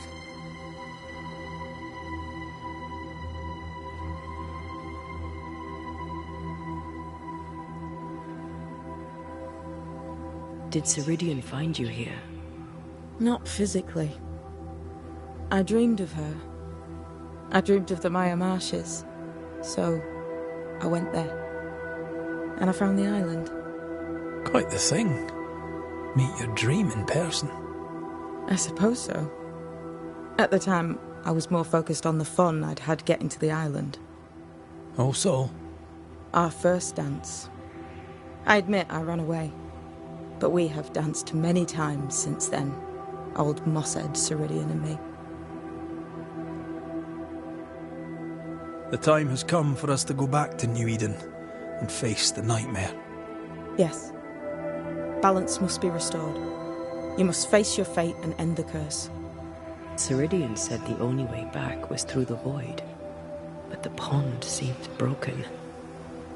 Did Ceridian find you here? Not physically. I dreamed of her. I dreamed of the Maya marshes. So, I went there. And I found the island. Quite the thing. Meet your dream in person. I suppose so. At the time, I was more focused on the fun I'd had getting to the island. Also? Our first dance. I admit I ran away. But we have danced many times since then. Old Mosshead, Ceridian and me. The time has come for us to go back to New Eden and face the nightmare. Yes. Balance must be restored. You must face your fate and end the curse. Ceridian said the only way back was through the void. But the pond seemed broken.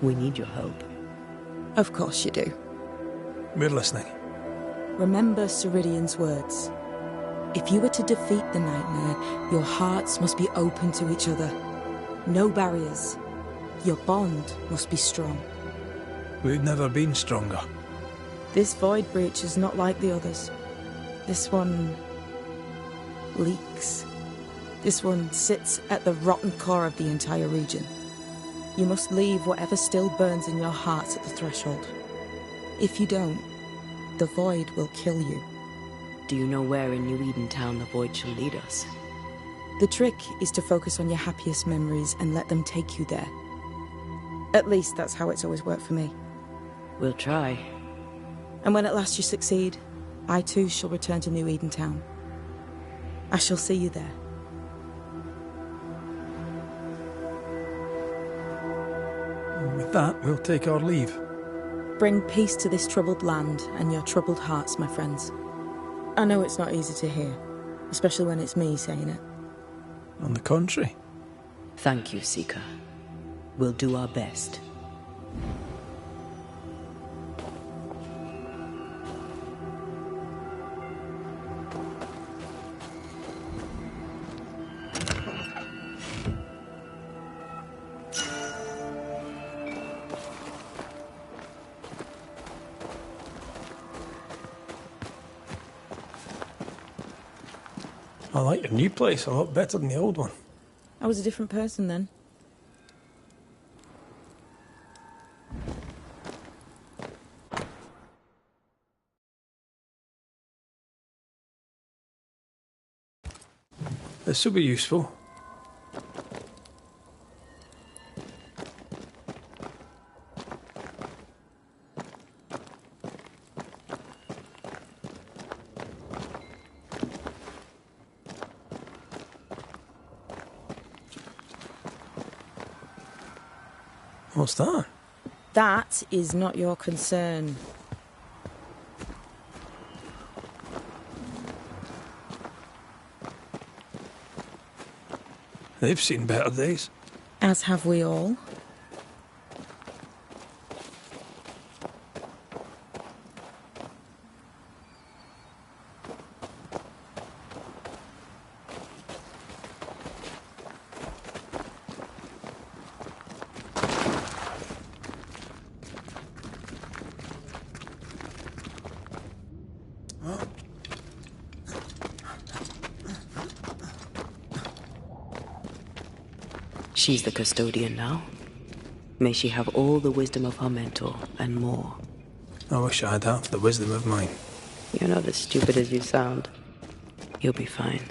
We need your help. Of course you do. We're listening. Remember Ceridian's words. If you are to defeat the nightmare, your hearts must be open to each other. No barriers. Your bond must be strong. We've never been stronger. This void breach is not like the others. This one leaks. This one sits at the rotten core of the entire region. You must leave whatever still burns in your hearts at the threshold. If you don't, the void will kill you. Do you know where in New Eden town the void shall lead us? The trick is to focus on your happiest memories and let them take you there. At least that's how it's always worked for me. We'll try. And when at last you succeed, I too shall return to New Eden town. I shall see you there. And with that, we'll take our leave. Bring peace to this troubled land and your troubled hearts, my friends. I know it's not easy to hear, especially when it's me saying it. On the contrary. Thank you, Seeker. We'll do our best. I like your new place a lot better than the old one. I was a different person then. This will be useful. What's that? That is not your concern. They've seen better days. As have we all. She's the custodian now. May she have all the wisdom of her mentor and more. I wish I'd half the wisdom of mine. You're not as stupid as you sound. You'll be fine.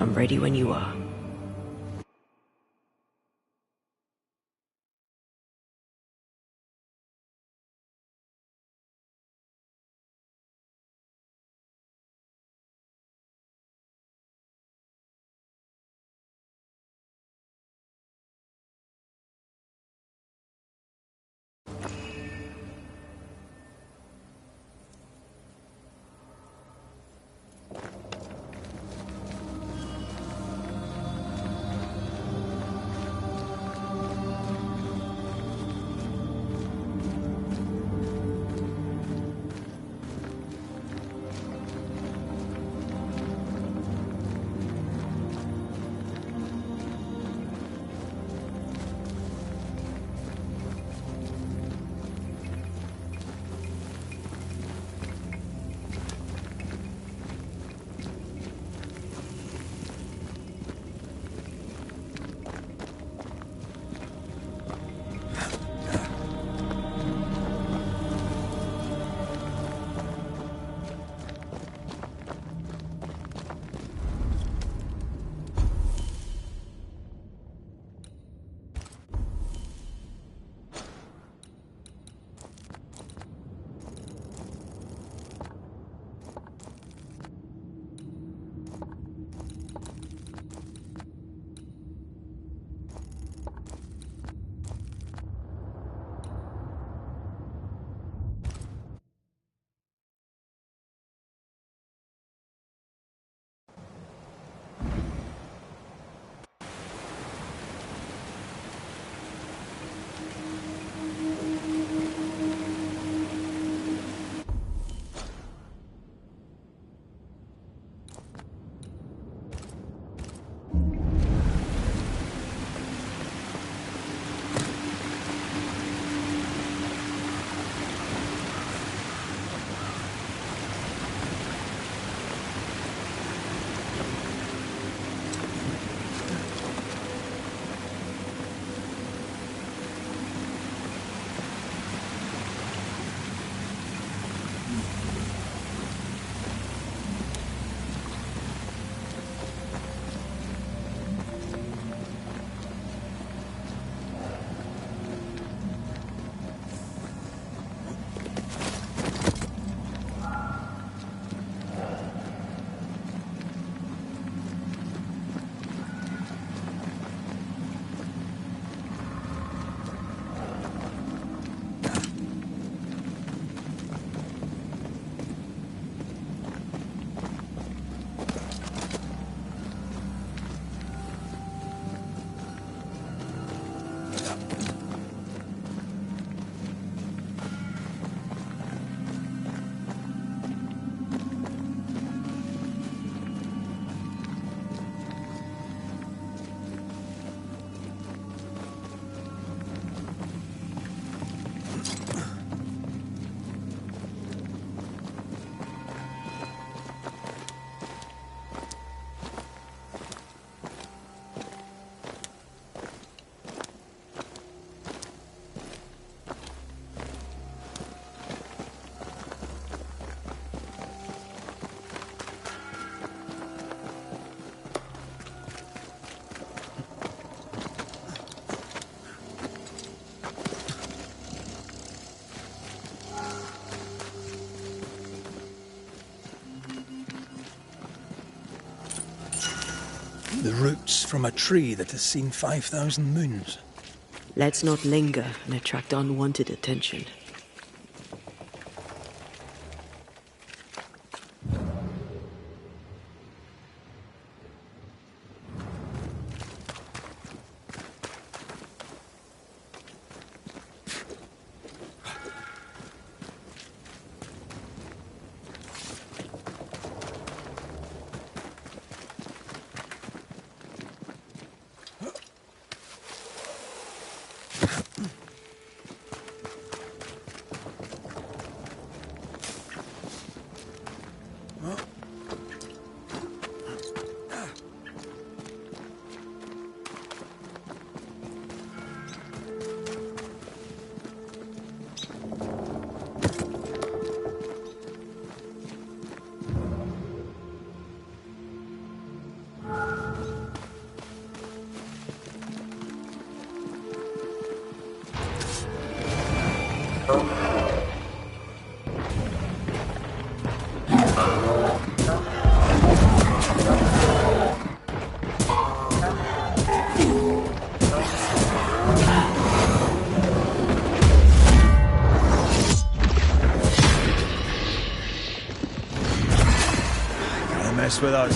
I'm ready when you are. The roots from a tree that has seen 5,000 moons. Let's not linger and attract unwanted attention. Mess with us.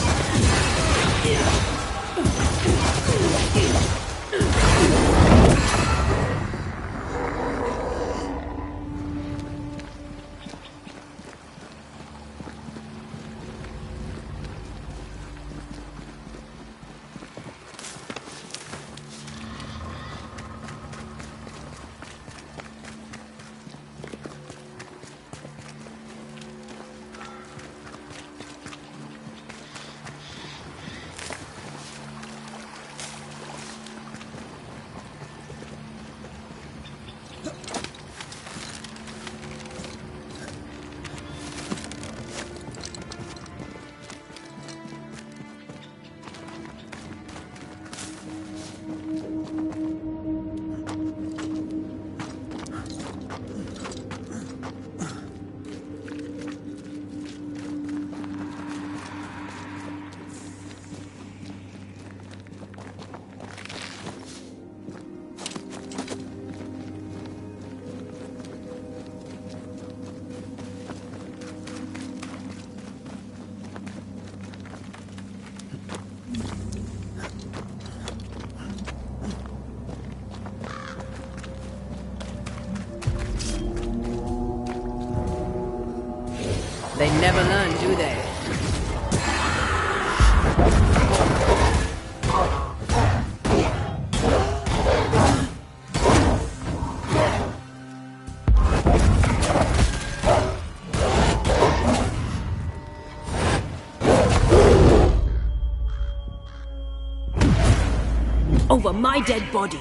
They never learn, do they? Over my dead body.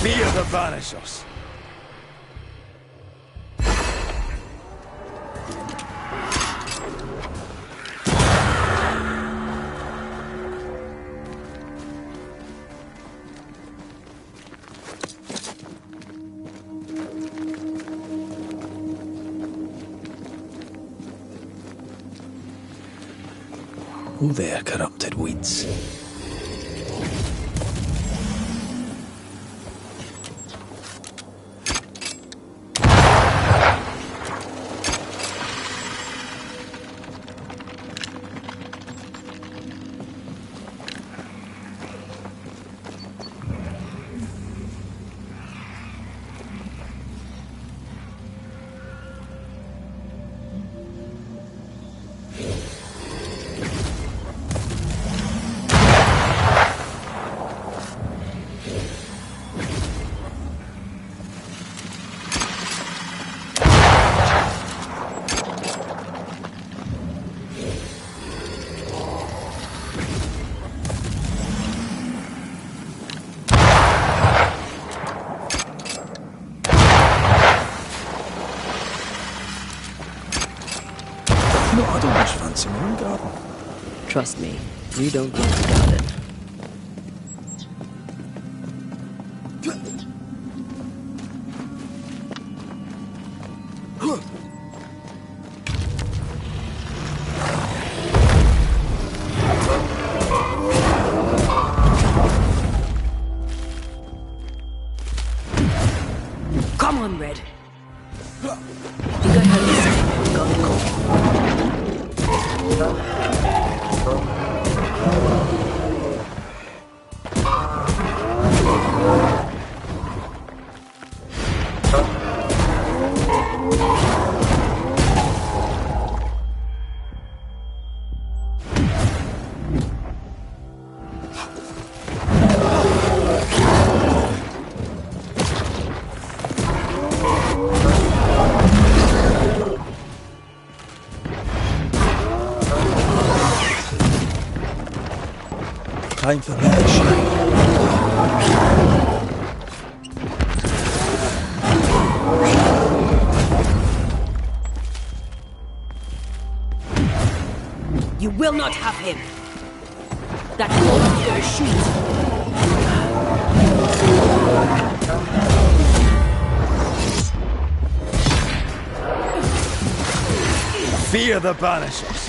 Fear the Banishers. Oh there, corrupted weeds. moon garden. Trust me, you don't want to garden. Come on, Red. You got her listening. Time for me to shine. You will not have him. That old gonna shoot. Fear the Banishers.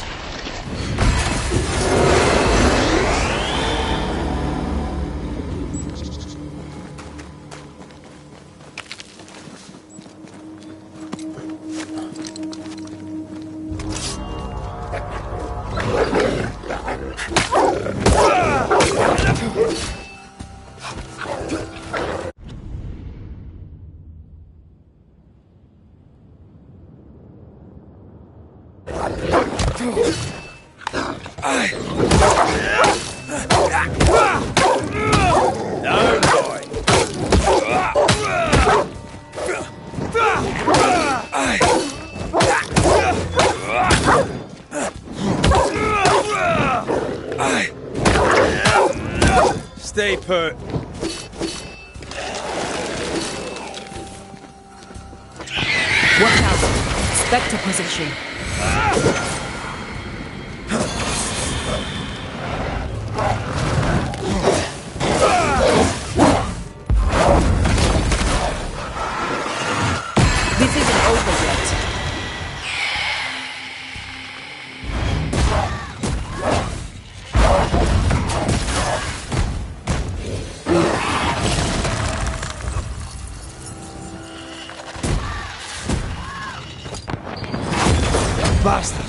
Stay put. Watch out. Spectre position. This isn't over yet. Bastard!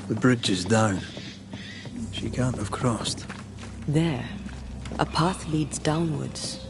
The bridge is down. She can't have crossed. There. A path leads downwards.